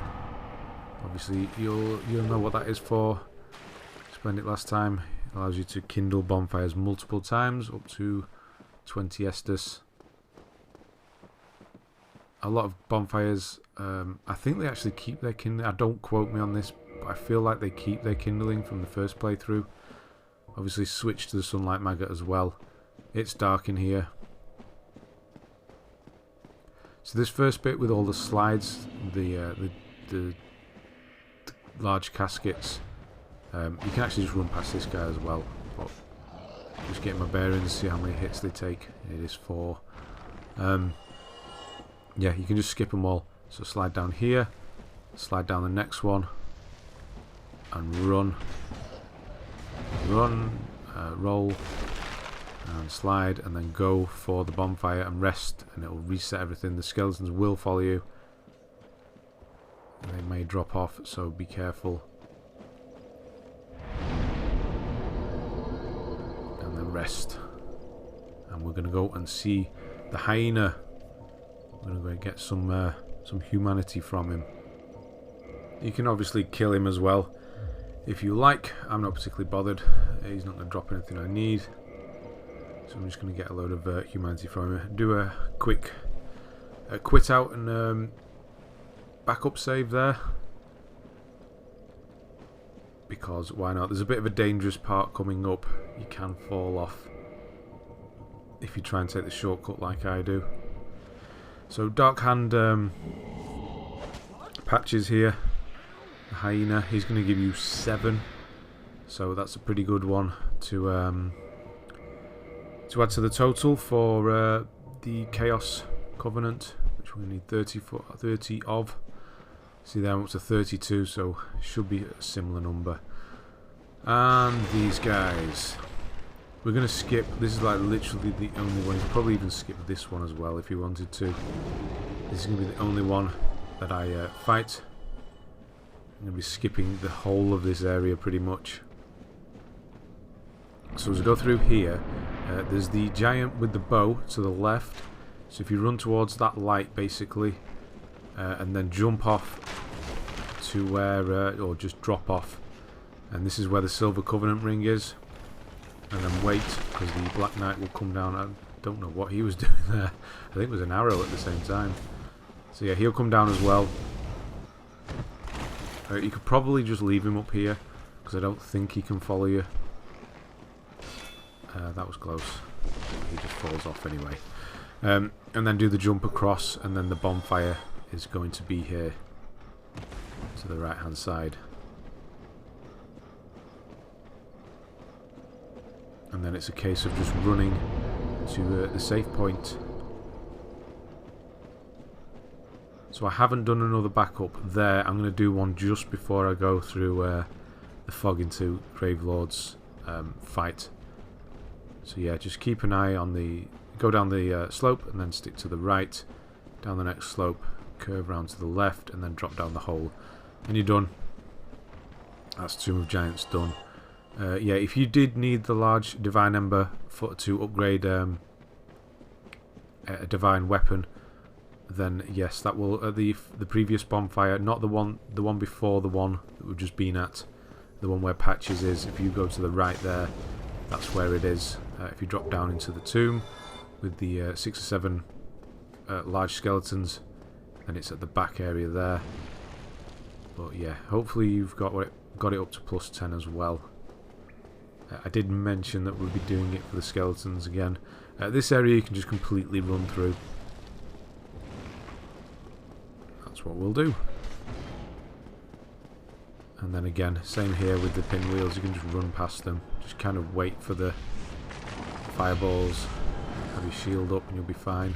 A: Obviously you'll know what that is for. Explained it last time. It allows you to kindle bonfires multiple times, up to 20 Estus. A lot of bonfires, I think they actually keep their kindling. Don't quote me on this, but I feel like they keep their kindling from the first playthrough. Obviously switch to the sunlight maggot as well. It's dark in here. So this first bit with all the slides, the large caskets, you can actually just run past this guy as well. But just getting my bearings, see how many hits they take. It is 4. Yeah, you can just skip them all. So slide down here, slide down the next one, and run. Run, roll, and slide, and then go for the bonfire and rest, and it will reset everything. The skeletons will follow you. They may drop off, so be careful. And then rest. And we're going to go and see the hyena. We're going to go and get some humanity from him. You can obviously kill him as well if you like. I'm not particularly bothered. He's not going to drop anything I need. So I'm just going to get a load of humanity from him. Do a quick quit out and backup save there. Because why not? There's a bit of a dangerous part coming up. You can fall off if you try and take the shortcut like I do. So Dark Hand patches here. The hyena, he's going to give you 7. So that's a pretty good one to add to the total for the Chaos Covenant, which we need 30 of. See there, I'm up to 32, so should be a similar number. And these guys, we're going to skip. This is like literally the only one. You could probably even skip this one as well if you wanted to. This is going to be the only one that I fight. I'm going to be skipping the whole of this area pretty much. So as we go through here, there's the giant with the bow to the left. So if you run towards that light basically, and then jump off to where, or just drop off, and this is where the Silver Covenant ring is. And then wait, because the Black Knight will come down. I don't know what he was doing there. I think it was an arrow at the same time. So yeah, he'll come down as well. You could probably just leave him up here, because I don't think he can follow you. That was close. He just falls off anyway. And then do the jump across, and then the bonfire is going to be here to the right hand side. And then it's a case of just running to the safe point. So I haven't done another backup there. I'm going to do one just before I go through the fog into Gravelord's fight. So yeah, just keep an eye on the... Go down the slope and then stick to the right. Down the next slope, curve round to the left, and then drop down the hole. And you're done. That's Tomb of Giants done. Yeah, if you did need the large Divine Ember to upgrade a Divine Weapon, then yes, that will the previous bonfire, not the one before the one that we've just been at, the one where Patches is. If you go to the right there, that's where it is. If you drop down into the tomb with the 6 or 7 large skeletons, then it's at the back area there. But yeah, hopefully you've got it up to plus 10 as well. I did mention that we'll be doing it for the skeletons again. This area you can just completely run through. That's what we'll do. And then again, same here with the pinwheels, you can just run past them. Just kind of wait for the fireballs have your shield up and you'll be fine.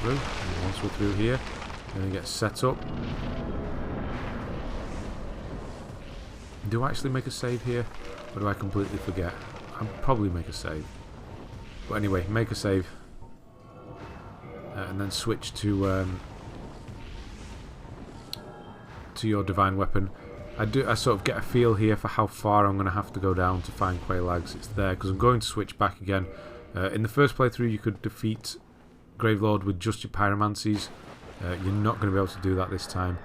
A: Through. And once we're through here, we're going to get set up. Do I actually make a save here? Or do I completely forget? I'll probably make a save. But anyway, make a save. And then switch to your divine weapon. I sort of get a feel here for how far I'm going to have to go down to find Quelaags. It's there, because I'm going to switch back again. In the first playthrough you could defeat Gravelord with just your pyromancies. You're not going to be able to do that this time.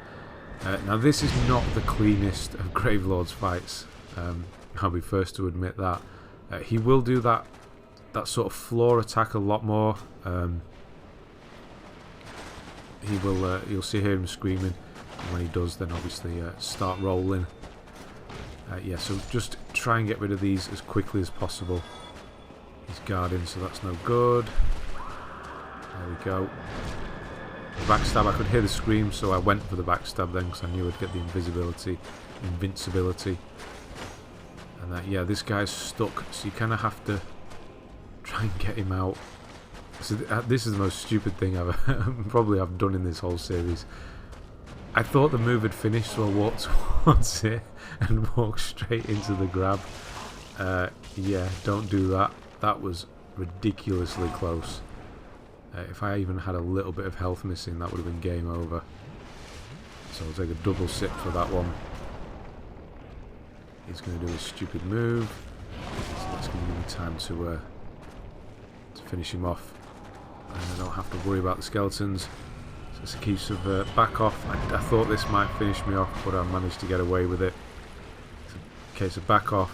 A: Now this is not the cleanest of Gravelord's fights. I'll be first to admit that. He will do that sort of floor attack a lot more. He will. You'll see him screaming, and when he does, then obviously start rolling. Yeah, so just try and get rid of these as quickly as possible. He's guarding, so that's no good. There we go. The backstab, I could hear the scream, so I went for the backstab then because I knew I'd get the invincibility. And that, yeah, this guy's stuck, so you kind of have to try and get him out. So this is the most stupid thing I've done in this whole series. I thought the move had finished, so I walked towards it and walked straight into the grab. Yeah, don't do that. That was ridiculously close. If I even had a little bit of health missing, that would have been game over. So I'll take a double sip for that one. He's going to do a stupid move. So that's going to give me time to finish him off. And I don't have to worry about the skeletons. So it's a case of back off. I thought this might finish me off, but I managed to get away with it. It's a case of back off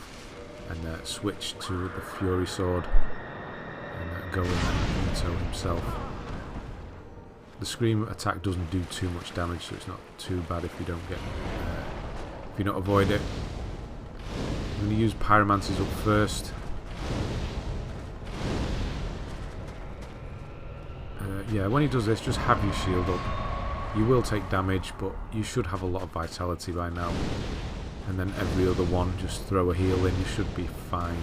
A: and switch to the Fury Sword. And go in and veto himself. The scream attack doesn't do too much damage, so it's not too bad if you don't get, if you don't avoid it. I'm going to use pyromancies up first. Yeah, when he does this, just have your shield up. You will take damage, but you should have a lot of vitality by now. And then every other one, just throw a heal in, you should be fine.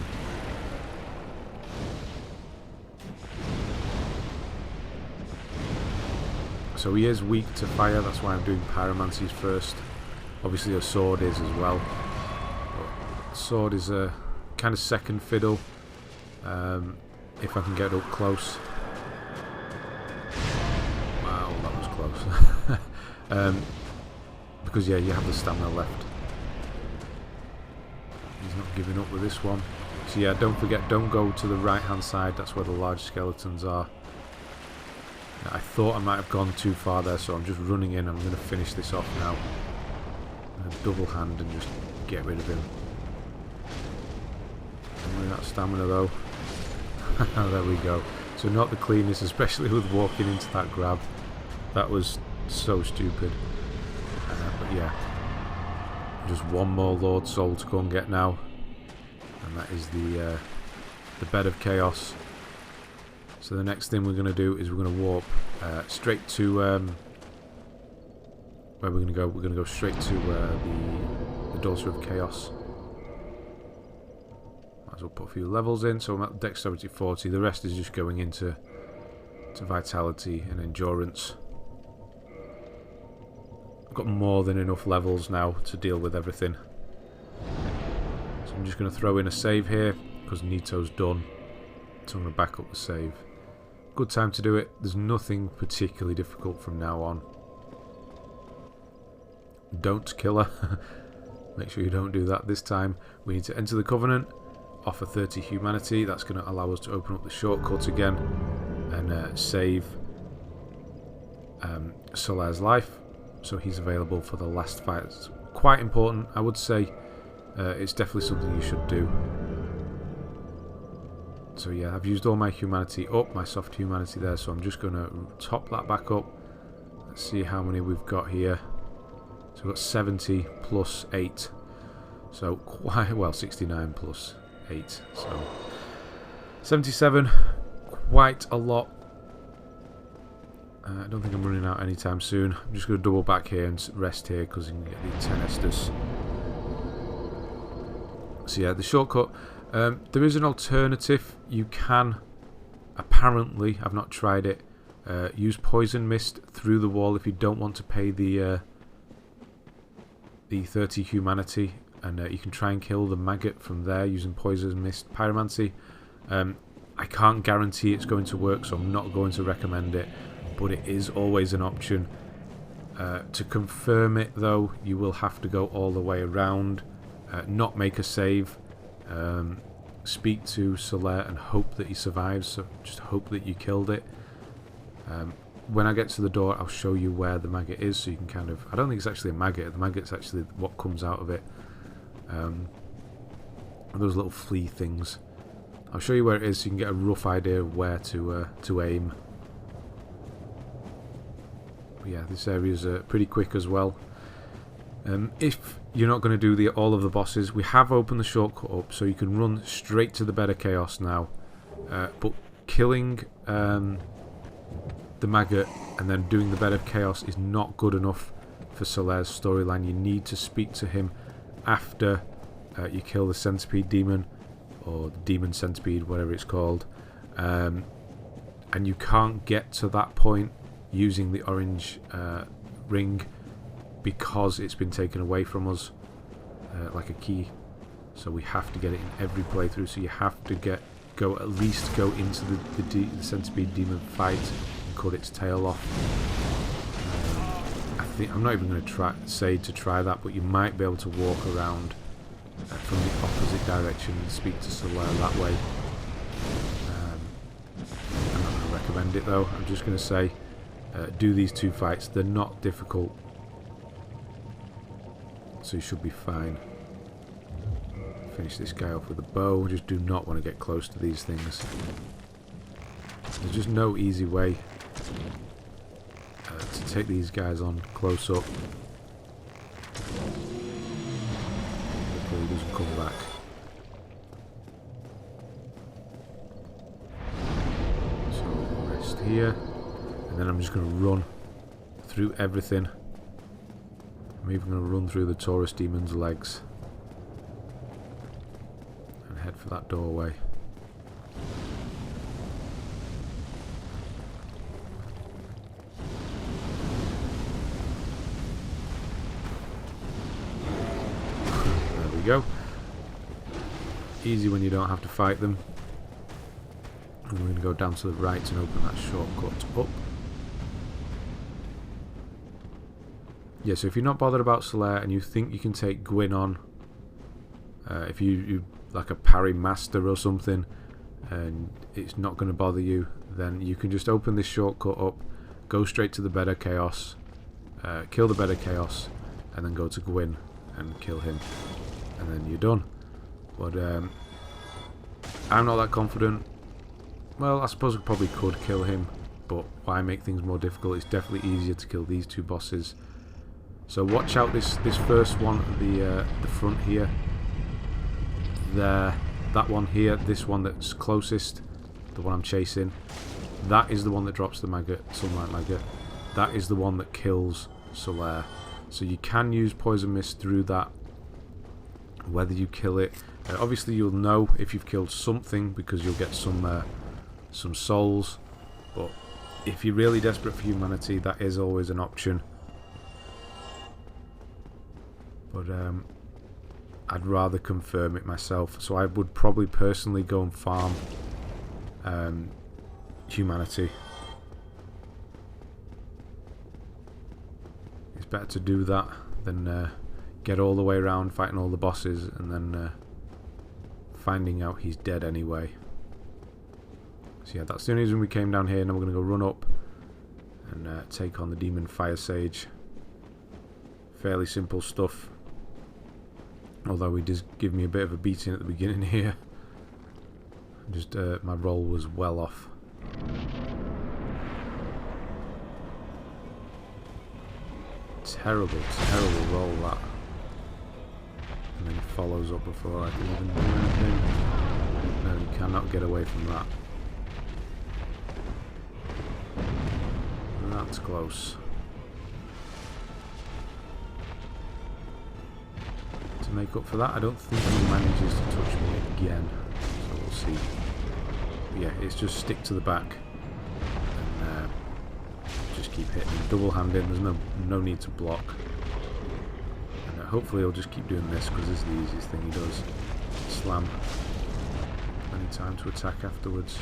A: So he is weak to fire, that's why I'm doing pyromancies first. Obviously a sword is as well. But sword is a kind of second fiddle, if I can get up close. Wow, that was close. Because yeah, you have the stamina left. He's not giving up with this one. So yeah, don't forget, don't go to the right hand side, that's where the large skeletons are. I thought I might have gone too far there, so I'm just running in. I'm going to finish this off now. I'm going to double hand and just get rid of him. Only that stamina though. There we go. So not the cleanest, especially with walking into that grab. That was so stupid. But yeah. Just one more Lord Soul to go and get now. And that is the Bed of Chaos. So the next thing we're going to do is we're going to warp straight to where we're going to go. We're going to go straight to the Daughter of Chaos. Might as well put a few levels in. So I'm at Dexterity 40. The rest is just going into Vitality and Endurance. I've got more than enough levels now to deal with everything. So I'm just going to throw in a save here because Nito's done. So I'm going to back up the save. Good time to do it. There's nothing particularly difficult from now on. Don't kill her. Make sure you don't do that this time. We need to enter the Covenant, offer 30 humanity. That's going to allow us to open up the shortcut again and save Solaire's life. So he's available for the last fight. It's quite important, I would say. It's definitely something you should do. So yeah, I've used all my humanity up, my soft humanity there, so I'm just going to top that back up. Let's see how many we've got here. So we've got 70 plus 8. So quite, well, 69 plus 8. So 77, quite a lot. I don't think I'm running out anytime soon. I'm just going to double back here and rest here because you can get the 10 Estus. So yeah, the shortcut. There is an alternative. You can, apparently, I've not tried it, use poison mist through the wall if you don't want to pay the 30 humanity, and you can try and kill the maggot from there using poison mist pyromancy. I can't guarantee it's going to work, so I'm not going to recommend it, but it is always an option. To confirm it though, you will have to go all the way around, not make a save, speak to Solaire and hope that he survives, so just hope that you killed it. When I get to the door, I'll show you where the maggot is, so you can kind of... I don't think it's actually a maggot, the maggot's actually what comes out of it. Those little flea things. I'll show you where it is so you can get a rough idea of where to aim. But yeah, this area is pretty quick as well. If you're not going to do all of the bosses, we have opened the shortcut up so you can run straight to the Bed of Chaos now. But killing the maggot and then doing the Bed of Chaos is not good enough for Solaire's storyline. You need to speak to him after you kill the centipede demon, or the demon centipede, whatever it's called. And you can't get to that point using the orange ring because it's been taken away from us like a key. So we have to get it in every playthrough, so you have to at least go into the centipede demon fight and cut its tail off. I'm not even going to say to try that, but you might be able to walk around from the opposite direction and speak to Solaire that way. I'm not going to recommend it though. I'm just going to say do these two fights. They're not difficult, so you should be fine. Finish this guy off with a bow. Just do not want to get close to these things. There's just no easy way to take these guys on close up. Hopefully he doesn't come back. So rest here, and then I'm just going to run through everything. I'm even going to run through the Taurus demon's legs and head for that doorway. Go. Easy when you don't have to fight them. And we're going to go down to the right and open that shortcut up. Yeah, so if you're not bothered about Solaire and you think you can take Gwyn on, if you like a parry master or something, and it's not going to bother you, then you can just open this shortcut up, go straight to the Bed of Chaos, kill the Bed of Chaos, and then go to Gwyn and kill him. And then you're done. But I'm not that confident. Well, I suppose we probably could kill him, but why make things more difficult? It's definitely easier to kill these two bosses. So watch out this first one at the front here. There, that one here, this one that's closest, the one I'm chasing. That is the one that drops the maggot, Sunlight Maggot. That is the one that kills Solaire. So you can use poison mist through that. Whether you kill it, obviously you'll know if you've killed something because you'll get some souls, but if you're really desperate for humanity, that is always an option. But I'd rather confirm it myself, so I would probably personally go and farm humanity. It's better to do that than get all the way around fighting all the bosses and then finding out he's dead anyway. So yeah, that's the only reason we came down here. Now we're going to go run up and take on the Demon Fire Sage. Fairly simple stuff, although he does give me a bit of a beating at the beginning here. Just my roll was well off. Terrible roll that. And then he follows up before I can even do anything. No, you cannot get away from that. That's close. To to make up for that. I don't think he manages to touch me again, so we'll see. But yeah, it's just stick to the back and just keep hitting him. Double handing, there's no need to block. And hopefully he'll just keep doing this because this is the easiest thing he does. Slam. Plenty of time to attack afterwards.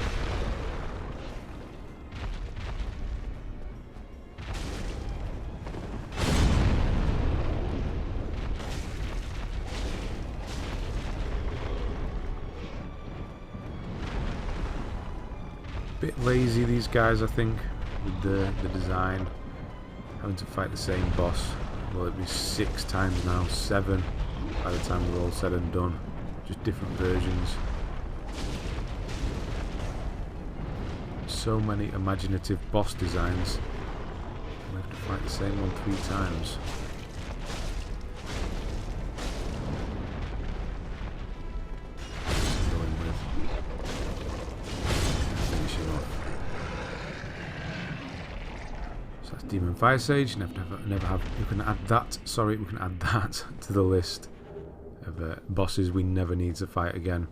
A: Bit lazy these guys, I think, with the design. Having to fight the same boss. Will it be 6 times now? 7 by the time we're all said and done. Just different versions. So many imaginative boss designs. We have to fight the same one 3 times. Demon Fire Sage, never have. We can add that. Sorry, we can add that to the list of bosses we never need to fight again.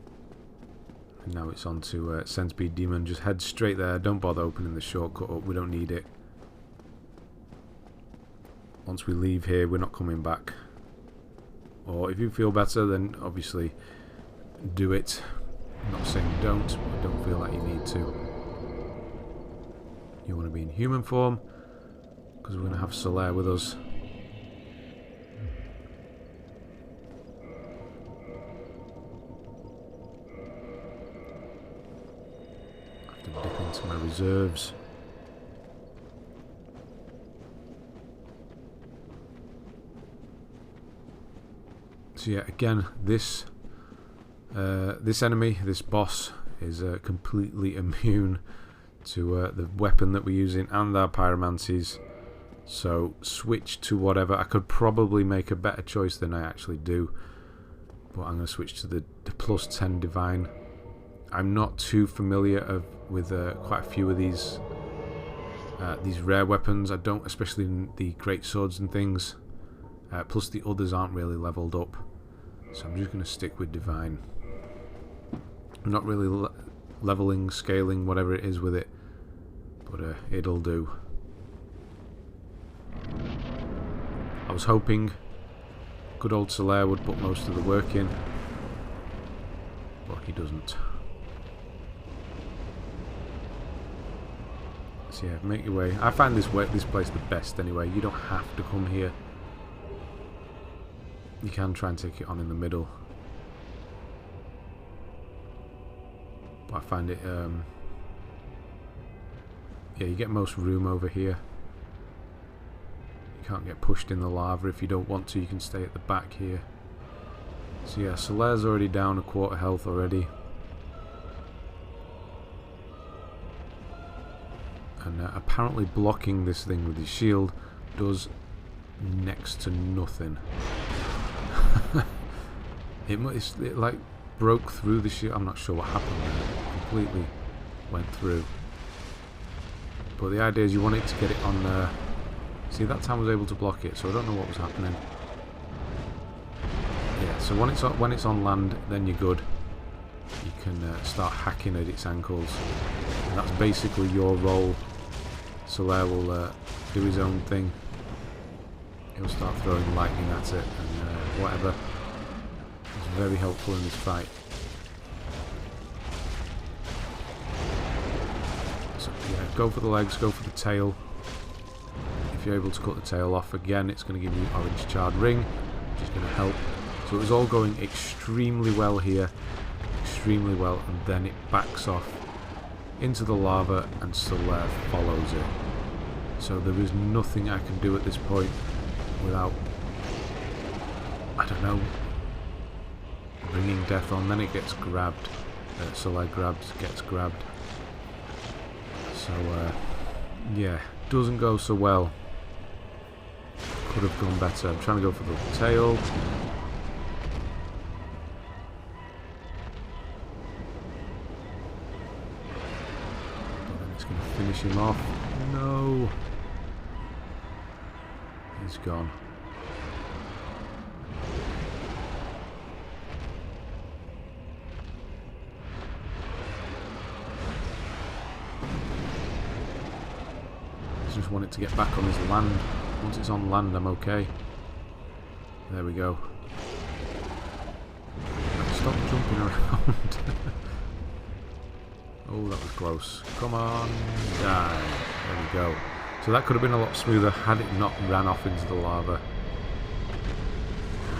A: And now it's on to Centipede Demon. Just head straight there. Don't bother opening the shortcut up. We don't need it. Once we leave here, we're not coming back. Or if you feel better, then obviously do it. I'm not saying don't, but don't feel like you need to. You want to be in human form, because we're going to have Solaire with us. I have to dip into my reserves. So yeah, again, this enemy, this boss, is completely immune to the weapon that we're using and our pyromancies. So switch to whatever. I could probably make a better choice than I actually do, but I'm going to switch to the plus 10 divine. I'm not too familiar with quite a few of these rare weapons. I don't, especially in the great swords and things. Plus the others aren't really leveled up, so I'm just going to stick with divine. I'm not really leveling, scaling, whatever it is with it, but it'll do. I was hoping good old Solaire would put most of the work in, but he doesn't. So yeah, make your way. I find this place the best anyway. You don't have to come here. You can try and take it on in the middle, but I find it yeah, you get most room over here. You can't get pushed in the lava. If you don't want to, you can stay at the back here. So yeah, Solaire's already down a quarter health already. And apparently blocking this thing with his shield does next to nothing. it like broke through the shield. I'm not sure what happened there. It completely went through. But the idea is you want it to get it on there. See, that time I was able to block it, so I don't know what was happening. Yeah, so when it's on land, then you're good. You can start hacking at its ankles. And that's basically your role. Solaire will do his own thing. He'll start throwing lightning at it and whatever. It's very helpful in this fight. So yeah, go for the legs, go for the tail. If you're able to cut the tail off again, it's going to give you orange charred ring, which is going to help. So it was all going extremely well here, extremely well, and then it backs off into the lava and Solaire follows it. So there is nothing I can do at this point without, I don't know, bringing death on. Then it gets grabbed. Solaire gets grabbed. So yeah, doesn't go so well. Could have gone better. I'm trying to go for the tail. But then it's going to finish him off. No. He's gone. just want it to get back on this land. Once it's on land, I'm okay. There we go. Stop jumping around. Oh, that was close. Come on, die. There we go. So that could have been a lot smoother had it not ran off into the lava.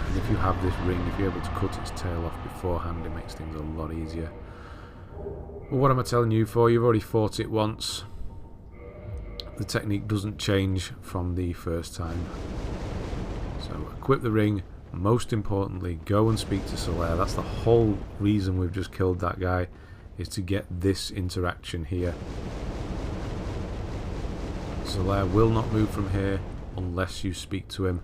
A: And if you have this ring, if you're able to cut its tail off beforehand, it makes things a lot easier. Well, what am I telling you for? You've already fought it once. The technique doesn't change from the first time. So equip the ring. Most importantly, go and speak to Solaire. That's the whole reason we've just killed that guy, is to get this interaction here. Solaire will not move from here unless you speak to him.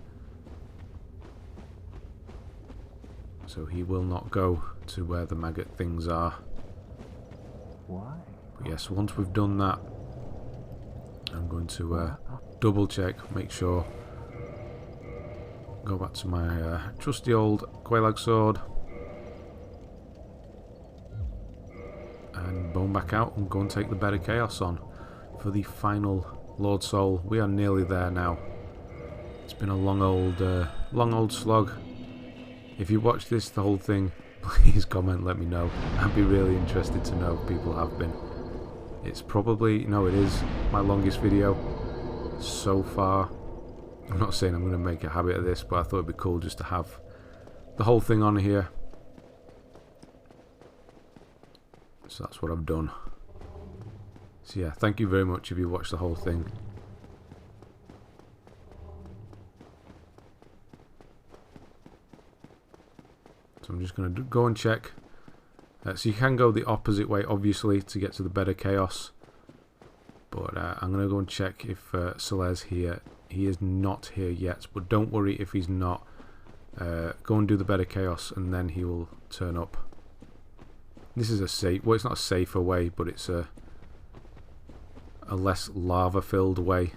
A: So he will not go to where the maggot things are.
B: Why?
A: But yes, once we've done that, I'm going to double check, make sure. Go back to my trusty old Quelaag sword. And bone back out and go and take the Bed of Chaos on for the final Lord Soul. We are nearly there now. It's been a long old slog. If you watch this, the whole thing, please comment, let me know. I'd be really interested to know if people have been. It's probably, no, it is my longest video so far. I'm not saying I'm going to make a habit of this, but I thought it'd be cool just to have the whole thing on here. So that's what I've done. So yeah, thank you very much if you watched the whole thing. So I'm just going to go and check. So you can go the opposite way, obviously, to get to the Bed of Chaos. But I'm going to go and check if Solaire's here. He is not here yet, but don't worry if he's not. Go and do the Bed of Chaos, and then he will turn up. This is a safe... Well, it's not a safer way, but it's a less lava-filled way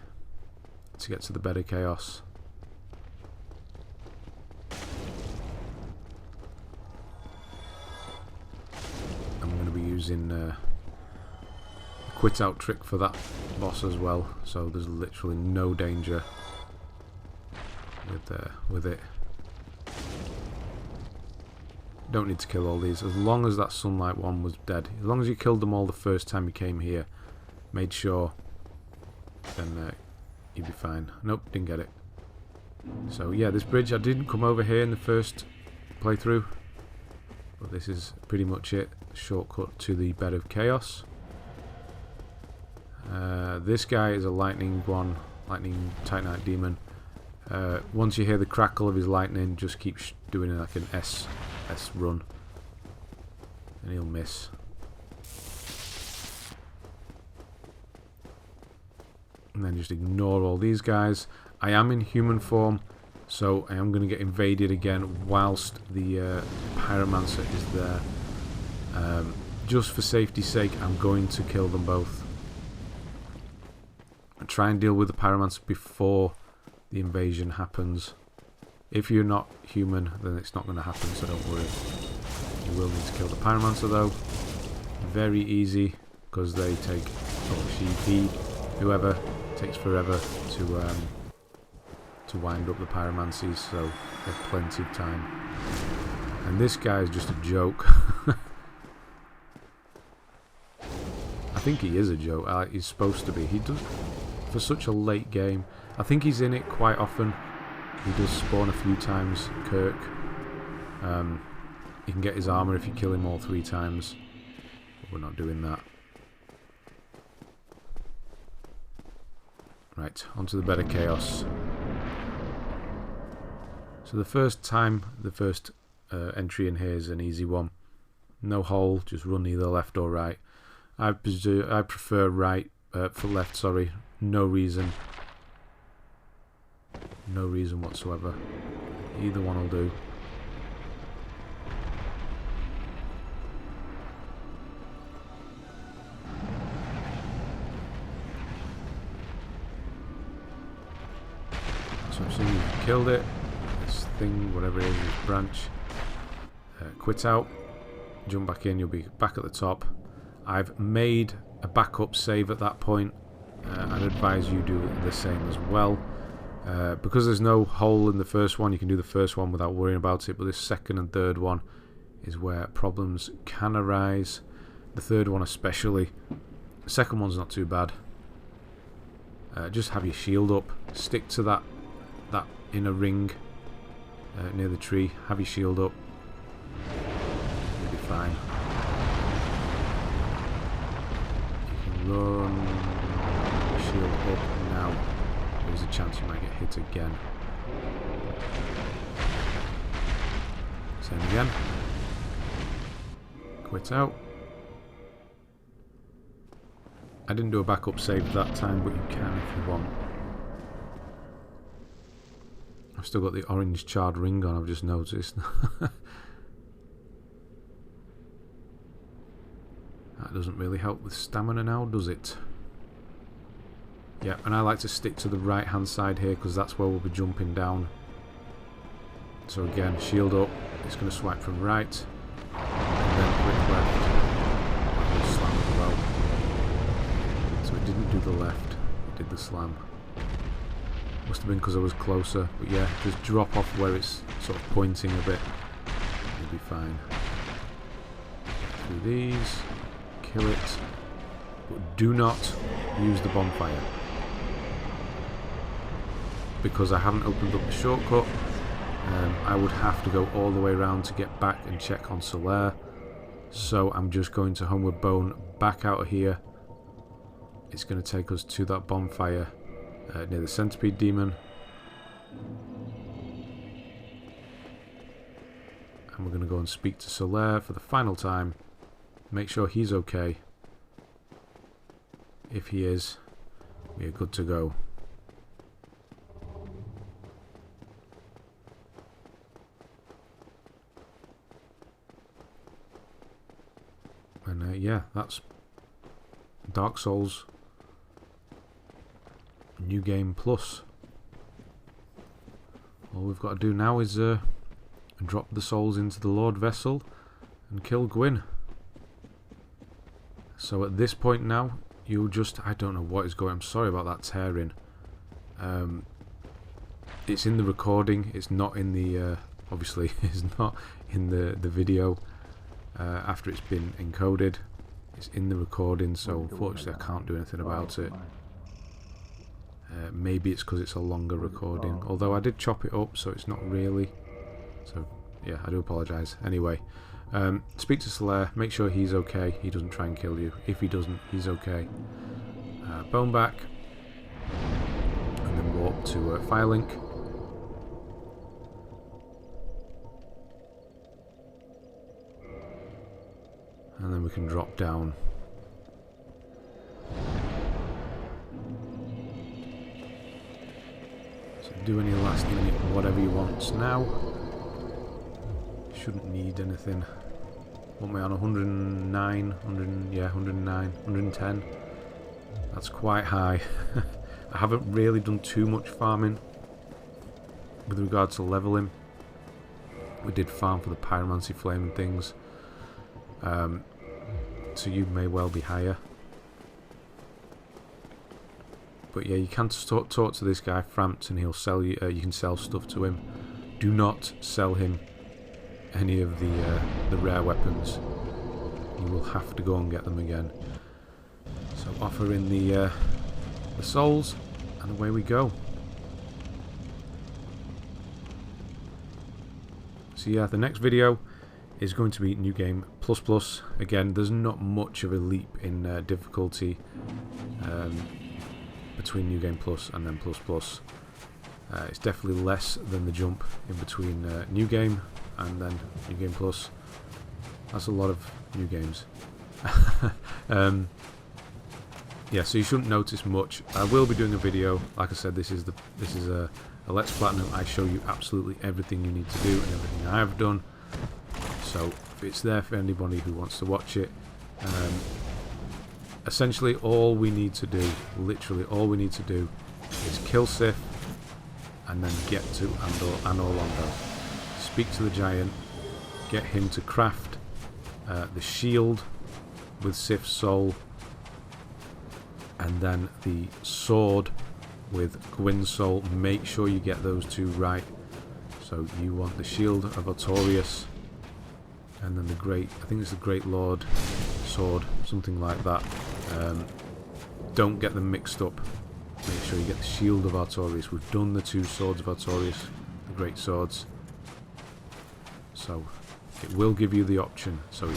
A: to get to the Bed of Chaos. I'm going to be using a quit out trick for that boss as well, so there's literally no danger with it. Don't need to kill all these, as long as that sunlight one was dead. As long as you killed them all the first time you came here, made sure, then you'd be fine. Nope, didn't get it. So yeah, this bridge, I didn't come over here in the first playthrough, but this is pretty much it. Shortcut to the Bed of Chaos. This guy is a lightning one, lightning Titanite demon. Once you hear the crackle of his lightning, just keep doing like an S run, and he'll miss. And then just ignore all these guys. I am in human form, so I am going to get invaded again whilst the Pyromancer is there. Just for safety's sake, I'm going to kill them both. And try and deal with the Pyromancer before the invasion happens. If you're not human, then it's not going to happen, so don't worry. You will need to kill the Pyromancer though. Very easy, because they take, or he, whoever, takes forever to wind up the Pyromancies, so there's plenty of time. And this guy is just a joke. I think he is a joke. He's supposed to be. He does, for such a late game. I think he's in it quite often. He does spawn a few times, Kirk. You can get his armor if you kill him all 3 times. But we're not doing that. Right, onto the Bed of Chaos. So the first entry in here is an easy one. No hole, just run either left or right. I prefer right, for left, sorry. No reason. No reason whatsoever. Either one will do. So I'm assuming you've killed it. This thing, whatever it is, this branch. Quit out. Jump back in, you'll be back at the top. I've made a backup save at that point, I'd advise you do the same as well. Because there's no hole in the first one, you can do the first one without worrying about it, but this second and third one is where problems can arise. The third one especially. The second one's not too bad. Just have your shield up, stick to that inner ring near the tree, have your shield up, you'll be fine. You can run, shield up now. There's a chance you might get hit again. Same again. Quit out. I didn't do a backup save that time, but you can if you want. I've still got the orange charred ring on, I've just noticed. That doesn't really help with stamina now, does it? Yeah, and I like to stick to the right hand side here because that's where we'll be jumping down. So again, shield up, it's going to swipe from right, and then quick left, and slam as well. So it didn't do the left, it did the slam. Must have been because I was closer, but yeah, just drop off where it's sort of pointing a bit, you'll be fine. Through these, kill it, but do not use the bonfire. Because I haven't opened up the shortcut, I would have to go all the way around to get back and check on Solaire. So I'm just going to Homeward Bone back out of here. It's going to take us to that bonfire near the Centipede Demon. And we're going to go and speak to Solaire for the final time. Make sure he's okay. If he is, we are good to go. And yeah, that's Dark Souls New Game Plus. All we've got to do now is drop the souls into the Lordvessel and kill Gwyn. So at this point now, you'll just... I don't know what is going on. I'm sorry about that tearing. It's in the recording. It's not in the... obviously, it's not in the video. After it's been encoded, it's in the recording, so unfortunately I can't do anything about it. Maybe it's because it's a longer recording, although I did chop it up, so it's not really. So yeah, I do apologise. Anyway, speak to Solaire, make sure he's okay, he doesn't try and kill you. If he doesn't, he's okay. Bone back, and then walk to Firelink. And then we can drop down. So do any last minute whatever you want now. Shouldn't need anything. What am I on? 109? 109, 110. That's quite high. I haven't really done too much farming with regards to leveling. We did farm for the pyromancy flame and things. So you may well be higher. But yeah, you can talk to this guy, Frampt, and he'll sell you. You can sell stuff to him. Do not sell him any of the rare weapons. You will have to go and get them again. So offer in the souls, and away we go. So yeah, the next video is going to be New Game Plus. Again, there's not much of a leap in difficulty between New Game Plus and then Plus. It's definitely less than the jump in between New Game and then New Game Plus. That's a lot of new games. Yeah, so you shouldn't notice much. I will be doing a video. Like I said, this is a Let's Platinum. I show you absolutely everything you need to do and everything I have done. So it's there for anybody who wants to watch it. Essentially all we need to do, literally all we need to do, is kill Seath and then get to Anor Londo. Speak to the giant, get him to craft the shield with Seath's soul, and then the sword with Gwyn's soul. Make sure you get those two right. So you want the Shield of Artorias, and then the I think it's the Great Lord sword, something like that. Don't get them mixed up. Make sure you get the Shield of Artorias. We've done the two Swords of Artorias, the Great Swords. So it will give you the option, so you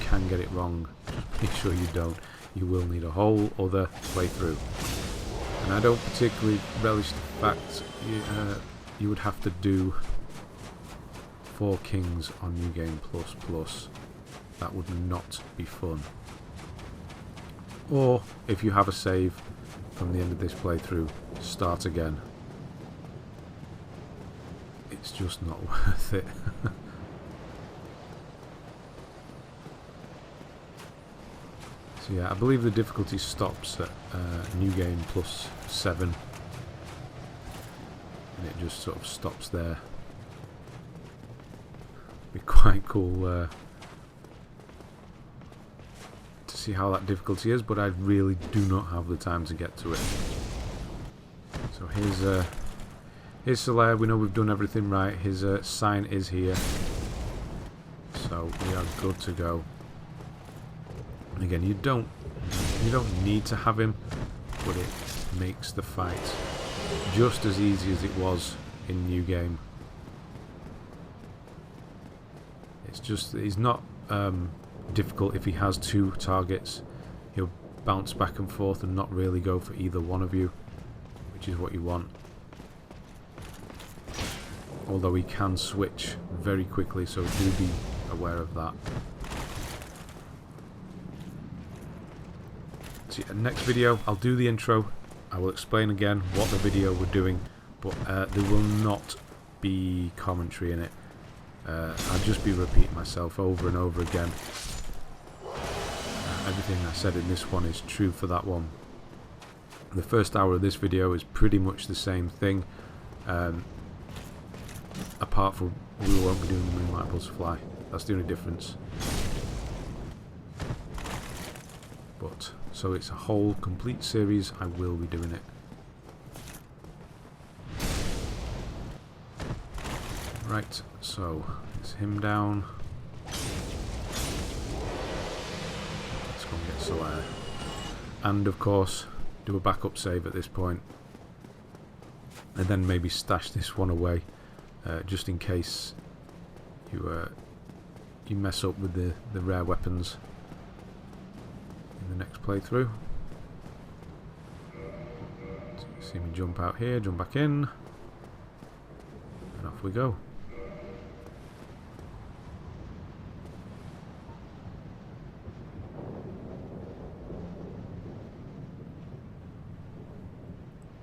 A: can get it wrong. Just make sure you don't. You will need a whole other playthrough. And I don't particularly relish the fact you would have to do 4 Kings on New Game Plus. That would not be fun. Or if you have a save from the end of this playthrough, start again. It's just not worth it. So yeah, I believe the difficulty stops at New Game Plus 7, and it just sort of stops there. Be quite cool to see how that difficulty is, but I really do not have the time to get to it. So here's Solaire. We know we've done everything right. His sign is here, so we are good to go. Again, you don't need to have him, but it makes the fight just as easy as it was in New Game. It's just, he's not difficult if he has 2 targets. He'll bounce back and forth and not really go for either one of you, which is what you want. Although he can switch very quickly, so do be aware of that. So yeah, next video, I'll do the intro. I will explain again what the video we're doing, but there will not be commentary in it. I'll just be repeating myself over and over again. Everything I said in this one is true for that one. The first hour of this video is pretty much the same thing, apart from we won't be doing the Moonlight Butterfly. That's the only difference. But so it's a whole complete series. I will be doing it. Right, so it's him down. Let's go and get Solaire. And of course, do a backup save at this point. And then maybe stash this one away, just in case you mess up with the rare weapons in the next playthrough. So you see me jump out here, jump back in, and off we go.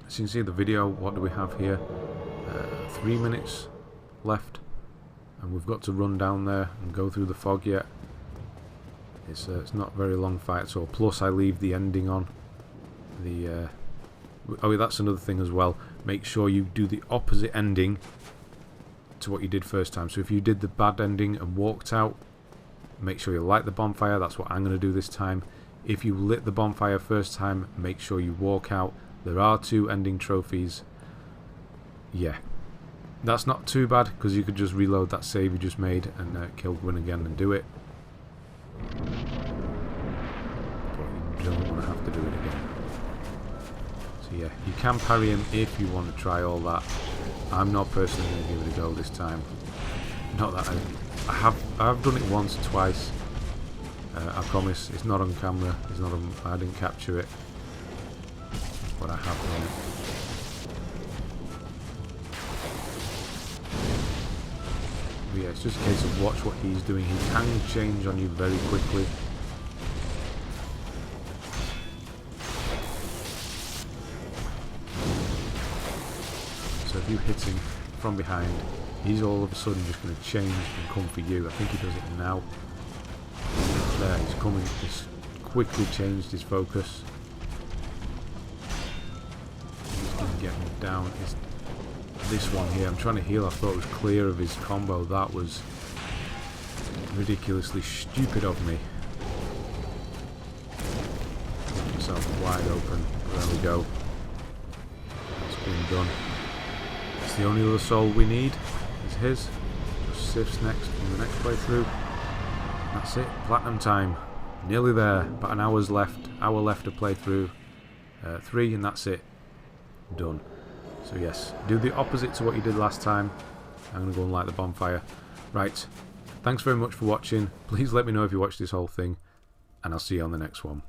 A: As you can see the video, what do we have here? 3 minutes left, and we've got to run down there and go through the fog yet. It's not a very long fight at all. Plus I leave the ending on. Oh, that's another thing as well. Make sure you do the opposite ending to what you did first time. So if you did the bad ending and walked out, make sure you light the bonfire. That's what I'm going to do this time. If you lit the bonfire first time, make sure you walk out. There are 2 ending trophies. Yeah, that's not too bad, because you could just reload that save you just made and kill Gwyn again and do it. But you don't want to have to do it again. So yeah, you can parry him if you want to try all that. I'm not personally going to give it a go this time. Not that I have done it once or twice. I promise it's not on camera. It's not on, I didn't capture it, but I have done it. But yeah, it's just a case of watch what he's doing. He can change on you very quickly. So if you hit him from behind, he's all of a sudden just going to change and come for you. I think he does it now. There, he's coming. He's quickly changed his focus. He's going to get me down. It's this one here. I'm trying to heal. I thought it was clear of his combo. That was ridiculously stupid of me. himself wide open. There we go. It's been done. It's the only other soul we need. Is his. Just Sif's next in the next playthrough. That's it. Platinum time. Nearly there. About an hour's left. Hour left to play through. 3 and that's it. Done. So yes, do the opposite to what you did last time. I'm going to go and light the bonfire. Right. Thanks very much for watching. Please let me know if you watched this whole thing. And I'll see you on the next one.